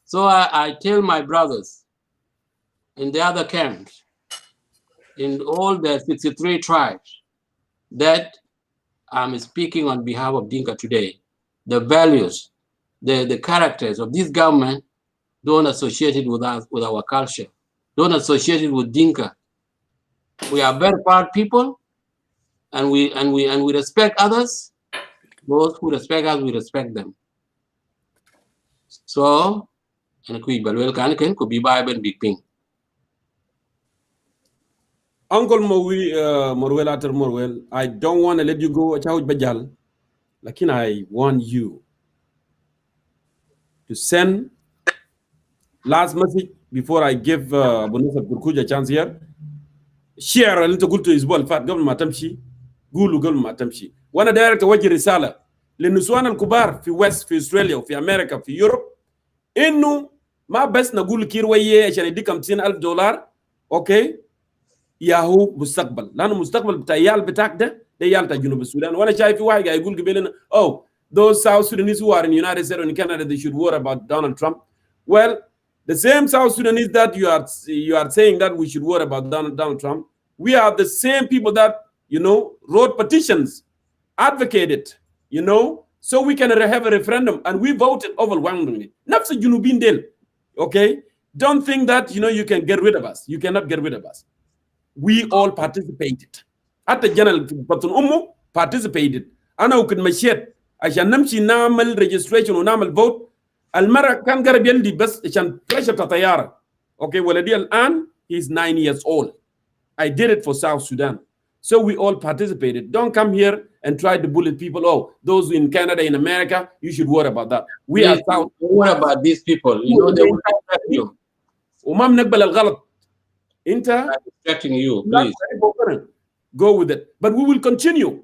So I tell my brothers in the other camps, in all the 63 tribes, that I'm speaking on behalf of Dinka today. The values, the characters of this government don't associate it with us, with our culture. Don't associate it with Dinka. We are very proud people, and we respect others. Those who respect us, we respect them. So, and we could be by big ping. Uncle Morwell Ater Morwell, I don't want to let you go. Lakin I want you to send last message before I give Bonisa Kurkuja a chance here. Share a little good to his ball fat government matamshi, Gulu government matamshi. One direct waji risala. Lenuswan al Kubar fi West, fi Australia, fi America, fi Europe. Innu ma best na Gulu kirwaye ashani dikam $50,000. Okay? Yahoo mustaqbal lanu mustaqbal bita yal bitak de yal ta junub Sudan wana shaifi wahi ga yقول قبلنا oh those South Sudanese who are in the United States or in Canada they should worry about Donald Trump. Well, the same South Sudanese that you are saying that we should worry about Donald Trump, we are the same people that wrote petitions, advocated, so we can have a referendum, and we voted overwhelmingly. Nafsa junubin del. Okay, don't think that you can get rid of us. You cannot get rid of us. We all participated. At the general Patun participated. Ana could machete. Ashan namshi namal registration or namal vote. Almara kan garabian di best ashan pressure tatayara. Okay, well An, he's 9 years old. I did it for South Sudan. So we all participated. Don't come here and try to bully people. Oh, those in Canada, in America, you should worry about that. We are South. What about these people? They will attack you. Umam nakbal al-ghalat. I'm expecting you, please. Go with it. But we will continue.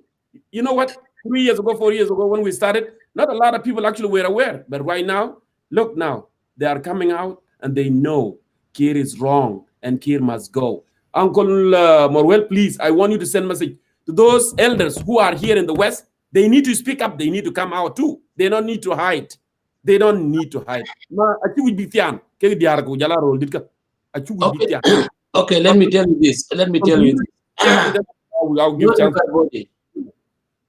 You know what? 3 years ago, 4 years ago, when we started, not a lot of people actually were aware. But right now, look now, they are coming out and they know Kiir is wrong and Kiir must go. Uncle Morwell, please, I want you to send a message to those elders who are here in the West. They need to speak up. They need to come out too. They don't need to hide. They don't need to hide. Okay, let me tell you this. I'll give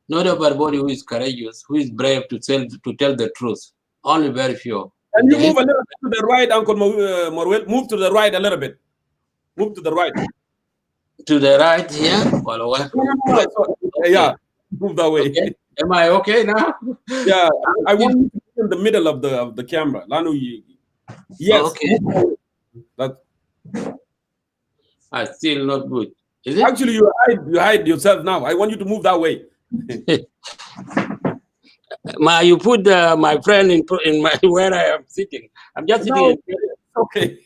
not everybody who is courageous, who is brave to tell the truth. Only very few. Can you move a little bit to the right, Uncle Morwell? Move to the right a little bit. Move to the right. To the right here? Well, okay. Yeah, move that way. Okay. Am I okay now? Yeah, I want you to be in the middle of the camera. Yes. Okay. That's still not good. Is it? Actually, you hide yourself now. I want you to move that way. You put my friend in my where I am sitting. I'm just sitting. Okay.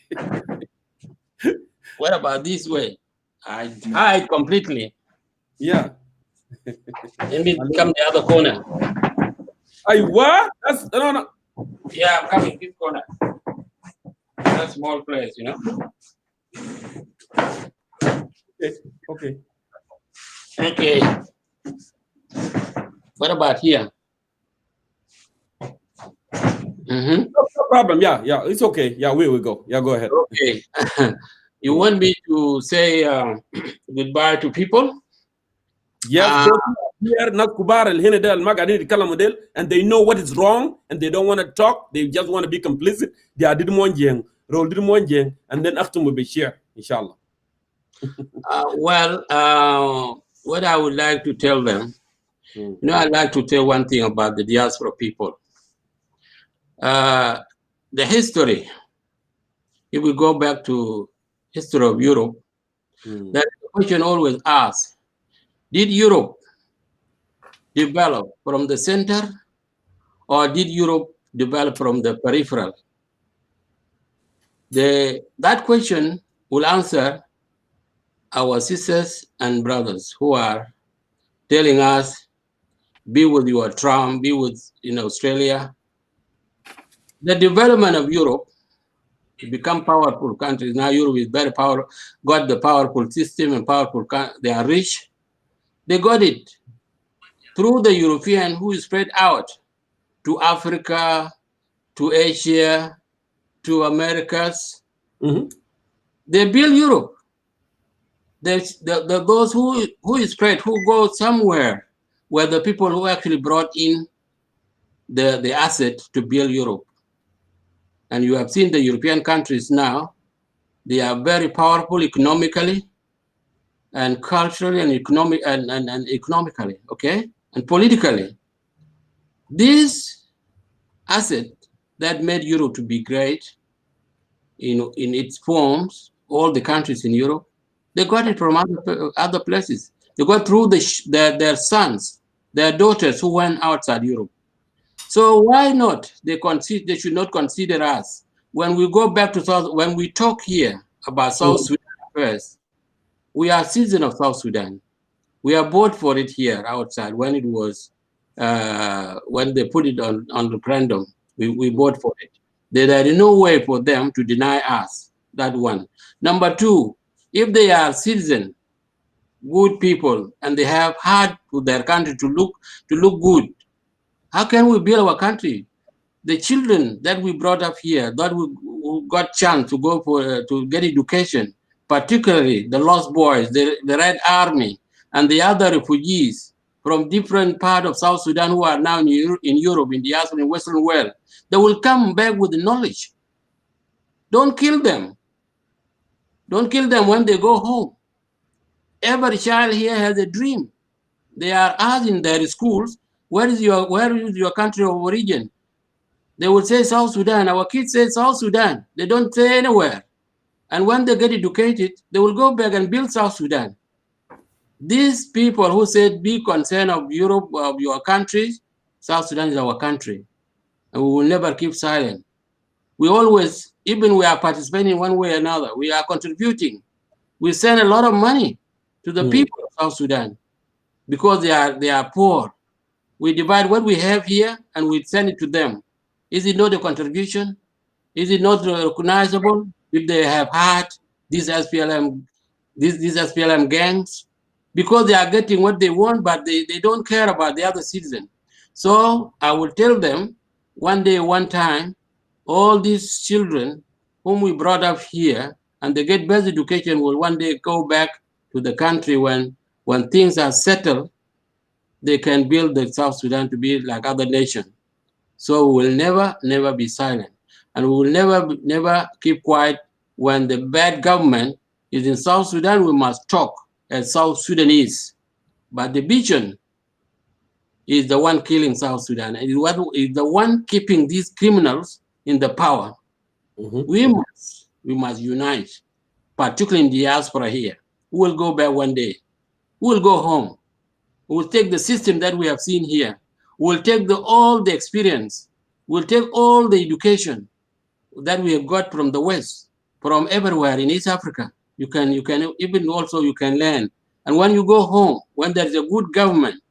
What about this way? I hide completely. Yeah. Let me come the other corner. I what? That's no. Yeah, I'm coming this corner. That's a small place, you know. Okay. Okay. Okay. What about here? No problem. Yeah. Yeah. It's okay. Yeah. We will go. Yeah. Go ahead. Okay. You want me to say goodbye to people? Yes. Here, not kubar el hene del magadi di kala model, and they know what is wrong, and they don't want to talk. They just want to be complicit. They are did monjeng, roll did monjeng, and then after we be share, inshallah. What I would like to tell them, you know, I'd like to tell one thing about the diaspora people. The history, if we go back to history of Europe, that question always asked, did Europe develop from the center or did Europe develop from the peripheral? That question will answer our sisters and brothers who are telling us, be with your Trump, be with Australia. The development of Europe to become powerful countries. Now Europe is very powerful, got the powerful system and powerful, they are rich. They got it through the European who spread out to Africa, to Asia, to Americas. They build Europe. Those who spread, who go somewhere where the people who actually brought in the asset to build Europe. And you have seen the European countries now, they are very powerful economically and culturally and economically, okay? And politically. This asset that made Europe to be great in its forms, all the countries in Europe, they got it from other places. They got through their sons, their daughters who went outside Europe. So why not? They should not consider us. When we go back to when we talk here about South Sudan first, we are citizens of South Sudan. We are voted for it here outside when it was, when they put it on referendum, we vote for it. There is no way for them to deny us, that one. Number two, if they are citizens, good people, and they have heart to their country to look good, how can we build our country? The children that we brought up here, that we got chance to go for to get education, particularly the lost boys, the Red Army, and the other refugees from different parts of South Sudan who are now in Europe, in the diaspora, in Western world, they will come back with the knowledge. Don't kill them. Don't kill them when they go home. Every child here has a dream. They are asked in their schools, where is your country of origin? They will say South Sudan. Our kids say South Sudan. They don't say anywhere. And when they get educated, they will go back and build South Sudan. These people who said be concerned of Europe, of your countries, South Sudan is our country. And we will never keep silent. We always, even we are participating one way or another, we are contributing. We send a lot of money to the people of South Sudan because they are poor. We divide what we have here and we send it to them. Is it not a contribution? Is it not recognizable if they have had these SPLM, these SPLM gangs? Because they are getting what they want, but they don't care about the other citizen. So I will tell them one day, one time, all these children whom we brought up here and they get best education will one day go back to the country when things are settled, they can build the South Sudan to be like other nations. So we will never be silent. And we will never keep quiet when the bad government is in South Sudan. We must talk as South Sudanese. But the vision is the one killing South Sudan. And is the one keeping these criminals in the power. We must unite, particularly in the diaspora here. We will go back one day. We will go home. We will take the system that we have seen here. We will take all the experience. We'll take all the education. that we have got from the West, from everywhere in East Africa. You can even also you can learn. And when you go home, when there is a good government,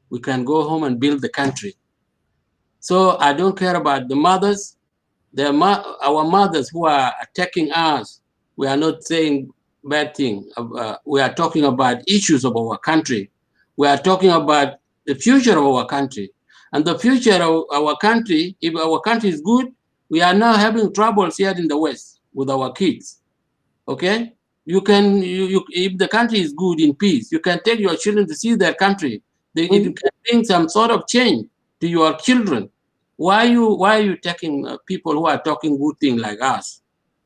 we can go home and build the country. So I don't care about the mothers, our mothers who are attacking us. We are not saying bad thing. We are talking about issues of our country. We are talking about the future of our country. And the future of our country, if our country is good, we are now having troubles here in the West with our kids. Okay? If the country is good in peace, you can take your children to see their country. It can bring some sort of change to your children. Why are you taking people who are talking good things like us?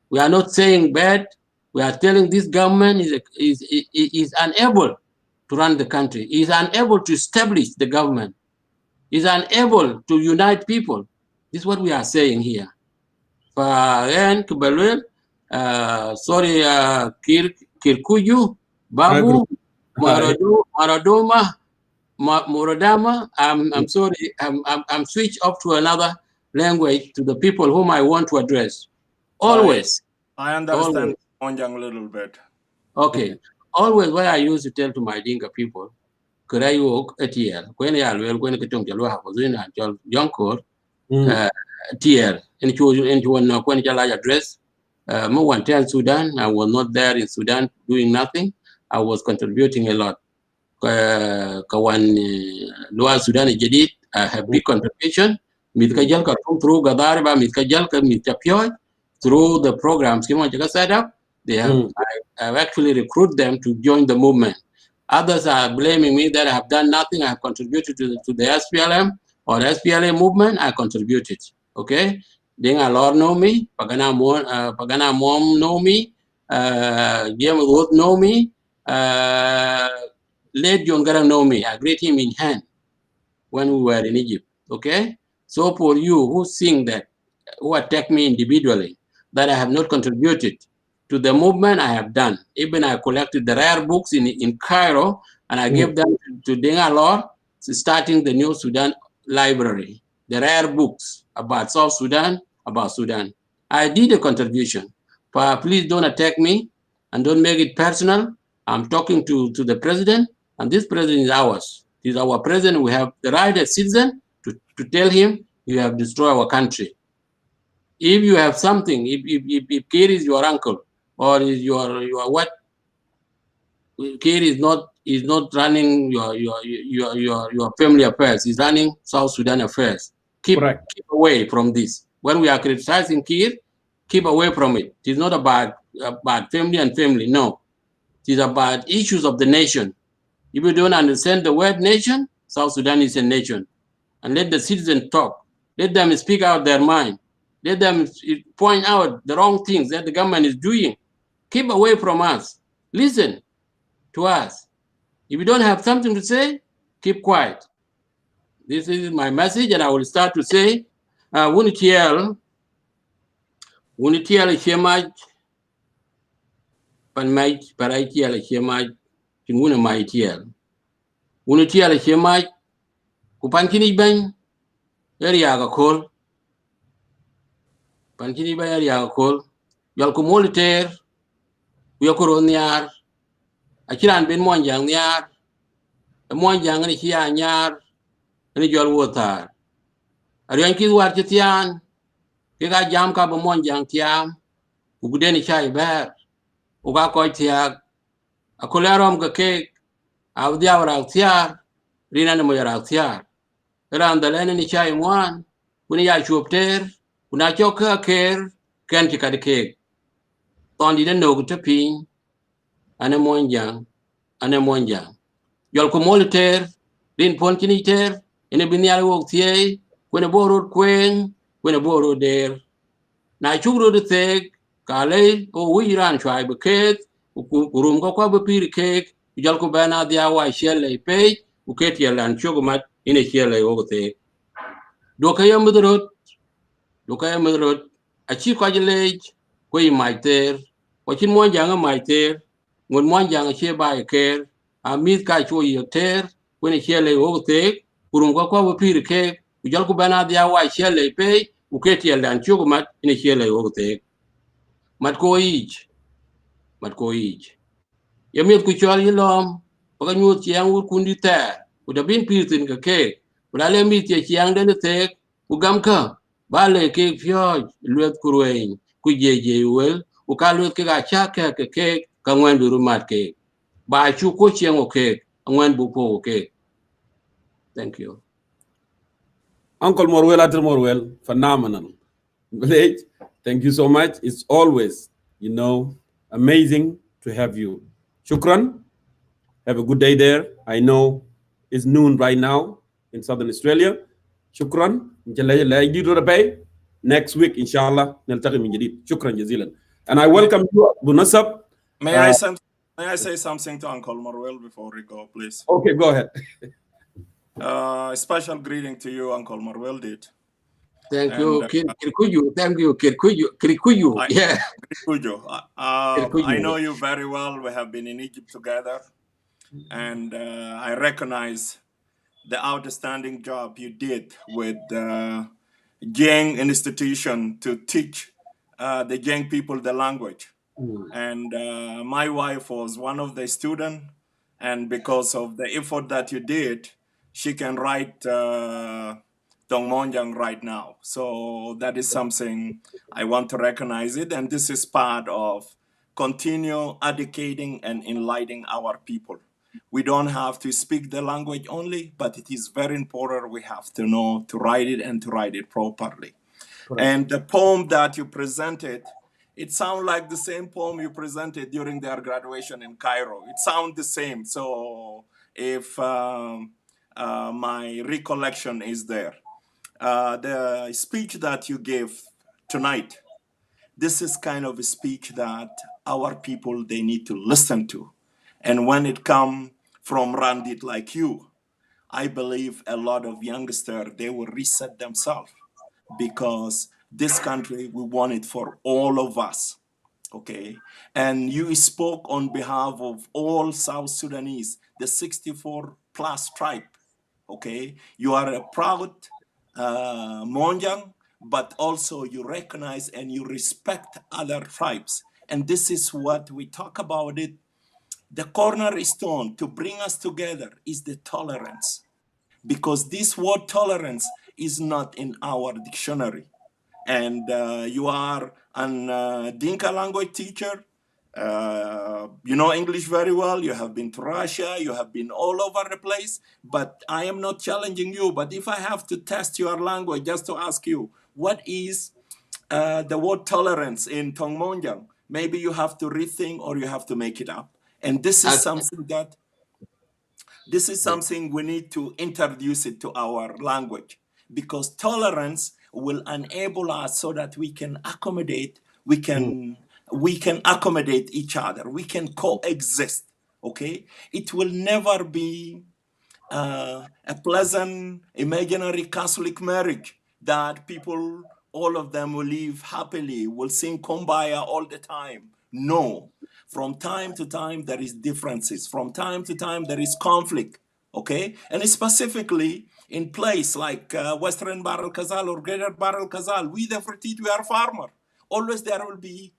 We are not saying bad. We are telling this government is unable to run the country. Is unable to establish the government. Is unable to unite people. This is what we are saying here. Sorry, Kirkuyu, Babu, Maradoma, Moradama. I'm sorry. I'm switched off to another language to the people whom I want to address. Always. I understand Monjang a little bit. Okay. Always what I used to tell to my Dinka people, could I walk a tear? When I will when I get to Jalwa, Yonkor, TL, and you want to when you address. One tell Sudan, I was not there in Sudan doing nothing. I was contributing a lot. Kawan luar Sudan jadid, I have big contribution. Mitkajal ka through Gadariba, Mitkajal ka Mitapioy, through the programs Kimonjaga set up. They have I have actually recruited them to join the movement. Others are blaming me that I have done nothing. I have contributed to the SPLM or SPLA movement. I contributed. Okay, then a lot know me. Pagana mom know me. James Wood know me. Late John Garang know me. I greet him in hand when we were in Egypt. Okay, so for you who think that, who attack me individually, that I have not contributed to the movement, I have done. Even I collected the rare books in Cairo and I gave them to Dengalor, starting the New Sudan Library. The rare books about South Sudan, about Sudan. I did a contribution. But please don't attack me and don't make it personal. I'm talking to the president, and this president is ours. He's our president. We have the right as citizen to tell him you have destroyed our country. If you have something, if Kiir is your uncle or is your what, Kiir is not running your family affairs. He's running South Sudan affairs. Keep away from this. When we are criticizing Kiir, keep away from it. It is not about family and family. No, it is about issues of the nation. If you don't understand the word nation, South Sudan is a nation. And let the citizens talk. Let them speak out their mind. Let them point out the wrong things that the government is doing. Keep away from us. Listen to us. If you don't have something to say, keep quiet. This is my message, and I will start to say, Wunitiel Shemaj, Panmai, Paraitiel Shemaj, Kinwuna Maitiel. Wunitiel Shemaj, Kupankini Bang, Eriaga Call. Pankini Bang Eriaga Call. Yalkumoliter, Yokoroniar, Achiran Ben Monjang Niar, a Monjang and Hia Nyar, and a Jol Water. A Yanki Wartian, Kika Jam Kaba Monjang Tiam, Ugudeni Chai Bear, Ugakoi Tiag, a Colarom cake, out the hour out here, Rina Moya out here. Around the Lenny Chai one, when I show up there, when I choke her care, can't you cut the cake? On didn't know to pin, and a Monjang. Anemonja. Yolkomoliter, Rin Pontiniter, and a Binial walk here, when a borrowed queen, when a borrowed there. Now, chugro the theg, Kale, or we ran try a cake, Urum Cocoba Piri cake, Jalcobana, the hour shell a pay, Uketia and Chogomat in a shell over there. Dokayam with the road, a chief codulage, where you might there, watching one younger might there. When one young share by a care, a meat catch your tear, when a shell lay over take, Urumqua will pay the cake, Jalcobana the hour shell lay pay, uketi aldan chukumat ina chele yote mat ko ich yamit ku chol yilom paka nyut chiang wur kundi ta uda bin pitin ka ke ulale mit che chiang den te ku gam ka bale ke fyo luet kurwein ku je wel u ka luet ke ga cha ke ka ngwan duru mat ke ba chu ko chiang o ke ngwan bu po ke. Thank you. Uncle Morwell Ater Morwell, phenomenal. Village, thank you so much. It's always, amazing to have you. Shukran. Have a good day there. I know it's noon right now in Southern Australia. Shukran. Next week, inshallah, نلتقي من جديد. شكرا جزيلا. And I welcome you, Abu Nasab. May I say something to Uncle Morwell before we go, please? Okay, go ahead. Special greeting to you, Uncle Morwell did. Thank you, Kirkuyu. Thank you, Kirkuyu. Yeah. Kirkuyu. I know you very well. We have been in Egypt together. And I recognize the outstanding job you did with the Jiang institution to teach the Jiang people the language. And my wife was one of the students. And because of the effort that you did, she can write Tongmonjang right now. So that is something I want to recognize it. And this is part of continue educating and enlightening our people. We don't have to speak the language only, but it is very important we have to know to write it and to write it properly. Correct. And the poem that you presented, it sounds like the same poem you presented during their graduation in Cairo. It sounds the same. So if my recollection is there. The speech that you gave tonight, this is kind of a speech that our people, they need to listen to. And when it comes from Randit like you, I believe a lot of youngsters, they will reset themselves because this country, we want it for all of us, okay? And you spoke on behalf of all South Sudanese, the 64 plus tribe, okay? You are a proud Monjang, but also you recognize and you respect other tribes. And this is what we talk about it. The cornerstone to bring us together is the tolerance, because this word tolerance is not in our dictionary. And you are an Dinka language teacher. You know English very well. You have been to Russia. You have been all over the place. But I am not challenging you. But if I have to test your language, just to ask you, what is the word tolerance in Tongmonjang? Maybe you have to rethink or you have to make it up. And this is something we need to introduce it to our language, because tolerance will enable us so that we can accommodate, we can accommodate each other, we can coexist, okay? It will never be a pleasant imaginary Catholic marriage that people, all of them will live happily, will sing Kumbaya all the time. No. From time to time, there is differences. From time to time, there is conflict, okay? And specifically in place like Western Barrel Kazal or Greater Barrel Kazal, we the Fertit, we are farmer. Always there will be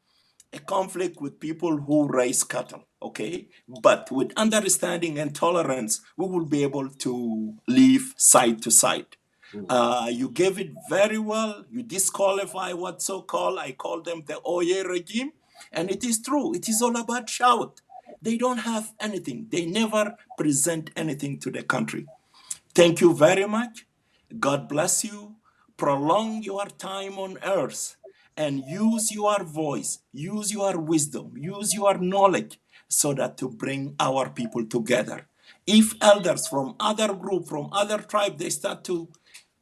a conflict with people who raise cattle, okay? But with understanding and tolerance, we will be able to live side to side. You gave it very well. You disqualify what so-called, I call them the Oye regime. And it is true. It is all about shout. They don't have anything. They never present anything to the country. Thank you very much. God bless you. Prolong your time on earth and use your voice, use your wisdom, use your knowledge so that to bring our people together. If elders from other group, from other tribe, they start to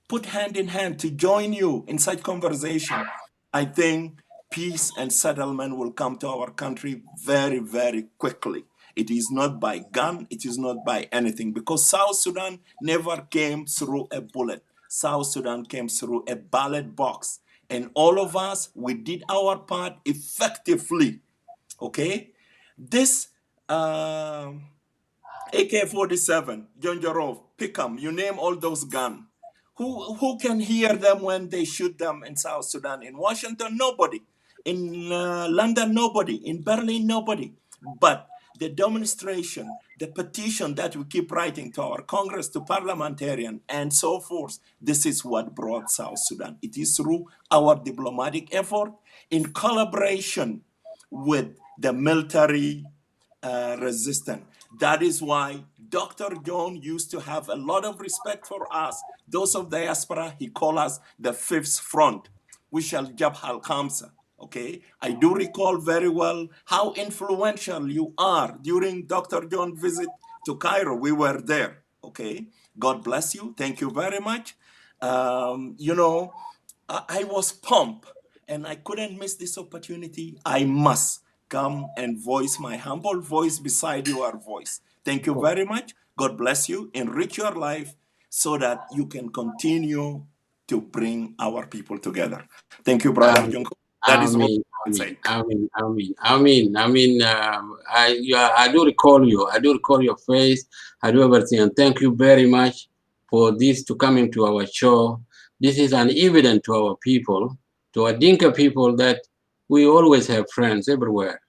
put hand in hand to join you in such conversation, I think peace and settlement will come to our country very, very quickly. It is not by gun, it is not by anything, because South Sudan never came through a bullet. South Sudan came through a ballot box. And all of us, we did our part effectively, okay? This AK-47, John Jarov, Pickham, you name all those guns. Who can hear them when they shoot them in South Sudan? In Washington, nobody. In London, nobody. In Berlin, nobody. But the demonstration, the petition that we keep writing to our Congress, to parliamentarian, and so forth, this is what brought South Sudan. It is through our diplomatic effort in collaboration with the military resistance. That is why Dr. John used to have a lot of respect for us. Those of diaspora, he called us the fifth front. We shall Jabha al-Khamsa. Okay, I do recall very well how influential you are during Dr. John's visit to Cairo. We were there. Okay, God bless you. Thank you very much. You know, I was pumped and I couldn't miss this opportunity. I must come and voice my humble voice beside your voice. Thank you very much. God bless you. Enrich your life so that you can continue to bring our people together. Thank you, Brother Junko. That is what I say. I do recall you. I do recall your face. I do everything. And thank you very much for this to coming to our show. This is an evidence to our people, to our Dinka people, that we always have friends everywhere.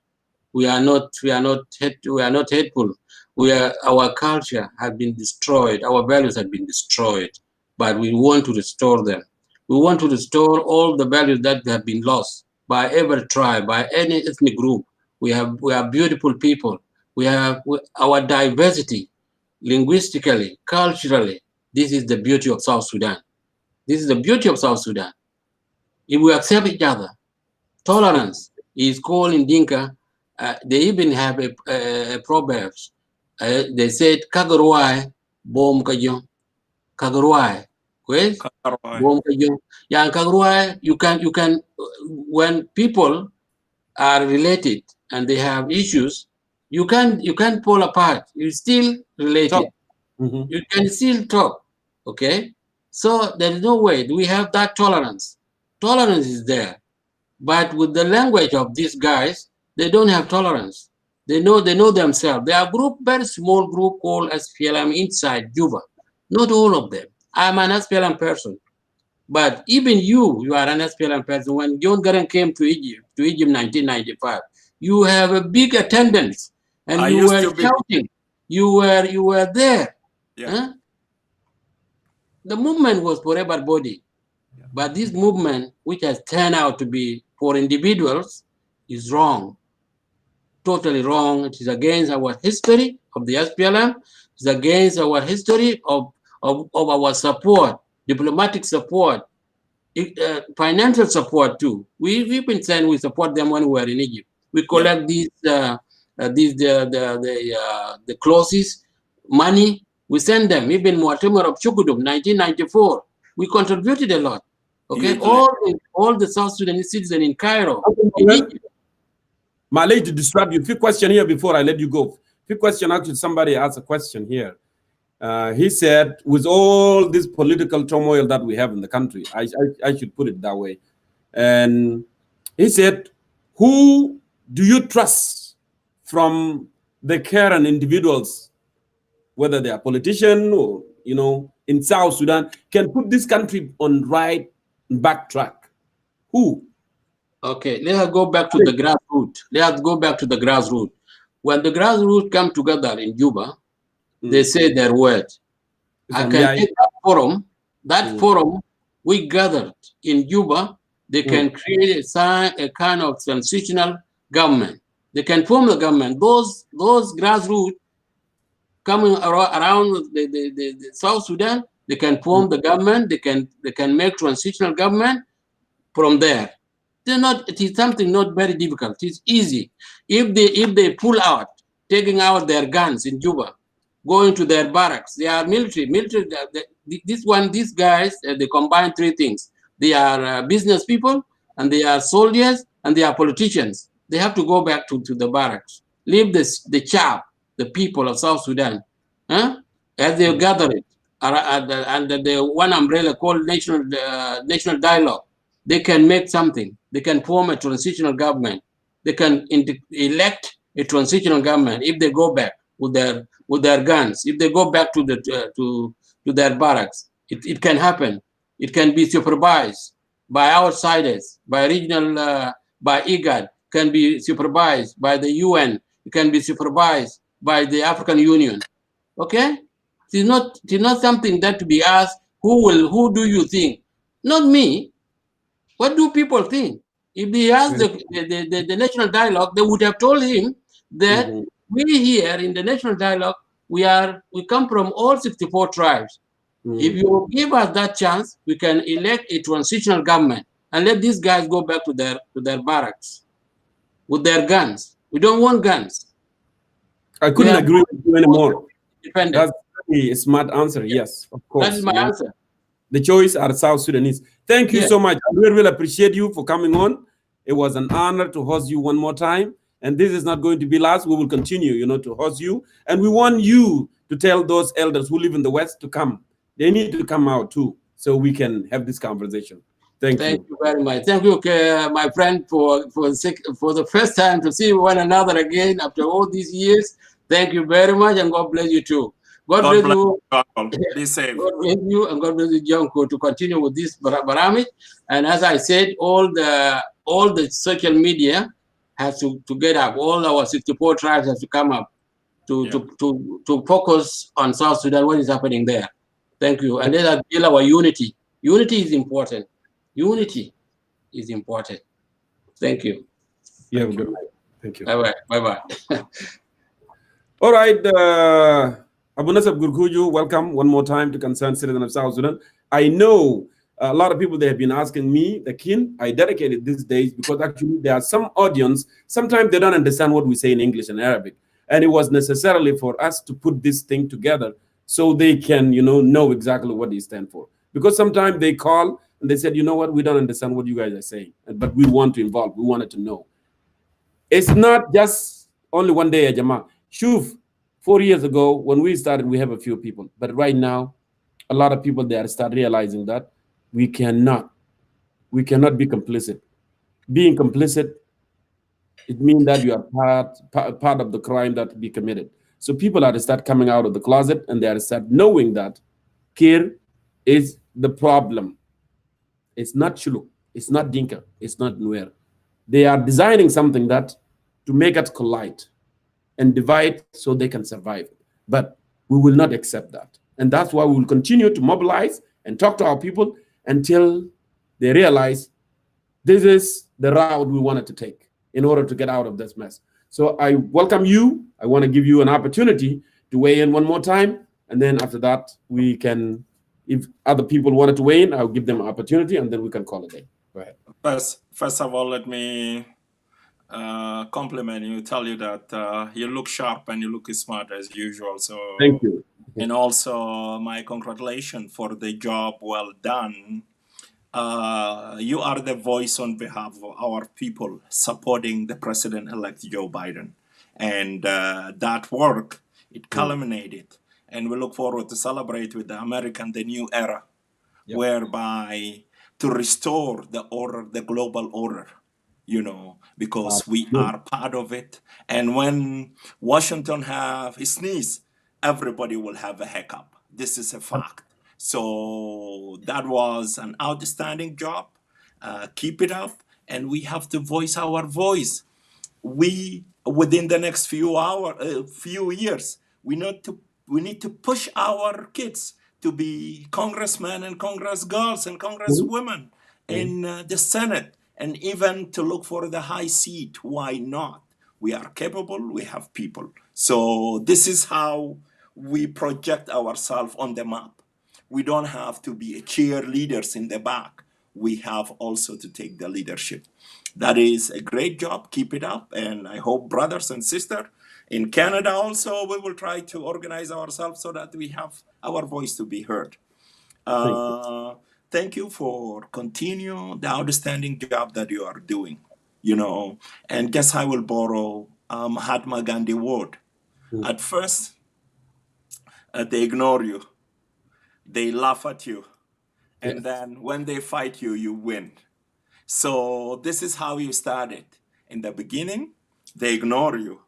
We are not hateful. Our culture has been destroyed. Our values have been destroyed, but we want to restore them. We want to restore all the values that have been lost by every tribe, by any ethnic group. We are beautiful people. We have our diversity, linguistically, culturally. This is the beauty of South Sudan. This is the beauty of South Sudan. If we accept each other, tolerance is called in Dinka. They even have a proverbs. They said, "Kagarwai bom kajong." Kagarwai. Yeah, you can when people are related and they have issues, you can pull apart. You still related. You can still talk. Okay, so there is no way. Do we have that tolerance? Tolerance is there, but with the language of these guys, they don't have tolerance. They know themselves. They are a group, very small group called SPLM inside Juba. Not all of them. I'm an SPLM person. But even you are an SPLM person. When John Garang came to Egypt 1995, you have a big attendance and you were shouting. You were there. Yeah. Huh? The movement was for everybody. Yeah. But this movement, which has turned out to be for individuals, is wrong. Totally wrong. It is against our history of the SPLM. It's against our history of our support, diplomatic support, financial support too. We've been saying we support them when we were in Egypt. We collect the clothes, money. We send them. Even Muatamar of Chukudum, 1994. We contributed a lot. Okay, all the South Sudanese citizens in Cairo, in Egypt. Malay, to disrupt you. Few question here before I let you go. Few question, actually, somebody asked a question here. He said, with all this political turmoil that we have in the country, I should put it that way. And he said, who do you trust from the current individuals, whether they are politicians or, in South Sudan, can put this country on right back track? Who? Okay, let us go back to the grassroots. When the grassroots come together in Juba, they say their word. I can take that forum. Forum we gathered in Juba. They can create a kind of transitional government. They can form the government. Those grassroots coming around the South Sudan, they can form the government. They can make transitional government from there. It is something not very difficult. It's easy. If they pull out, taking out their guns in Juba, going to their barracks, they are military. These guys, they combine three things. They are business people, and they are soldiers, and they are politicians. They have to go back to the barracks. Leave the chaff, the people of South Sudan, as they gather it under the one umbrella called national dialogue. They can make something. They can form a transitional government. They can elect a transitional government if they go back with their guns. If they go back to their barracks It can happen. It can be supervised by outsiders, by regional, by IGAD, can be supervised by the UN, it can be supervised by the African Union. Okay? It is not something that to be asked, who do you think? Not me. What do people think? If they asked the national dialogue, they would have told him that we here in the national dialogue, we come from all 64 tribes. If you give us that chance, we can elect a transitional government and let these guys go back to their barracks with their guns. We don't want guns. I couldn't agree with you anymore. That's a smart answer. Yes, of course. That is my answer. The choice are South Sudanese. Thank you so much. I really appreciate you for coming on. It was an honor to host you one more time. And this is not going to be last. We will continue, to host you. And we want you to tell those elders who live in the West to come. They need to come out too, so we can have this conversation. Thank you very much. Thank you, my friend, for the first time to see one another again after all these years. Thank you very much, and God bless you too. God bless you. Be safe. God bless you, and God bless you, Jonko, to continue with this baramik. And as I said, all the social media has to get up. All our 64 tribes have to come up to focus on South Sudan, what is happening there. Thank you. And let us build our unity. Unity is important. Unity is important. Thank you. You have a good night. Thank you. Bye-bye. Bye-bye. All right. Abu Nasab Gurkuju, welcome one more time to Concerned Citizen of South Sudan. I know a lot of people, they have been asking me, the kin, I dedicated these days because actually there are some audience, sometimes they don't understand what we say in English and Arabic. And it was necessarily for us to put this thing together so they can, know exactly what they stand for. Because sometimes they call and they said, you know what, we don't understand what you guys are saying, but we want to involve, we wanted to know. It's not just only one day, Jama. Shuf, 4 years ago, when we started, we have a few people. But right now, a lot of people, they start realizing that we cannot be complicit. Being complicit, it means that you are part of the crime that be committed. So people are to start coming out of the closet, and they are to start knowing that Kiir is the problem. It's not Shuluk, it's not Dinka, it's not Nuer. They are designing something that to make us collide and divide so they can survive. But we will not accept that. And that's why we will continue to mobilize and talk to our people until they realize this is the route we wanted to take in order to get out of this mess. So I welcome you. I want to give you an opportunity to weigh in one more time. And then after that, we can, if other people wanted to weigh in, I'll give them an opportunity and then we can call it a day. Go ahead. First of all, let me compliment you, tell you that you look sharp and you look smart as usual. So thank you. And also my congratulations for the job well done. You are the voice on behalf of our people supporting the President-elect Joe Biden. And that work, it culminated. And we look forward to celebrate with the American the new era, whereby to restore the order, the global order, because we are part of it. And when Washington have a sneeze, everybody will have a hiccup. This is a fact. So that was an outstanding job. Keep it up. And we have to voice our voice. We, within the next few years, we need to push our kids to be congressmen and congressgirls and congresswomen in the Senate, and even to look for the high seat. Why not? We are capable, we have people. So this is how we project ourselves on the map. We don't have to be cheerleaders in the back. We have also to take the leadership. That is a great job. Keep it up. And I hope brothers and sisters in Canada also, we will try to organize ourselves so that we have our voice to be heard. Thank you for continue the outstanding job that you are doing, and guess I will borrow Mahatma Gandhi word. At first, they ignore you. They laugh at you. And then when they fight you, you win. So this is how you started. In the beginning, they ignore you.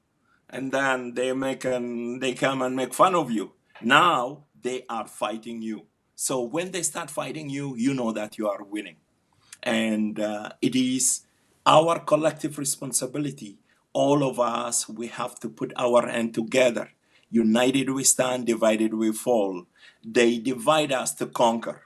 And then they come and make fun of you. Now they are fighting you. So when they start fighting you, you know that you are winning. And it is our collective responsibility. All of us, we have to put our hand together. United we stand, divided we fall. They divide us to conquer.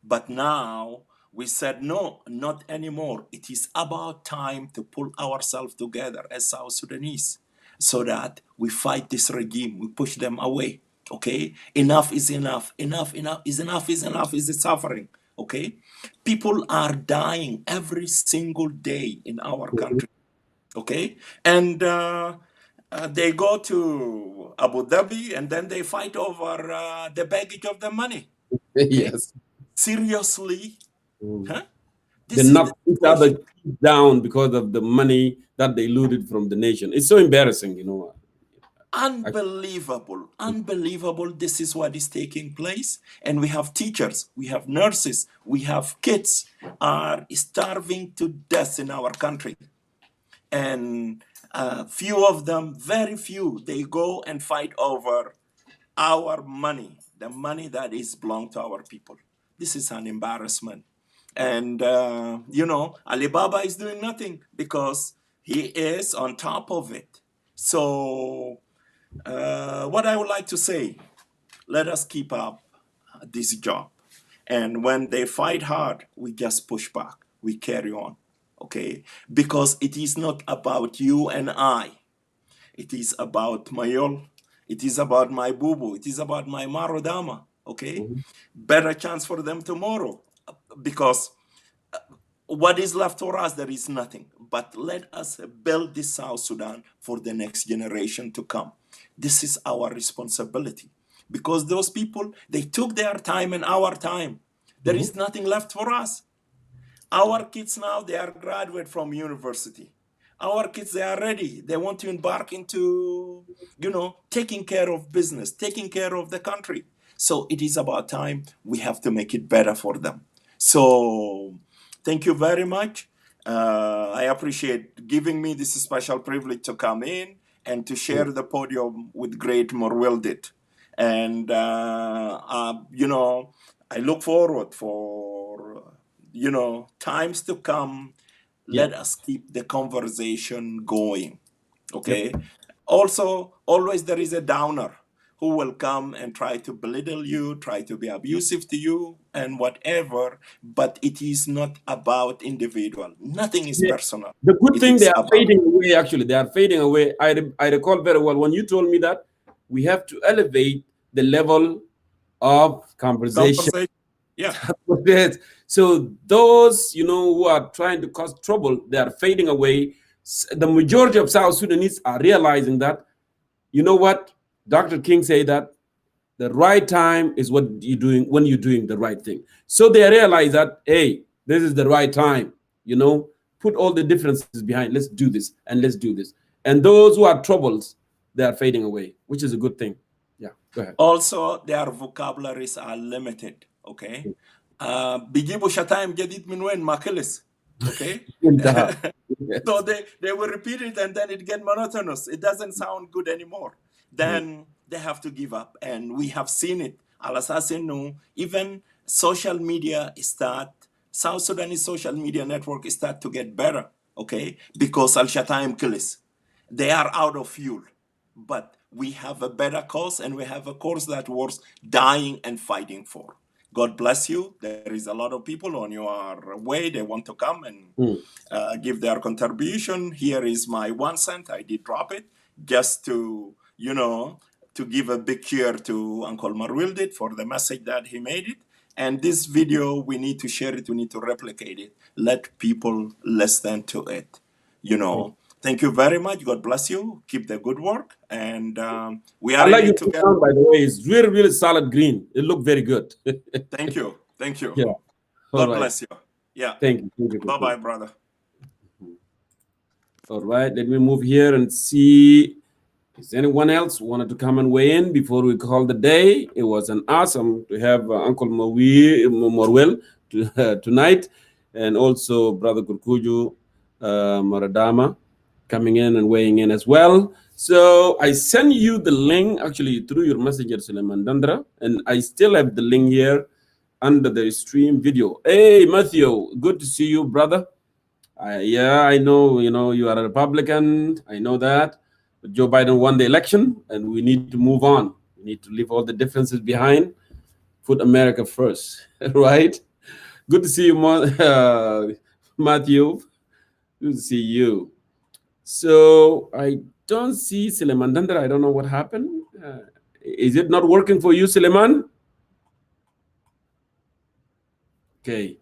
But now we said, no, not anymore. It is about time to pull ourselves together as South Sudanese so that we fight this regime, we push them away. Okay? Enough is enough. Enough is the suffering. Okay? People are dying every single day in our country. Okay? And they go to Abu Dhabi and then they fight over the baggage of the money. Okay? Yes. Seriously? Huh? They knock each other down because of the money that they looted from the nation. It's so embarrassing, you know. Unbelievable, unbelievable. This is what is taking place. And we have teachers, we have nurses, we have kids are starving to death in our country. And few of them, very few, they go and fight over our money, the money that is belong to our people. This is an embarrassment. And, you know, Alibaba is doing nothing because he is on top of it. So what I would like to say, let us keep up this job. And when they fight hard, we just push back. We carry on, okay? Because it is not about you and I. It is about Mayol. It is about my Bubu. It is about my Marodama, okay? Better chance for them tomorrow. Because what is left for us, there is nothing. But let us build this South Sudan for the next generation to come. This is our responsibility. Because those people, they took their time and our time. There is nothing left for us. Our kids now, they are graduate from university. Our kids, they are ready. They want to embark into, you know, taking care of business, taking care of the country. So it is about time we have to make it better for them. So thank you very much. I appreciate giving me this special privilege to come in and to share the podium with great Morwell did. And, you know, I look forward for, you know, times to come. Let us keep the conversation going, okay? Also, always there is a downer who will come and try to belittle you, try to be abusive to you, and whatever, but it is not about individual. Nothing is personal. The good It thing, is they are about- fading away, actually. They are fading away. I recall very well when you told me that we have to elevate the level of conversation. Yeah. So those, you know, who are trying to cause trouble, they are fading away. The majority of South Sudanese are realizing that, you know what, Dr. King said that the right time is what you're doing when you're doing the right thing. So they realize that, hey, this is the right time, you know, put all the differences behind. Let's do this and let's do this. And those who are troubles, they are fading away, which is a good thing. Yeah, go ahead. Also, their vocabularies are limited, okay? بيجيبوا شتائم جديد من وين ما خلص, okay? So they will repeat it and then it get monotonous. It doesn't sound good anymore. Then they have to give up. And we have seen it. Al-Assassin, even social media South Sudanese social media network start to get better, okay? Because Al-Shataim kills. They are out of fuel. But we have a better cause and we have a cause that worth dying and fighting for. God bless you. There is a lot of people on your way. They want to come and give their contribution. Here is my 1 cent. I did drop it just to, you know, to give a big cheer to Uncle Marwildit for the message that he made it. And this video, we need to share it. We need to replicate it. Let people listen to it, you know. Thank you very much. God bless you. Keep the good work. And we are like ready it to get. by the way, it's really, really solid green. It looked very good. Thank you. Thank you. Yeah. God bless you. Yeah. Thank you. Thank you. Bye-bye, brother. All right. Let me move here and see. Is anyone else wanted to come and weigh in before we call the day? It was an awesome to have Uncle Morwell tonight, and also Brother Kurkuju Maradama coming in and weighing in as well. So I sent you the link actually through your messenger, Suleiman Dandra, and I still have the link here. under the stream video. Hey, Matthew, good to see you, brother. Yeah, I know, you are a Republican. I know that. But Joe Biden won the election, and we need to move on. We need to leave all the differences behind, put America first, right? Good to see you, Matthew. Good to see you. So I don't see Suleiman Dandar. I don't know what happened. Is it not working for you, Suleiman? Okay.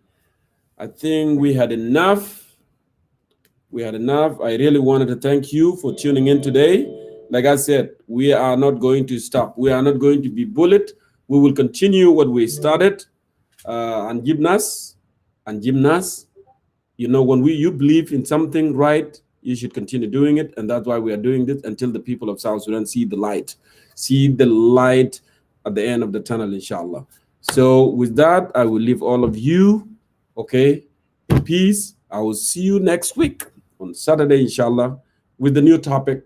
I think we had enough. I really wanted to thank you for tuning in today. Like I said, we are not going to stop. We are not going to be bullied. We will continue what we started. And gymnast. When you believe in something right, you should continue doing it. And that's why we are doing this until the people of South Sudan see the light. See the light at the end of the tunnel, inshallah. So with that, I will leave all of you, okay, in peace. I will see you next week on Saturday, inshallah, with the new topic,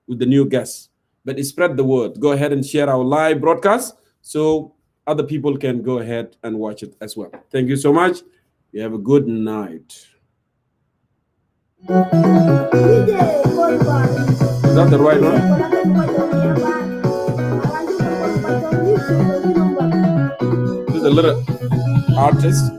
with the new guests. But spread the word. Go ahead and share our live broadcast so other people can go ahead and watch it as well. Thank you so much. You have a good night. Is that the right one? This is a little artist.